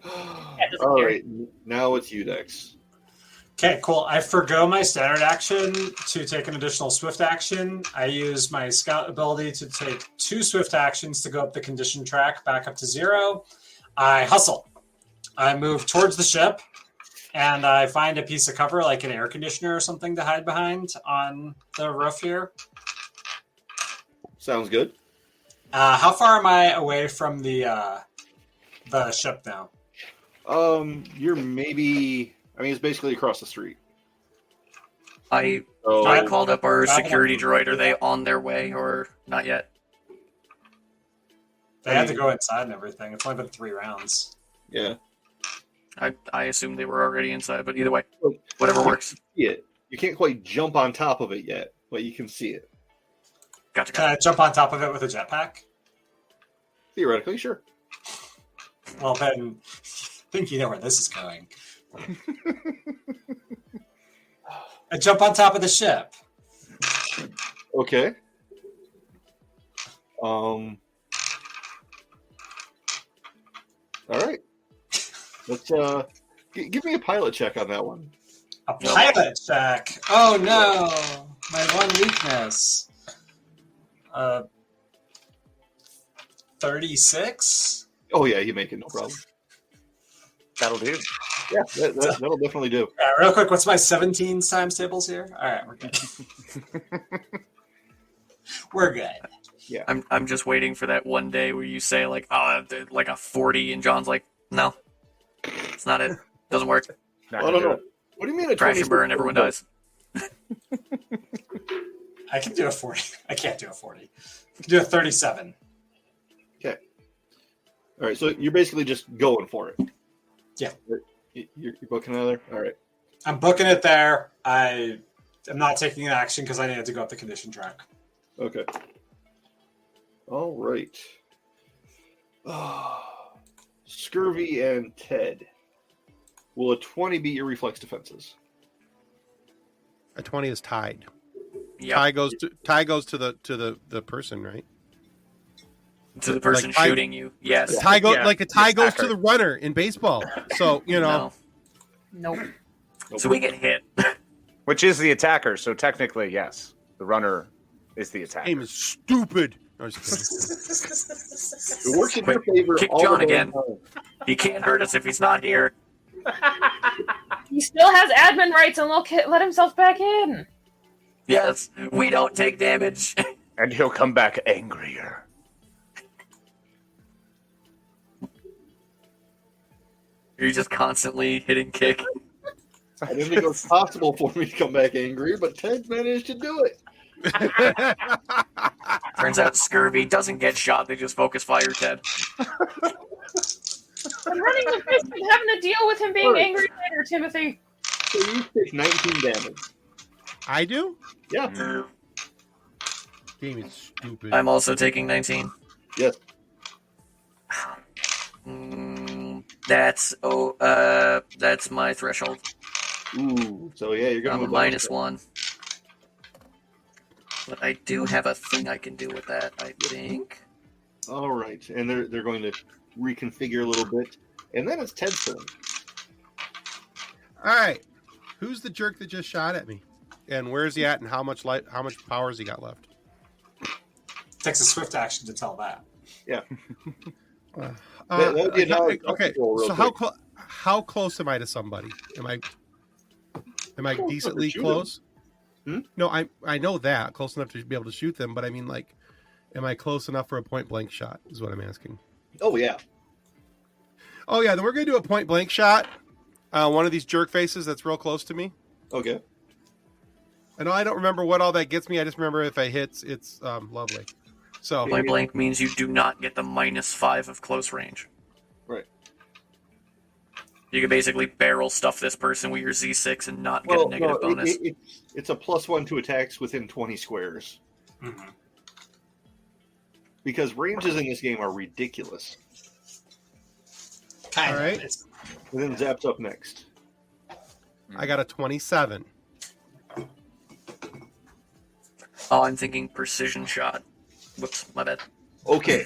doesn't All care. right, now it's Udex. Okay, cool. I forgo my standard action to take an additional swift action. I use my scout ability to take 2 swift actions to go up the condition track back up to 0. I hustle. I move towards the ship, and I find a piece of cover, like an air conditioner or something, to hide behind on the roof here. Sounds good. How far am I away from the ship now? You're maybe. I mean, it's basically across the street. I So, called up our security droid. Are they on their way or not yet? They had to go inside and everything. It's only been 3 rounds. yeah. I assumed they were already inside, but either way, whatever works. See it. You can't quite jump on top of it yet, but you can see it. Gotcha. Can I jump on top of it with a jetpack? Theoretically, sure. Well, then, I think you know where this is going. I jump on top of the ship. Okay. All right. Let's give me a pilot check on that one. A pilot check. Oh no, my one weakness. 36. Oh yeah, you make it, no problem. That'll do. Yeah, that'll definitely do. Real quick, what's my 17 times tables here? All right, we're good. We're good. Yeah. I'm just waiting for that one day where you say like, oh, like a 40, and John's like, no, it's not it. Doesn't work. Not I gonna don't do know. it. What do you mean a Crash and 26? burn, everyone dies. I can do a 40. I can't do a 40. I can do a 37. All right, so you're basically just going for it. Yeah. You're booking another? All right. I'm booking it there. I am not taking an action because I needed to go up the condition track. Okay. All right. Scurvy and Ted. Will a 20 beat your reflex defenses? A 20 is tied. Yep. Tie goes to the person, right? To the person Like, shooting you. Yes. A tie goes Yeah, like a tie goes attacker. to the runner in baseball. So No. Nope. So we get hit. Which is the attacker, so technically, yes. The runner is the attacker. game is stupid. No, I'm just kidding. It works in your favor. Kick all John the way again. down. He can't hurt us if he's not here. He still has admin rights and let himself back in. Yes, we don't take damage. And he'll come back angrier. You're just constantly hitting kick. I didn't think it was possible for me to come back angry, but Ted managed to do it. Turns out scurvy doesn't get shot, they just focus fire Ted. I'm running the risk of having to deal with him being angry later, Timothy. So you take 19 damage. I do? Yeah. Game is stupid. I'm also taking 19. Yes. That's my threshold. Ooh. So yeah, you're gonna I'm a move down. -1. But I do have a thing I can do with that, I think. All right, and they're going to reconfigure a little bit, and then it's Ted's turn. All right. Who's the jerk that just shot at me? And where's he at and how much power has he got left? Takes a swift action to tell that. Yeah. That would be a knowledge okay. roll real So quick. how close am I to somebody? Am I decently shoot close? Hmm? No, I know that close enough to be able to shoot them, but I mean, like, am I close enough for a point blank shot? Is what I'm asking. Oh yeah. Oh yeah, then we're gonna do a point blank shot. One of these jerk faces that's real close to me. Okay. I know I don't remember what all that gets me. I just remember if I hit, it's lovely. So Point blank means you do not get the -5 of close range. Right. You can basically barrel stuff this person with your Z6 and not get a negative bonus. It's a +1 to attacks within 20 squares. Mm-hmm. Because ranges in this game are ridiculous. Kind All of. right. It's- And then Zap's up next. I got a 27. Oh, I'm thinking precision shot. Whoops, my bad. Okay.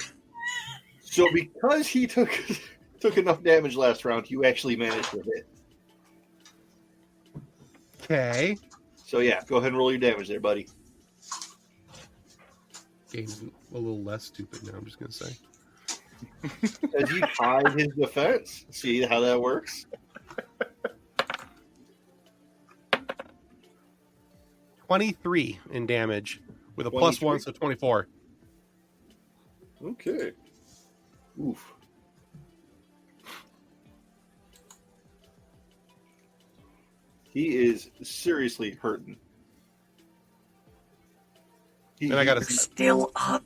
So because he took enough damage last round, you actually managed to hit. Okay. So yeah, go ahead and roll your damage there, buddy. Game's a little less stupid now. I'm just gonna say. As he tied his defense. See how that works? 23 in damage with a 23? +1, so 24. Okay. Oof. He is seriously hurting. And I got a. Still up.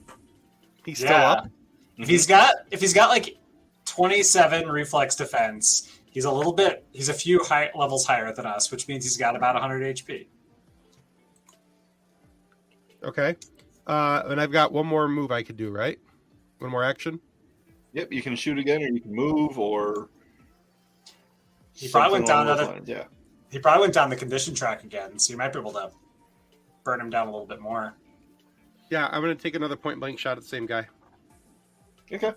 He's still up. If he's got like 27 reflex defense, he's a few levels higher than us, which means he's got about 100 HP. Okay. And I've got one more move I could do, right? One more action. Yep, you can shoot again, or you can move, or He probably went down something along those lines, yeah. He probably went down the condition track again, so you might be able to burn him down a little bit more. Yeah, I'm going to take another point blank shot at the same guy. Okay.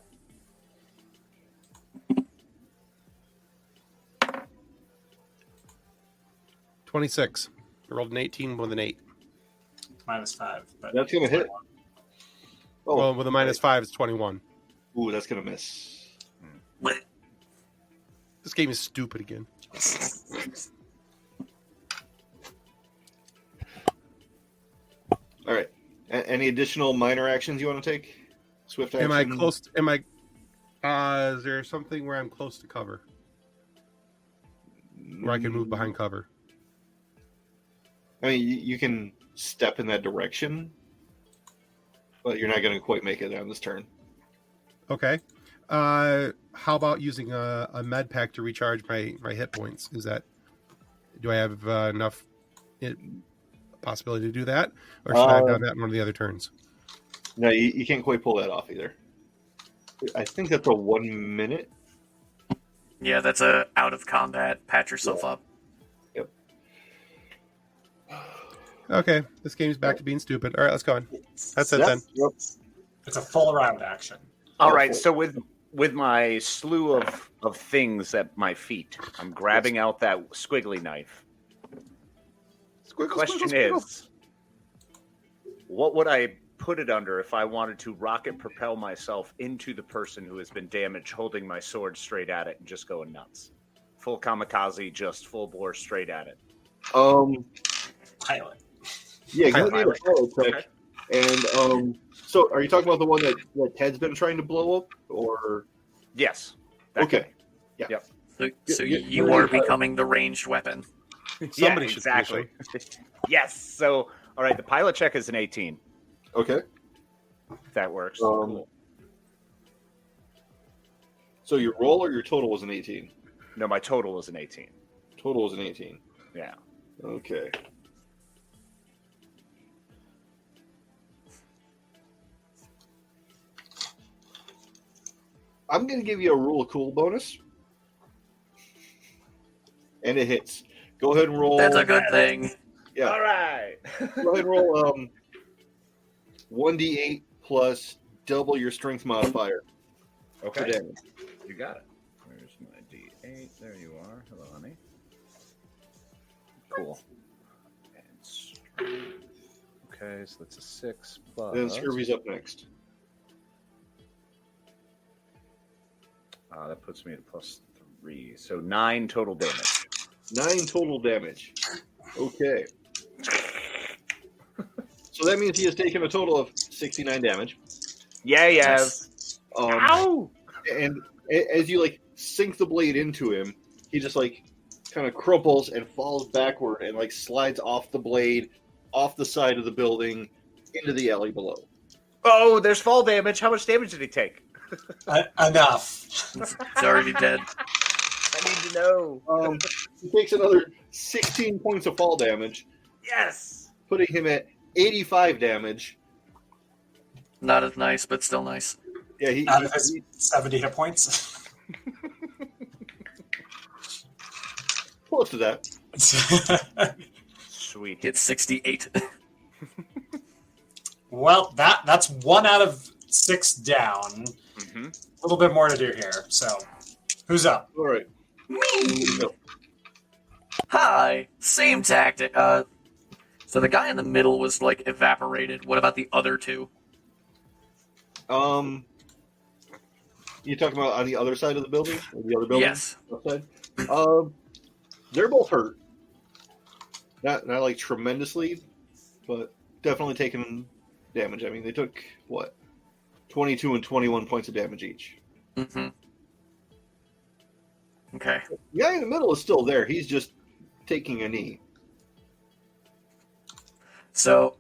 -26. I rolled an 18 with an 8. -5. But That's gonna hit. Oh, Well, with a -5, it's 21. ooh, that's gonna miss. This game is stupid again. All right. Any additional minor actions you want to take? Swift action. Am I close? Is there something where I'm close to cover? Where I can move behind cover? I mean, you can step in that direction, but you're not going to quite make it on this turn. Okay. How about using a med pack to recharge my hit points? Do I have enough possibility to do that, or should I have done that in one of the other turns? No, you can't quite pull that off either. I think that's a 1 minute. Yeah, that's a out of combat. Patch yourself up. Yep. Okay, this game's back to being stupid. All right, let's go on. That's it then. Yep. it's a full round action. All right, so with my slew of things at my feet, I'm grabbing out that squiggly knife. Question is, what would I put it under if I wanted to rocket propel myself into the person who has been damaged, holding my sword straight at it and just going nuts? Full kamikaze, just full bore straight at it. Pilot. Yeah, give me a Pilot. pilot check. Okay. And so are you talking about the one that Ted's been trying to blow up, or? Yes. That Okay. guy. Yeah. Yep. So you are becoming the ranged weapon. Somebody Yeah, should exactly. Yes. So, all right, the pilot check is an 18. Okay. If that works. So your roll or your total was an 18? No, my total was an 18. Total was an 18. Yeah. Okay. I'm going to give you a rule of cool bonus. And it hits. Go ahead and roll. That's a good thing. Yeah. All right. Go ahead and roll 1d8 plus double your strength modifier for Okay. damage. You got it. Where's my D8? There you are. Hello, honey. Cool. And strength. Okay, so that's a 6 plus. Then Scurvy's up next. That puts me at +3. So 9 total damage. 9 total damage. Okay. So that means he has taken a total of 69 damage. Yeah, yes. Ow! And as you sink the blade into him, he just kind of crumples and falls backward and slides off the blade, off the side of the building, into the alley below. Oh, there's fall damage. How much damage did he take? Enough. It's already dead. I need to know. He takes another 16 points of fall damage, Yes. putting him at 85 damage. Not as nice, but still nice. Yeah, he Out of his 70 hit points. close to that. Sweet. Hit 68. Well, that's 1 out of 6 down. Mm-hmm. A little bit more to do here. So, who's up? All right. Hi, same tactic. So the guy in the middle was evaporated. What about the other two? You talking about on the other side of the building? Or the other building? Yes. Outside? They're both hurt. Not tremendously, but definitely taking damage. I mean, they took 22 and 21 points of damage each. Mm-hmm. Okay. The guy in the middle is still there. He's just taking a knee. So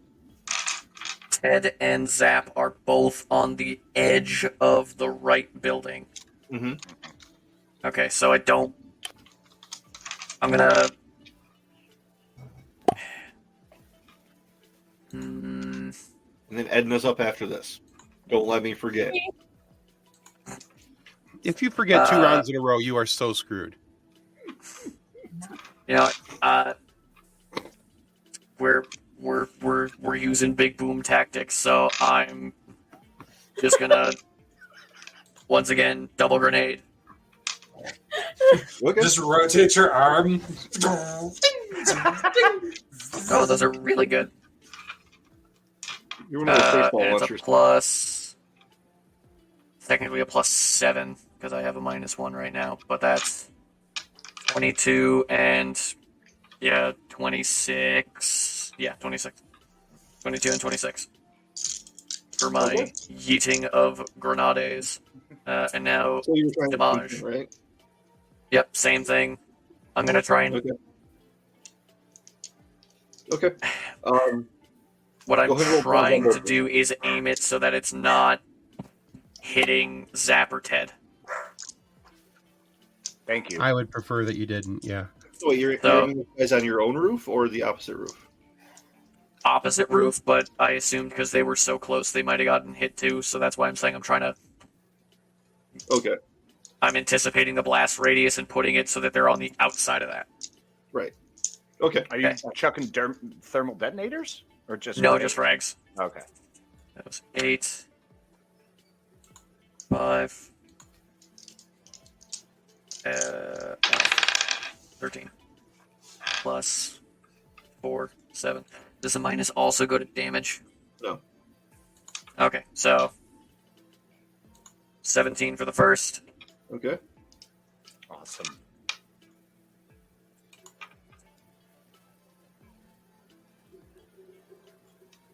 Ted and Zap are both on the edge of the right building. Mm-hmm. Okay, so I'm gonna. And then Edna's up after this. Don't let me forget. If you forget 2 rounds in a row, you are so screwed. You know, we're we're using big boom tactics, so I'm just gonna once again double grenade. Okay. Just rotate your arm. Oh, those are really good. You're one of those baseball And it's a launchers. plus, technically a +7 because I have a -1 right now, but that's 22 and 26. Yeah, 26. 22 and 26 for my Okay. yeeting of grenades. And now, So you're trying Damage. to beat them, right? yep, same thing. I'm gonna try and Okay. Okay. what I'm Go ahead and roll trying bomb to do is aim it so that it's not hitting Zapper Ted. Thank you. I would prefer that you didn't. Yeah. So wait, you're So- aiming the guys on your own roof or the opposite roof? Opposite roof, but I assumed because they were so close they might have gotten hit too, so that's why I'm saying Okay. I'm anticipating the blast radius and putting it so that they're on the outside of that. Right. Okay. Are you Okay. chucking thermal detonators or just No, grenades? just frags. Okay. That was 8, 5, 13, plus 4, 7. Does the minus also go to damage? No. Okay, so 17 for the first. Okay. Awesome.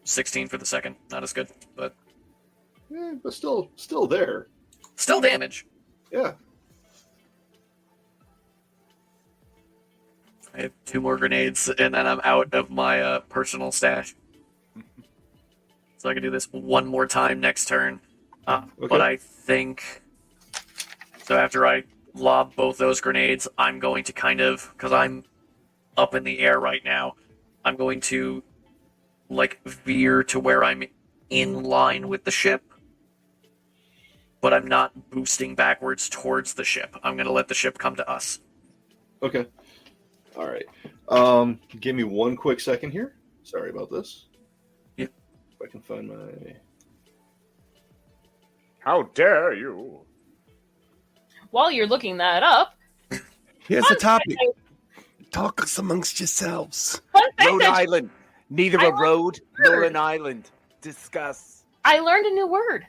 $16 for the second. Not as good, but But still there. still damage. Yeah. I have 2 more grenades, and then I'm out of my personal stash. So I can do this one more time next turn. But I think... So after I lob both those grenades, I'm going to kind of... Because I'm up in the air right now, I'm going to, like, veer to where I'm in line with the ship. But I'm not boosting backwards towards the ship. I'm going to let the ship come to us. Okay. All right. Give me one quick second here. Sorry about this. Yep. If I can find my. How dare you? While you're looking that up, Here's the topic. Talk amongst yourselves. fun fact Rhode that Island. Neither I a learned road a nor word. an island. Discuss. I learned a new word.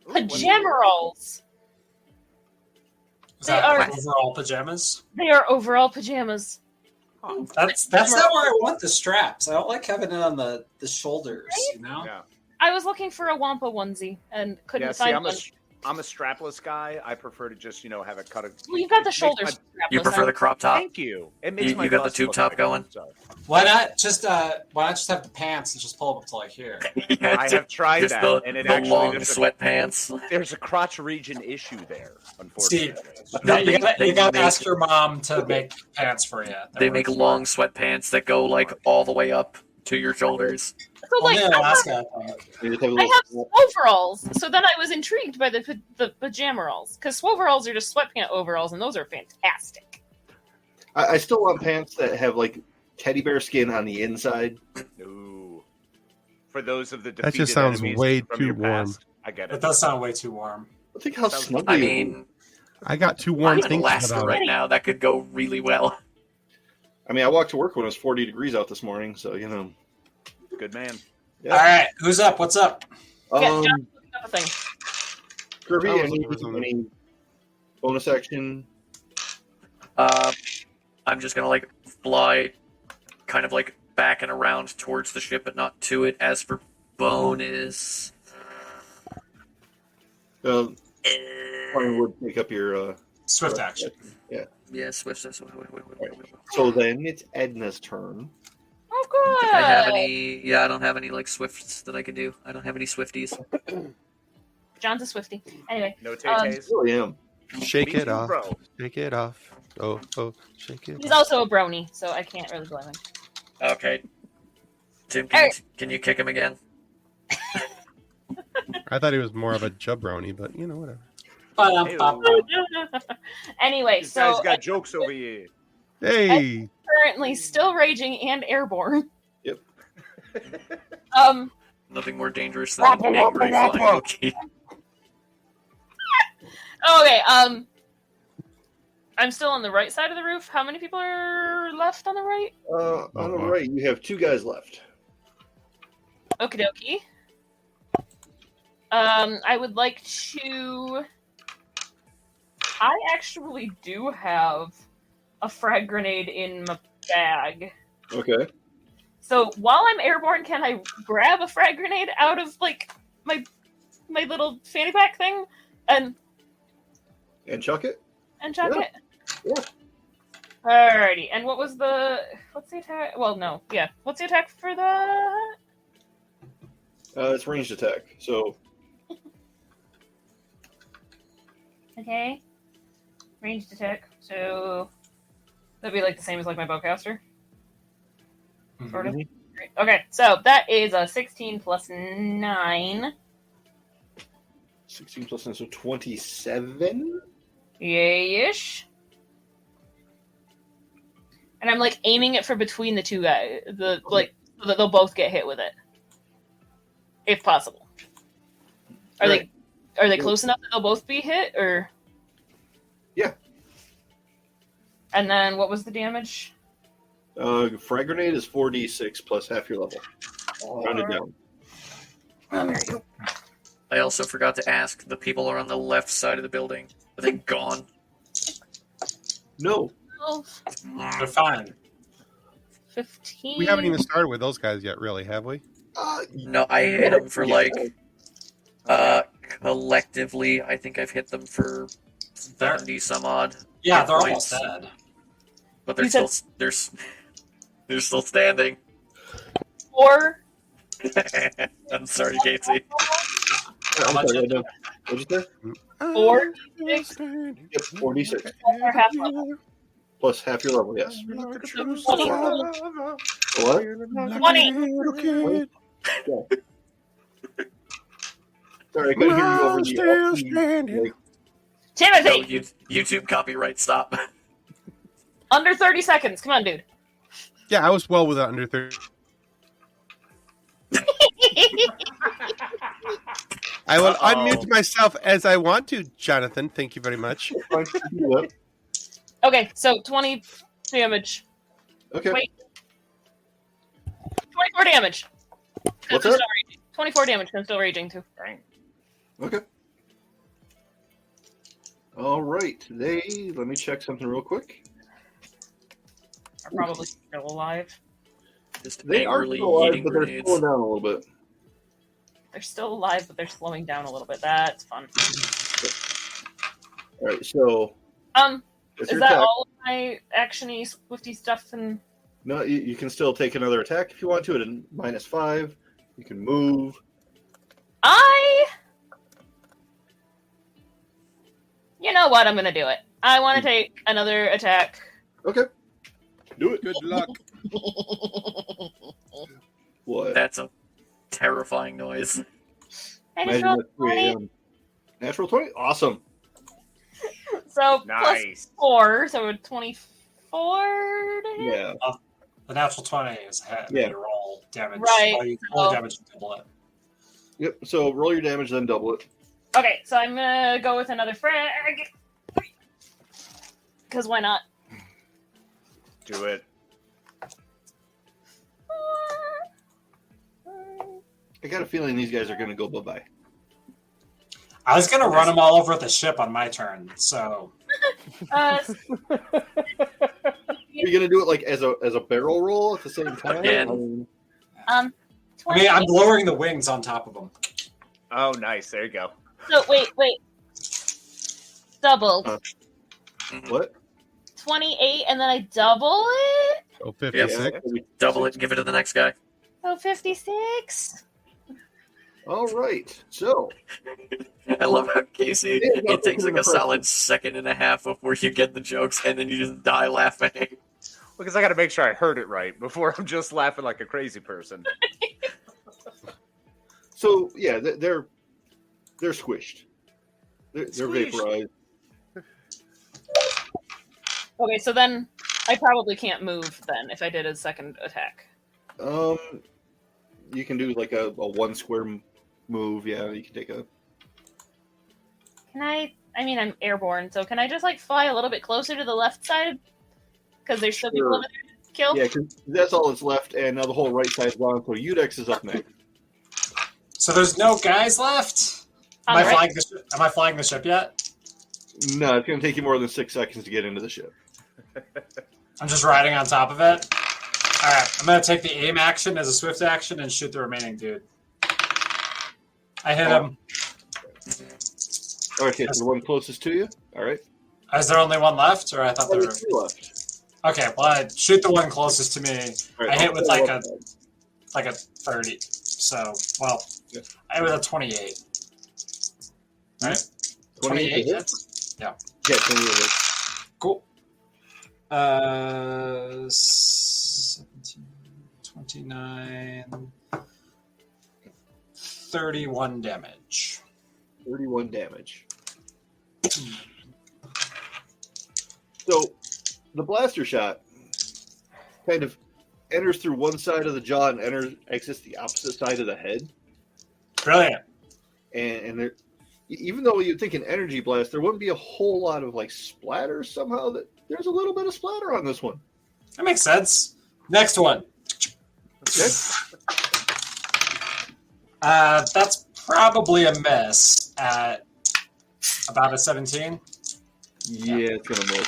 Ooh, what is it? Pajamerals. Is They that are- overall pajamas? They are overall pajamas. That's not where I want the straps. I don't like having it on the shoulders, you know? Yeah. I was looking for a Wampa onesie and couldn't Yeah, see, find I'm one. I'm a strapless guy. I prefer to just, have it cut. Well, you've got the it makes shoulder my- strap. You prefer the crop top? Thank you. It makes You my got the bust tube look top bigger, going? so. Why not just have the pants and just pull them up to like here? I have tried Just that, the, and it the actually long there's a- sweatpants. There's a crotch region issue there, Steve, unfortunately. you gotta They ask make- your mom to make pants for you. That They make works. long sweatpants that go like all the way up to your shoulders. So, like, Only in I have, Alaska, I think. You just have a I little- have overalls. So then I was intrigued by the pajamerals. Because swoveralls are just sweatpant overalls, and those are fantastic. I still want pants that have like teddy bear skin on the inside. Ooh. For those of the That just defeated sounds enemies way from too your warm. past, I get It it. does sound way too warm. I think how Sounds- snugly. I it would mean, I got too I'm warm in thinking Alaska about right it. now. That could go really well. be. I mean, I walked to work when it was 40 degrees out this morning, so Good man. Yeah. All right, who's up? What's up? Yeah, Um, John's looking up a thing. Kirby, I was any, looking for something. any bonus action? I'm just gonna like fly, kind of like back and around towards the ship, but not to it. As for bonus, Probably would pick up your. Swift action. yeah, Swift. So then it's Edna's turn. Oh, I good. have any? Yeah, I don't have any like Swifts that I could do. I don't have any Swifties. John's a Swifty. Anyway, No tay-tays? I really am. Shake Me it too, off. bro. Shake it off. Oh, shake it he's off. also a brony, so I can't really blame him. Okay, Tim, can you kick him again? I thought he was more of a jabroni, but whatever. Anyway, This so guy's got jokes over here. Hey, currently still raging and airborne. Nothing more dangerous than an angry flying Wookiee. Okay, I'm still on the right side of the roof. How many people are left on the right? On the right, you have 2 guys left. Okie dokie. I would like to... I actually do have a frag grenade in my bag. Okay. So while I'm airborne, can I grab a frag grenade out of, like, my little fanny pack thing and chuck it? chuck Yeah. it? Yeah. Alrighty. And what's the attack? Well, no. Yeah. What's the attack for that? It's ranged attack. So Okay. Ranged attack. So that'd be like the same as like my bowcaster. Sort of. Great. Okay, so that is a 16 plus 9. 16 plus 9, so 27. Yay-ish. And I'm like aiming it for between the two guys, so that they'll both get hit with it, if possible. Are Right. they close enough that they'll both be hit, or? Yeah. And then what was the damage? Frag grenade is 4d6 plus half your level. Rounded down. There you go. I also forgot to ask, the people are on the left side of the building. Are they gone? No. 12, They're fine. 15. We haven't even started with those guys yet, really, have we? No, I hit them for collectively, I think I've hit them for 70 some odd. Yeah, hit they're points. almost dead. But they're You still they're still standing. 4. I'm sorry, Casey. I'm sorry, no. What'd you say? 4. Yep, 4d6 Or half level. plus half your level. Yes. 20. What? 20. Sorry, I couldn't hear you over the. Like, Timothy! No, YouTube copyright, stop. Under 30 seconds. Come on, dude. Yeah, I was well with under 30. I will unmute myself as I want to, Jonathan. Thank you very much. Okay, so 20 damage. Okay. Wait. 24 damage. What's I'm that? still raging. 24 damage. I'm still raging too. Okay. All right. Let me check something real quick. Are probably still alive. Just They are angrily still alive, eating but they're grenades. slowing down a little bit. They're still alive, but they're slowing down a little bit. That's fun. All right. So. It's Is your that attack. all of my actiony, swifty stuff? And No, you can still take another attack if you want to at a -5. You can move. You know what? I'm gonna do it. I want to take another attack. Okay. Do it. Good luck. What? That's a terrifying noise. I just Imagine rolled that's 3 20. a.m. Natural 20? Awesome. So plus Nice. 4, so 24 to hit? Yeah. The natural 20 is ahead. Yeah. You roll damage. Right. Well, you roll damage and double it. Yep. So roll your damage, then double it. Okay, so I'm gonna go with another frag. Because why not? Do it. I got a feeling these guys are going to go bye-bye. I was gonna run them all over the ship on my turn, so You're going to do it like as a barrel roll at the same time? Again. I mean, 20. I'm lowering the wings on top of them. Oh, nice. There you go. So wait. Double. What? 28, and then I double it? Oh, 56. Double it, give it to the next guy. So 56? All right. So, I love how Casey, Yeah, it takes like a that's solid second and a half before you get the jokes, and then you just die laughing. Because I got to make sure I heard it right before I'm just laughing like a crazy person. yeah, they're squished. They're Squished. vaporized. Okay, so then I probably can't move then if I did a second attack. You can do like a 1 square move. Yeah, you can take a. Can I mean, I'm airborne, so can I just like fly a little bit closer to the left side? Because there's still people Sure. over there to kill. Yeah, because that's all that's left, and now the whole right side's gone. So Udex is up next. So there's no guys left. Am On I the right. flying the ship? Am I flying the ship yet? No, it's going to take you more than 6 seconds to get into the ship. I'm just riding on top of it. All right, I'm gonna take the aim action as a swift action and shoot the remaining dude. I hit him. Okay, so the one closest to you. All right. Is there only one left, or I thought there Only were? 2 left. Okay, well, I shoot the one closest to me. All right, I hit I'll with pull like up a 30. So, well, Yeah. I was a 28. Right? 28 hits? Yeah, 28. Cool. 17, 29, 31 damage. 31 damage. So the blaster shot kind of enters through one side of the jaw and exits the opposite side of the head. Brilliant. And there, even though you'd think an energy blast, there wouldn't be a whole lot of like splatter. Somehow that there's a little bit of splatter on this one. That makes sense. Next one. Okay. That's probably a miss at about a 17. Yeah, it's gonna move.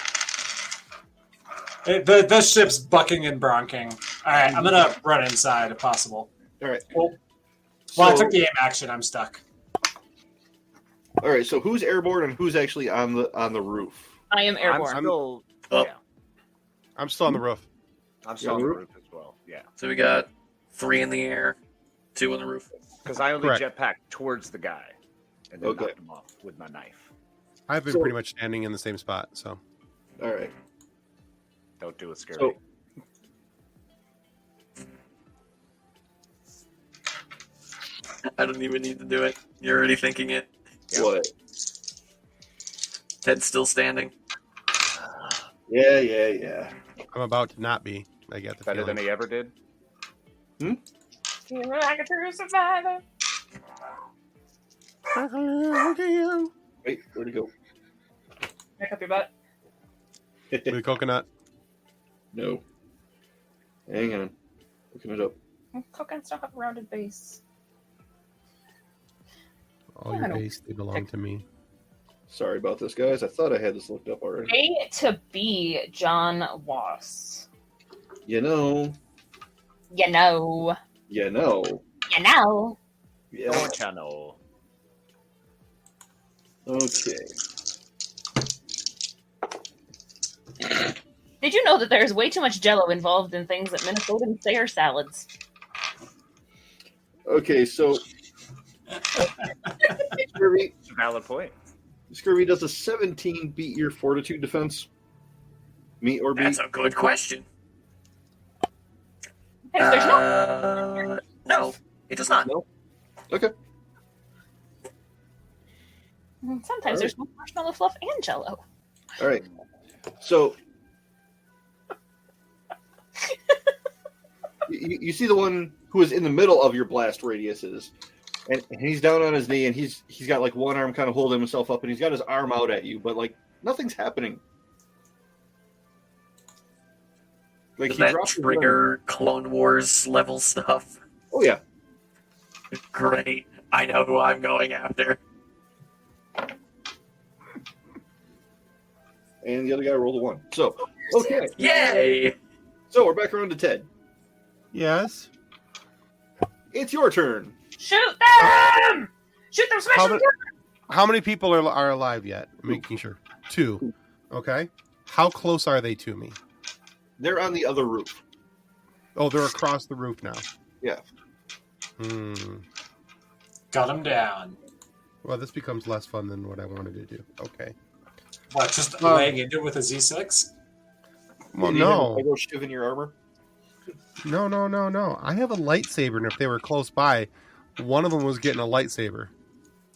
This ship's bucking and bronking. All right, I'm gonna run inside if possible. All right. Well, So, I took the aim action. I'm stuck. all right. So who's airborne and who's actually on the roof? I am I'm airborne. still, Oh. yeah, I'm still on the roof. I'm still on the roof as well. Yeah, So we got 3 in the air, 2 on the roof. because I only Correct. jetpacked towards the guy and then Okay. knocked him off with my knife. I've been So- pretty much standing in the same spot. So All right. Don't do it, scary. So I don't even need to do it. You're already thinking it. Yeah. what? Ted's still standing. Yeah. I'm about to not be. I get the Better feeling. than he ever did. You're like a true survivor. Wait, where'd he go? Back up your butt. With the coconut. No. Hang on. Looking it up. Coconuts don't have a rounded base. All I your don't base, they belong to me. Sorry about this, guys. I thought I had this looked up already. A to B, John Wass. You know. You know. You know. You know. Yeah. Don't channel. Okay. Did you know that there is way too much Jello involved in things that Minnesotans say are salads? Okay, so Scurvy, It's a valid point. Scurvy, does a 17 beat your fortitude defense? Meet or beat? That's a good question. And if there's no, No, it does not. No? Okay. sometimes there's no marshmallow fluff and Jello. All right. So you see the one who is in the middle of your blast radiuses, and he's down on his knee, and he's got like one arm kind of holding himself up, and he's got his arm out at you, but like nothing's happening. Like Does he that dropped his arm. trigger Clone Wars level stuff? Oh yeah. Great. I know who I'm going after. And the other guy rolled a 1. So okay. Yay! So we're back around to Ted. Yes. It's your turn. Shoot them! Shoot them! Smash How them! many, how many people are alive yet? I'm making sure. 2. Okay. How close are they to me? They're on the other roof. Oh, they're across the roof now. Yeah. Got him down. Well, this becomes less fun than what I wanted to do. Okay. What, just laying into it with a Z6? Well, Do you have a no. Lego shiv in your armor? No. I have a lightsaber, and if they were close by, one of them was getting a lightsaber.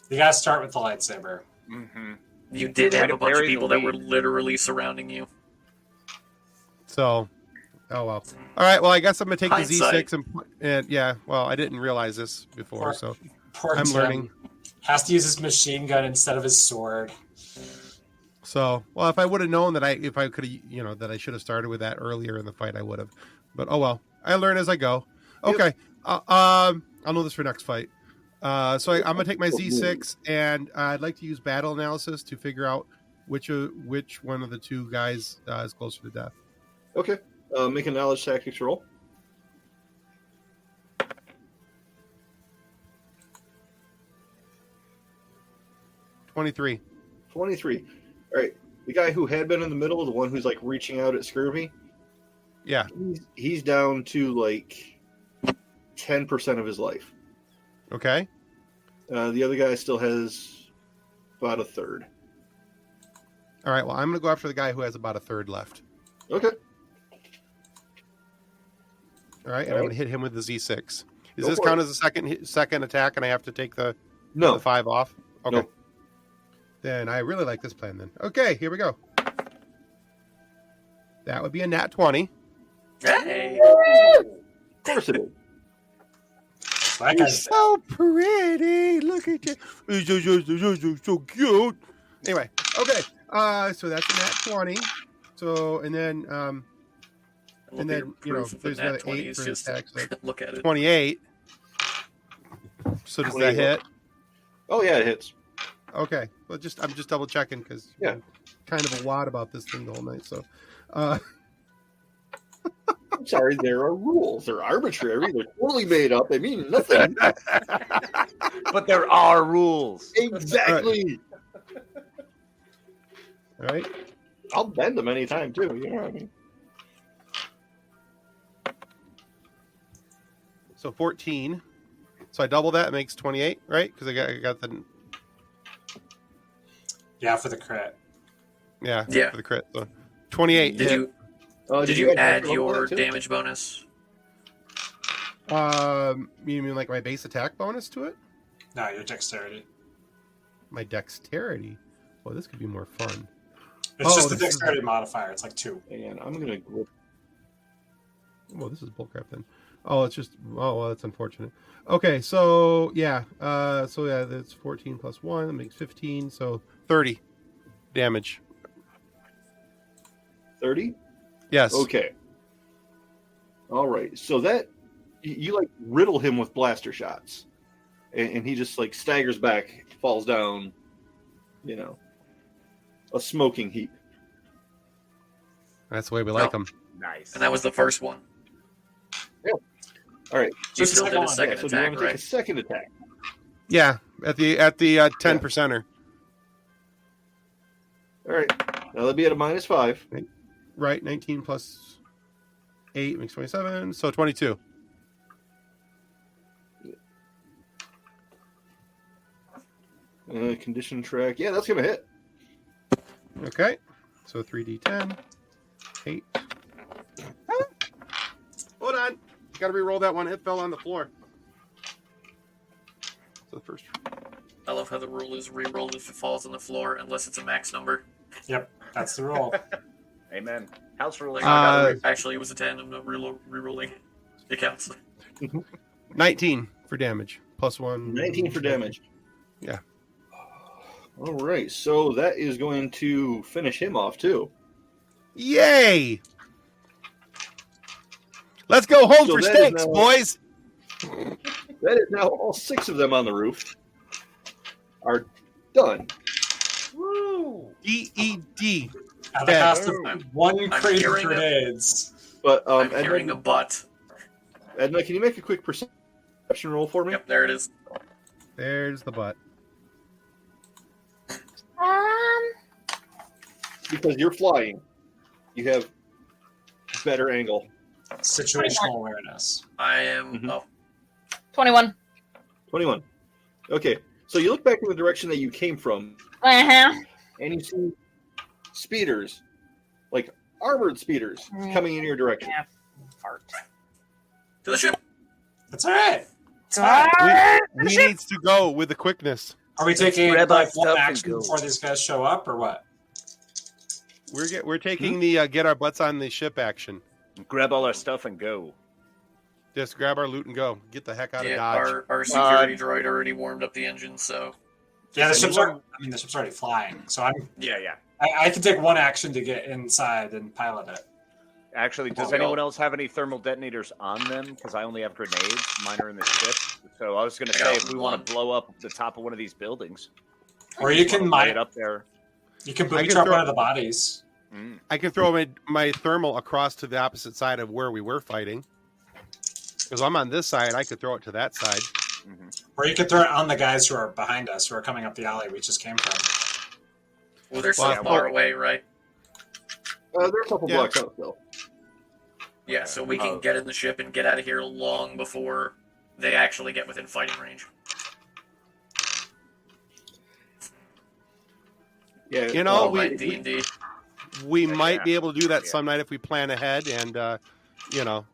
You gotta start with the lightsaber. Mm-hmm. You did Try have to a bunch of bury the people that were lead. literally surrounding you. So, Oh well. All right. Well, I guess I'm gonna take Hindsight. the Z6 and yeah. Well, I didn't realize this before, so Poor I'm Tim learning. has to use his machine gun instead of his sword. So, well, if I would have known that if I could have, that I should have started with that earlier in the fight, I would have. But oh well. I learn as I go. Okay. I'll know this for next fight. I'm gonna take my Z6, and I'd like to use battle analysis to figure out which one of the two guys is closer to death. Okay. Make a knowledge tactics roll. 23. 23. All right. The guy who had been in the middle, the one who's like reaching out at Scurvy, Yeah. he's down to like 10% of his life. Okay. The other guy still has about a third. All right. Well, I'm gonna go after the guy who has about a third left. Okay. All right, and I'm gonna hit him with the Z6. Does Go this for count it. as a second attack, and I have to take the No. 5 off? Okay. No. Then I really like this plan. Then okay, here we go. That would be a nat 20. Hey. Of course it is. That You're guy's so pretty. Look at you. So cute. Anyway, okay. So that's a nat 20. So and then Well, and then proof of there's the another nat 20 8 is for just attack. So look at it. 28. So does that 28. hit? Oh yeah, it hits. Okay. Well, I'm just double checking because Yeah. kind of a lot about this thing the whole night. So, I'm sorry, there are rules. They're arbitrary. They're totally made up. They mean nothing. But there are rules. Exactly. all right. I'll bend them anytime too. You know what I mean? So 14. So I double that, it makes 28, right? Because I got the for the crit. yeah Yeah. for the crit. So 28. Did hit. you did you add double your that too? damage bonus? You mean like my base attack bonus to it? No, your dexterity. My dexterity. Well, this could be more fun. It's just the this is- dexterity modifier. It's like 2. And I'm gonna go. Well, this is bullcrap then. Oh, it's just well, that's unfortunate. Okay, so yeah, that's 14 plus 1, that makes 15, so 30 damage. 30. Yes. Okay. All right. So that you like riddle him with blaster shots, and he just like staggers back, falls down. A smoking heap. That's the way we like them. Nice. And that was the first one. All right. You So still did a second second So do you attack, want to take a right? second attack? Yeah, at the 10%er. All right. Now that'll be at a -5. Right, 19 plus 8 makes 27, so 22. Condition track. Yeah, that's gonna hit. Okay, so 3d10, 8. Ah! Hold on, gotta re-roll that one. It fell on the floor. So the first. I love how the rule is re-rolled if it falls on the floor unless it's a max number. Yep, that's the roll. Amen. House rules. Like, I gotta actually, it was a 10. I'm not re-rolling. It counts. 19 for damage, plus 1. 19 for damage. Yeah. All right. So that is going to finish him off too. Yay! Let's go home So for that is steaks, now- boys. That is now all 6 of them on the roof are done. Woo! DED. At the Yeah. cost of one I'm crate of hearing it. grenades. But I'm hearing a butt. Edna, can you make a quick perception roll for me? Yep, there it is. There's the butt. Because you're flying, you have better angle. Situational awareness. I am. Mhm. Oh, 21. 21. Okay, so you look back in the direction that you came from, Uh-huh. and you see speeders, like armored speeders, coming in your direction. Yeah. Fart. to the ship. That's all right. It's fine. He needs to go with the quickness. Are we taking grab our like one stuff and action go. before these guys show up, or what? We're taking the get our butts on the ship action. Grab all our stuff and go. Just grab our loot and go. Get the heck out of Yeah, Dodge. our security droid already warmed up the engine, so Yeah, the ship's already flying. So Yeah. I can take one action to get inside and pilot it. Actually, does anyone else have any thermal detonators on them? Because I only have grenades. Mine are in the ship. So I was going to say, if we want to blow up the top of one of these buildings, or you can light it up there. You can booby trap one of the bodies. I can throw my thermal across to the opposite side of where we were fighting. Because I'm on this side, I could throw it to that side. Mm-hmm. Or you could throw it on the guys who are behind us, who are coming up the alley we just came from. Well, they're so far away, right? They're a couple blocks out still. Yeah, so we can get in the ship and get out of here long before they actually get within fighting range. Yeah, you know, we might be able to do that some night if we plan ahead and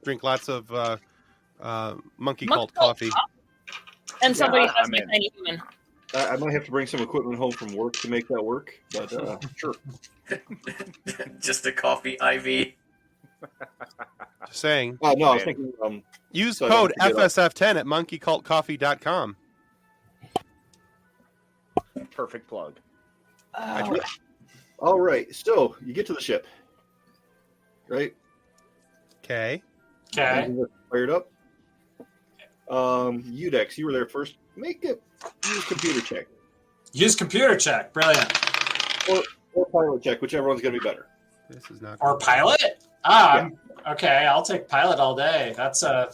drink lots of monkey cult coffee. And somebody has my tiny human. I might have to bring some equipment home from work to make that work, but sure. Just a coffee IV. Just saying. No, I was thinking. Use code FSF10 at monkeycultcoffee.com. Perfect plug. All right, so you get to the ship, right? Okay. Fired up. Udex, you were there first. Make a use computer check. Use computer check. Brilliant. Or pilot check, whichever one's going to be better. This is not. Or pilot? Okay. I'll take pilot all day. That's a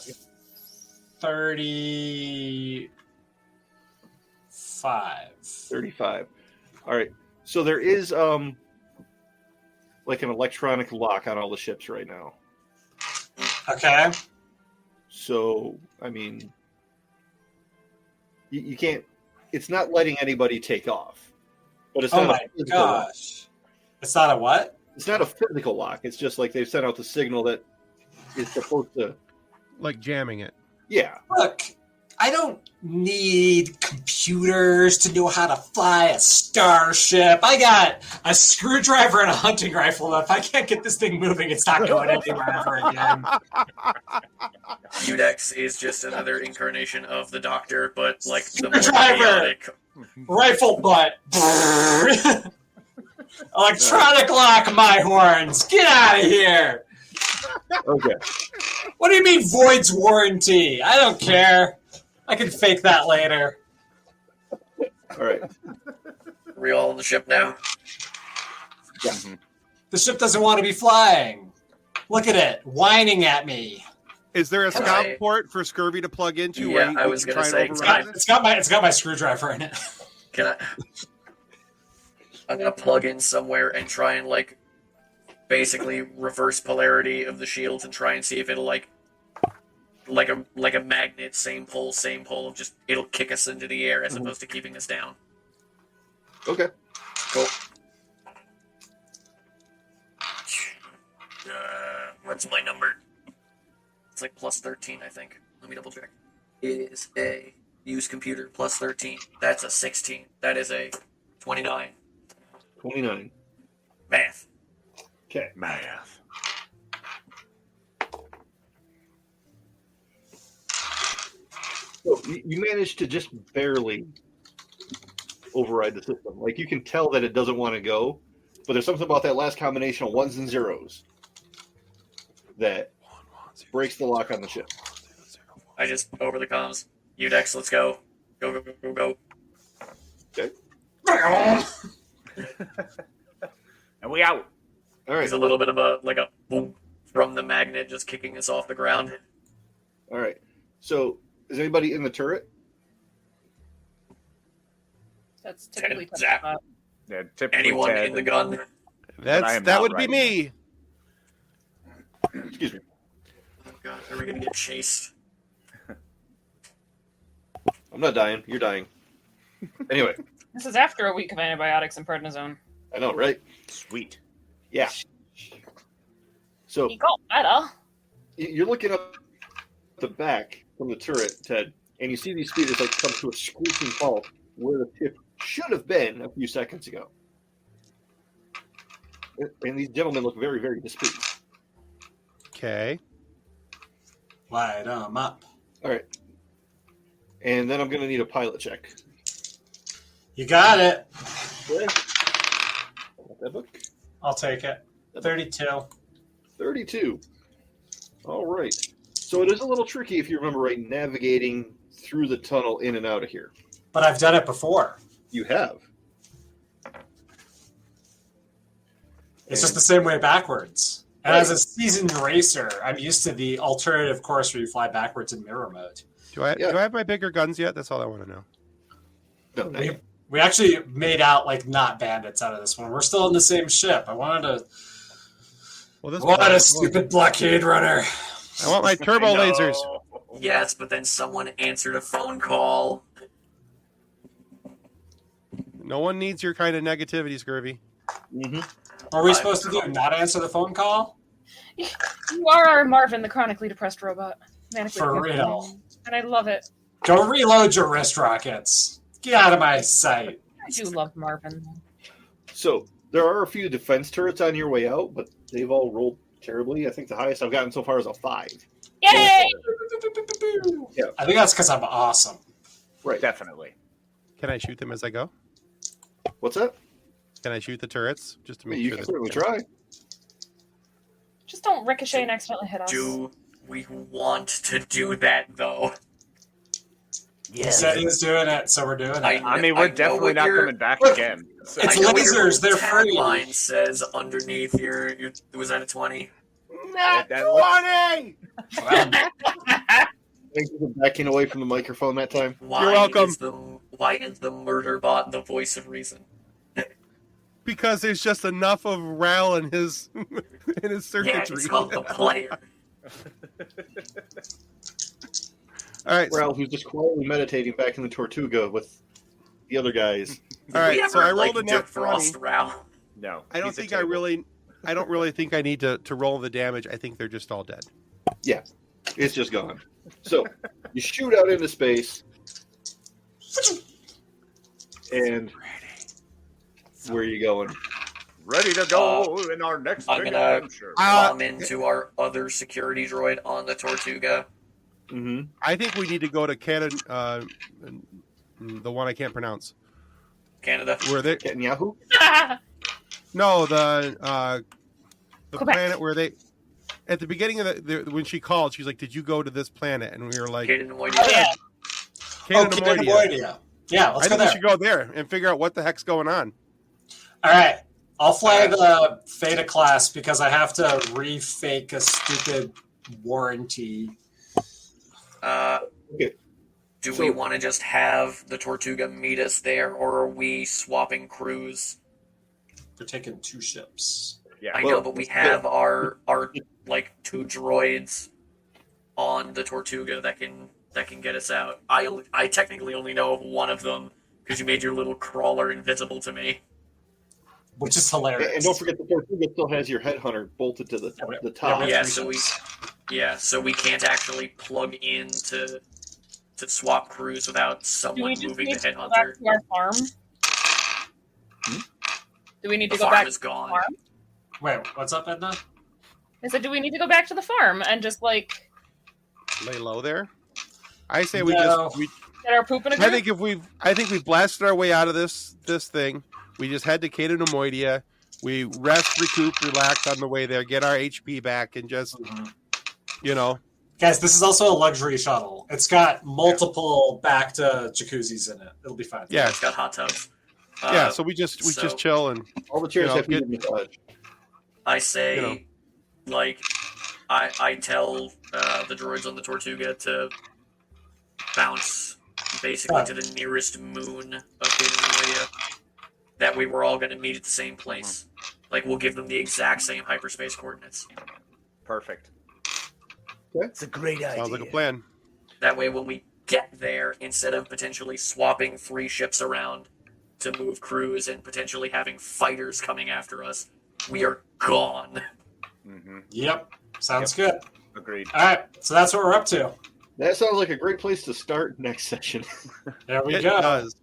35. 35. All right. So there is like an electronic lock on all the ships right now. Okay. So, I mean, you can't. It's not letting anybody take off. But it's not. Oh my gosh! It's not a what? It's not a physical lock. It's just like they've sent out the signal that it's supposed to. Like jamming it. Yeah. Look, I don't need computers to know how to fly a starship. I got a screwdriver and a hunting rifle. If I can't get this thing moving, it's not going anywhere ever again. Udex is just another incarnation of the Doctor, but like the Screwdriver, rifle butt, electronic lock my horns. Get out of here. Okay. What do you mean void's warranty? I don't care. I can fake that later. All right. Are we all on the ship now? Yeah. The ship doesn't want to be flying. Look at it, whining at me. Is there a scout port for Scurvy to plug into? Yeah, I was going to say it's got my screwdriver in it. I'm going to plug in somewhere and try and basically reverse polarity of the shields and try and see if it'll like a magnet, same pole of just it'll kick us into the air as opposed to keeping us down. Okay. Cool. What's my number? It's like plus 13, I think. Let me double check. It is a use computer plus 13. That's a 16. That is a 29. 29. Math. Okay. Math. So you managed to just barely override the system. Like, you can tell that it doesn't want to go, but there's something about that last combination of ones and zeros that breaks the lock on the ship. I just over the comms. Udex, let's go. Go. Okay. And we out. All right. There's a little bit of a boom from the magnet just kicking us off the ground. All right. So, is anybody in the turret? That's typically Zap. Yeah, typically Anyone Ted. in the gun? That would be me. Excuse me. Oh god, are we gonna get chased? I'm not dying. You're dying. Anyway. This is after a week of antibiotics and prednisone. I know, right? Sweet. Yeah. So You got better. you're looking up the back from the turret, Ted, and you see these speeders come to a screeching halt where the ship should have been a few seconds ago. And these gentlemen look very, very displeased. Okay. Light 'em up. All right. And then I'm going to need a pilot check. You got it. Okay. Got that book. I'll take it. 32. 32. All right. So it is a little tricky, if you remember right, navigating through the tunnel in and out of here. But I've done it before. You have. It's just the same way backwards. And as a seasoned racer, I'm used to the alternative course where you fly backwards in mirror mode. Do I have my bigger guns yet? That's all I want to know. No, not yet. We actually made out like not bandits out of this one. We're still in the same ship. I wanted to. What a stupid blockade runner. I want my turbo lasers. Yes, but then someone answered a phone call. No one needs your kind of negativity, Scurvy. Mm-hmm. What are we supposed to do? Not answer the phone call? You are our Marvin, the chronically depressed robot. Manically For depressed. real. And I love it. Don't reload your wrist rockets. Get out of my sight. I do love Marvin. So there are a few defense turrets on your way out, but they've all rolled terribly. I think the highest I've gotten so far is a 5. Yay! Yeah. I think that's because I'm awesome. Right. Definitely. Can I shoot them as I go? What's that? Can I shoot the turrets just to make You sure? can certainly try. Just don't ricochet and accidentally hit us. Do we want to do that, though? He said he was doing it, so we're doing it. I mean, we're definitely not coming back Look, again. So. It's I know what lasers, they're your free. tagline says underneath your was that a 20? Not That looks- 20! Well, Thank you for backing away from the microphone that time. Why You're welcome. Why is the murder bot the voice of reason? Because there's just enough of Ral in his in his Yeah, circuitry. it's called the player. All right, Ralph, who's just quietly meditating back in the Tortuga with the other guys. all right. We So ever, I rolled a nat 20. defrost Ral? No. I don't he's a think I table. really, I don't really think I need to roll the damage. I think they're just all dead. Yeah, it's just gone. So you shoot out into space, and where are you going? Ready to go in our next I'm big gonna- adventure. Bomb into our other security droid on the Tortuga. Mm-hmm. I think we need to go to Canada, the one I can't pronounce. Canada. Where they? Netanyahu? No, the Quebec. planet where they. At the beginning of when she called, she's like, "Did you go to this planet?" And we were like, Caden and Moidia. Oh, yeah. "Canada, Canada Moidia." Moidia. Yeah, let's I go think we there. should go there and figure out what the heck's going on. All right. I'll fly the Theta class because I have to refake a stupid warranty. Okay. Do So- we want to just have the Tortuga meet us there, or are we swapping crews? We're taking 2 ships. Yeah. I Well, know, but we have our like 2 droids on the Tortuga that can get us out. I technically only know of one of them because you made your little crawler invisible to me. Which is hilarious. And don't forget the Tortuga still has your headhunter bolted to the top. Yeah, So we can't actually plug in to swap crews without Do we someone just moving need the to go headhunter. back to our farm? Do we need The to go farm back is to the gone. farm? Wait, what's up, Edna? I said, do we need to go back to the farm and just like Lay low there. I say we No. just. We, get our poop in a I group? think we've blasted our way out of this thing. We just head to Cato Nemoidia. We rest, recoup, relax on the way there, get our HP back, and just Guys, this is also a luxury shuttle. It's got multiple back to jacuzzis in it. It'll be fine. yeah, It's got hot tubs. yeah. So we just chill and All the chairs You know, have heated get- massage. I say, you know. like, I tell the droids on the Tortuga to bounce basically to the nearest moon of Caden. That way we're all going to meet at the same place. Like, we'll give them the exact same hyperspace coordinates. Perfect. Okay. It's a great idea. sounds like a plan. That way when we get there, instead of potentially swapping 3 ships around to move crews and potentially having fighters coming after us, we are gone. Mm-hmm. Yep. Sounds good. Agreed. All right. So that's what we're up to. That sounds like a great place to start next session. There we It go. does.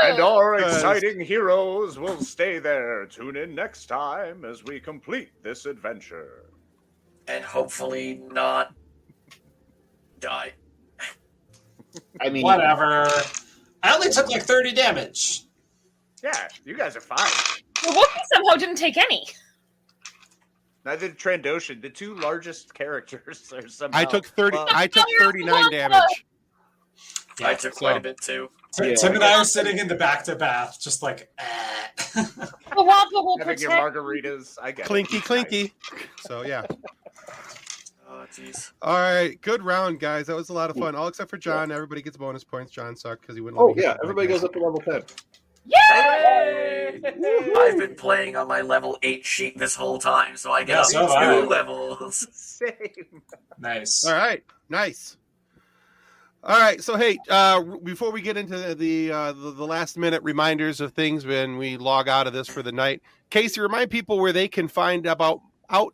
And our Because- exciting heroes will stay there. Tune in next time as we complete this adventure. and hopefully not die. I mean, Whatever. I only took like 30 damage. Yeah, you guys are fine. The Wookiee somehow didn't take any. Neither did Trandoshan, the two largest characters, are somehow. I took 30. well, I took 39 damage. I took quite a bit too. Yeah. Tim and I are sitting in the back to bath, just like, The Wampa will having protect. your margaritas. I get Clinky, it. clinky. So yeah. Oh, jeez. All right, good round, guys. That was a lot of fun. All except for John. Everybody gets bonus points. John sucked because he wouldn't. oh let me yeah, hit the everybody button. goes up to level 10. Yay! I've been playing on my level 8 sheet this whole time, so I get Yeah, up so have I. 2 levels. Same. nice. All right, nice. All right, so hey, before we get into the last minute reminders of things when we log out of this for the night, Casey, remind people where they can find out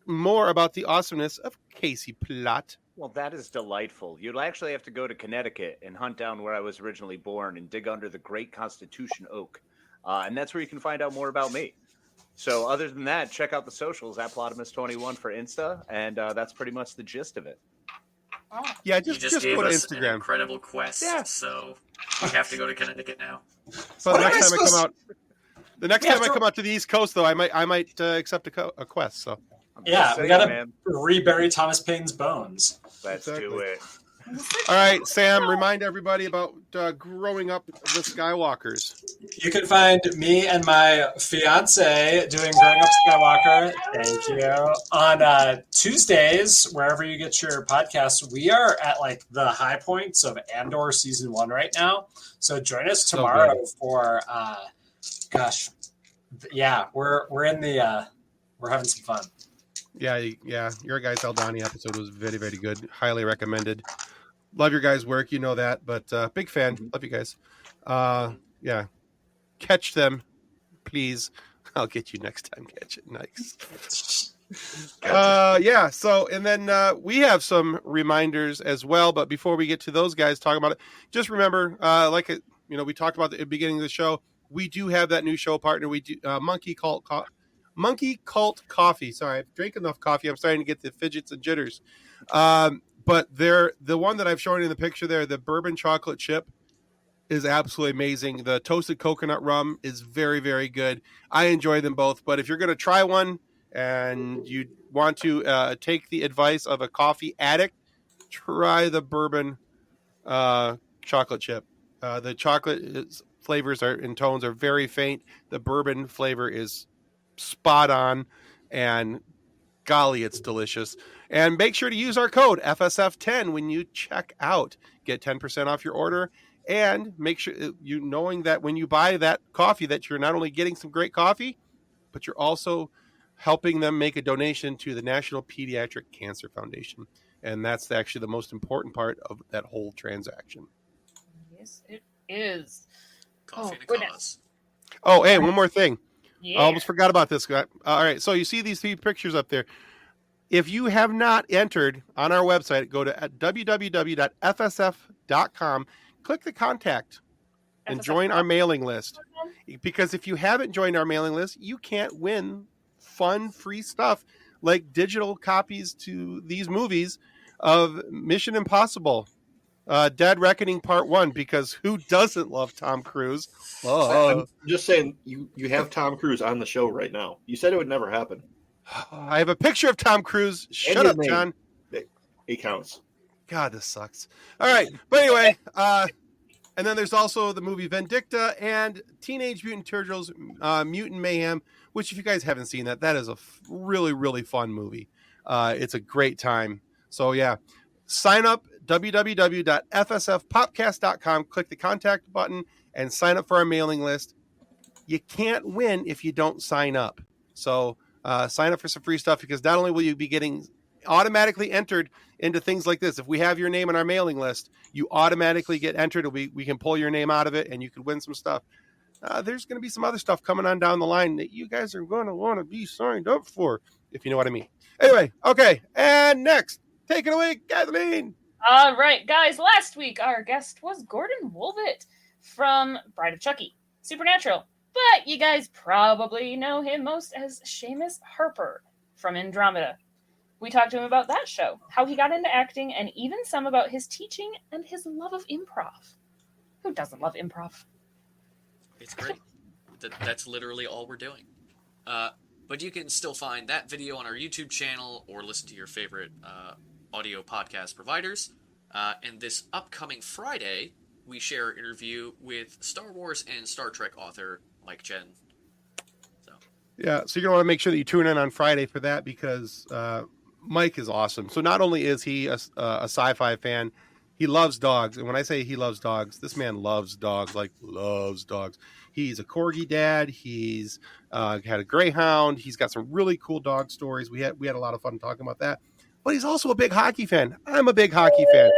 more about the awesomeness of Casey Plot. Well, that is delightful. You'd actually have to go to Connecticut and hunt down where I was originally born and dig under the Great Constitution Oak. And that's where you can find out more about me. So other than that, check out the socials at Plotimus21 for Insta, and that's pretty much the gist of it. Yeah, You just just go gave to us an Instagram. incredible quest, Yeah. so we have to go to Connecticut now. So What the am next I time I come supposed- out, the next We have time I to- come out to the East Coast, though, I might accept a quest. So I'm Yeah, just we saying, gotta man. rebury Thomas Paine's bones. Let's do Exactly. it. all right, Sam, remind everybody about growing up the Skywalkers. You can find me and my fiance doing Growing Up Skywalker. Thank you. On Tuesdays, wherever you get your podcasts, we are at like the high points of Andor season 1 right now. So join us So tomorrow for we're in the we're having some fun. Yeah, your guys' Eldani episode was very, very good. Highly recommended. Love your guys' work, you know that, but big fan. Love you guys. Yeah, catch them, please. I'll get you next time. Catch it, nice. Yeah. So, and then we have some reminders as well. But before we get to those guys talking about it, just remember, we talked about at the beginning of the show. We do have that new show partner. We do Monkey Cult Coffee. Sorry, I've drank enough coffee. I'm starting to get the fidgets and jitters. But the one that I've shown in the picture there, the bourbon chocolate chip, is absolutely amazing. The toasted coconut rum is very, very good. I enjoy them both. But if you're going to try one and you want to take the advice of a coffee addict, try the bourbon chocolate chip. The chocolate flavors and tones are very faint. The bourbon flavor is spot on, and golly, it's delicious. And make sure to use our code FSF10 when you check out. Get 10% off your order, and make sure knowing that when you buy that coffee that you're not only getting some great coffee, but you're also helping them make a donation to the National Pediatric Cancer Foundation. And that's actually the most important part of that whole transaction. Yes, it is. Coffee Oh, and a goodness. cause. Oh, hey, one more thing. Yeah. I almost forgot about this guy. All right, so you see these 3 pictures up there. If you have not entered on our website, go to www.fsf.com, click the contact, and join our mailing list. Because if you haven't joined our mailing list, you can't win fun, free stuff like digital copies to these movies of Mission Impossible, Dead Reckoning Part 1, because who doesn't love Tom Cruise? I'm just saying, you have Tom Cruise on the show right now. You said it would never happen. I have a picture of Tom Cruise. Shut his up, name. John. It counts. God, this sucks. All right. But anyway, and then there's also the movie Vindicta and Teenage Mutant Turtles Mutant Mayhem, which if you guys haven't seen that is a really, really fun movie. It's a great time. So yeah, sign up, www.fsfpopcast.com, click the contact button and sign up for our mailing list. You can't win if you don't sign up. So sign up for some free stuff, because not only will you be getting automatically entered into things like this, if we have your name on our mailing list, you automatically get entered. We can pull your name out of it and you can win some stuff. There's going to be some other stuff coming on down the line that you guys are going to want to be signed up for, if you know what I mean. Anyway, okay. And next, take it away, Kathleen. All right, guys. Last week, our guest was Gordon Wolbert from Bride of Chucky, Supernatural. But you guys probably know him most as Seamus Harper from Andromeda. We talked to him about that show, how he got into acting, and even some about his teaching and his love of improv. Who doesn't love improv? It's great. That's literally all we're doing. But you can still find that video on our YouTube channel or listen to your favorite audio podcast providers. And this upcoming Friday, we share an interview with Star Wars and Star Trek author Mike Chen. Yeah, so you're going to want to make sure that you tune in on Friday for that because Mike is awesome. So not only is he a sci-fi fan, he loves dogs. And when I say he loves dogs, this man loves dogs, like loves dogs. He's a corgi dad. He's had a greyhound. He's got some really cool dog stories. We had a lot of fun talking about that. But he's also a big hockey fan. I'm a big hockey fan.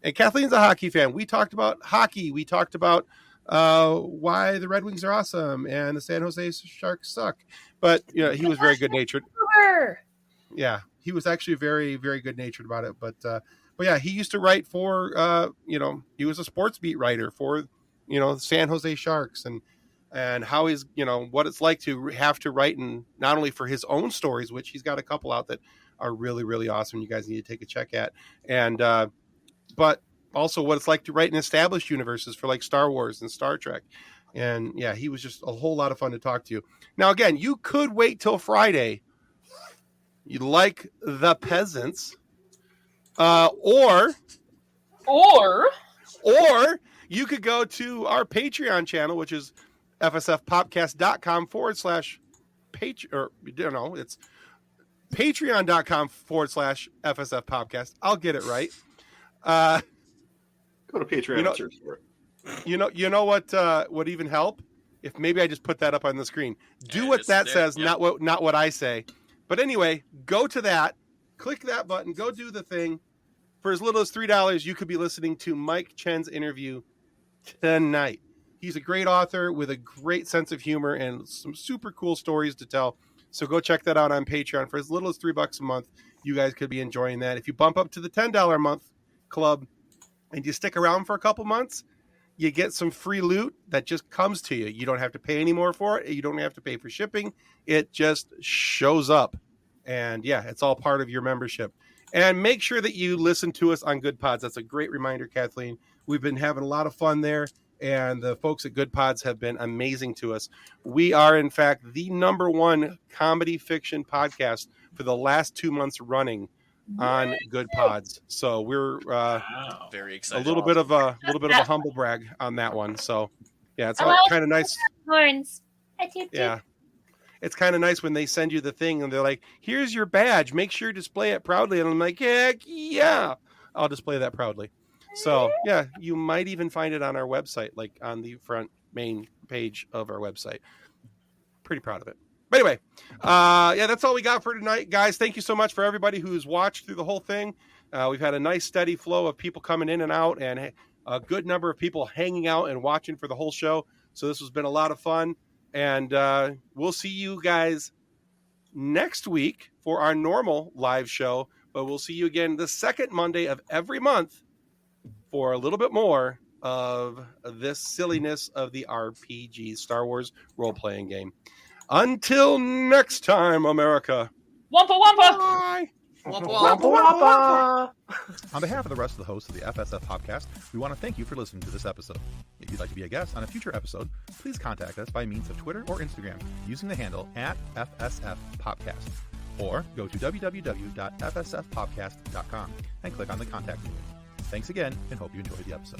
And Kathleen's a hockey fan. We talked about hockey. We talked about why the Red Wings are awesome and the San Jose Sharks suck. But he was very good natured. Yeah, he was actually very, very good natured about it. But yeah, he used to write for he was a sports beat writer for the San Jose Sharks and how he's what it's like to have to write, and not only for his own stories, which he's got a couple out that are really, really awesome. You guys need to take a check at, and but also what it's like to write in established universes for like Star Wars and Star Trek. And yeah, he was just a whole lot of fun to talk to. Now, again, you could wait till Friday. You like the peasants, or you could go to our Patreon channel, which is fsfpopcast.com/Patreon, it's patreon.com/FSFpopcast. I'll get it right. Go to Patreon and search for it. You know what would even help? If maybe I just put that up on the screen. Do what that says, yep. not what I say. But anyway, go to that, click that button, go do the thing. For as little as $3, you could be listening to Mike Chen's interview tonight. He's a great author with a great sense of humor and some super cool stories to tell. So go check that out on Patreon. For as little as $3 a month, you guys could be enjoying that. If you bump up to the $10 a month club and you stick around for a couple months, you get some free loot that just comes to you. You don't have to pay any more for it. You don't have to pay for shipping. It just shows up. And yeah, it's all part of your membership. And make sure that you listen to us on Good Pods. That's a great reminder, Kathleen. We've been having a lot of fun there, and the folks at Good Pods have been amazing to us. We are, in fact, the #1 comedy fiction podcast for the last 2 months running on Good Pods. So we're very excited. A little bit of a humble brag on that one. So yeah, it's all kind of nice. Horns. Yeah. It's kind of nice when they send you the thing and they're like, here's your badge. Make sure to display it proudly. And I'm like, heck yeah, I'll display that proudly. So yeah, you might even find it on our website, like on the front main page of our website. Pretty proud of it. But anyway, yeah, that's all we got for tonight, guys. Thank you so much for everybody who's watched through the whole thing. We've had a nice steady flow of people coming in and out, and a good number of people hanging out and watching for the whole show. So this has been a lot of fun. And we'll see you guys next week for our normal live show. But we'll see you again the second Monday of every month for a little bit more of this silliness of the RPG Star Wars role-playing game. Until next time, America. Wampa wampa! Bye! Wampa Wampa wampa! wampa! On behalf of the rest of the hosts of the FSF Podcast, we want to thank you for listening to this episode. If you'd like to be a guest on a future episode, please contact us by means of Twitter or Instagram using the handle @FSFPopcast, or go to www.fsfpopcast.com and click on the contact link. Thanks again, and hope you enjoyed the episode.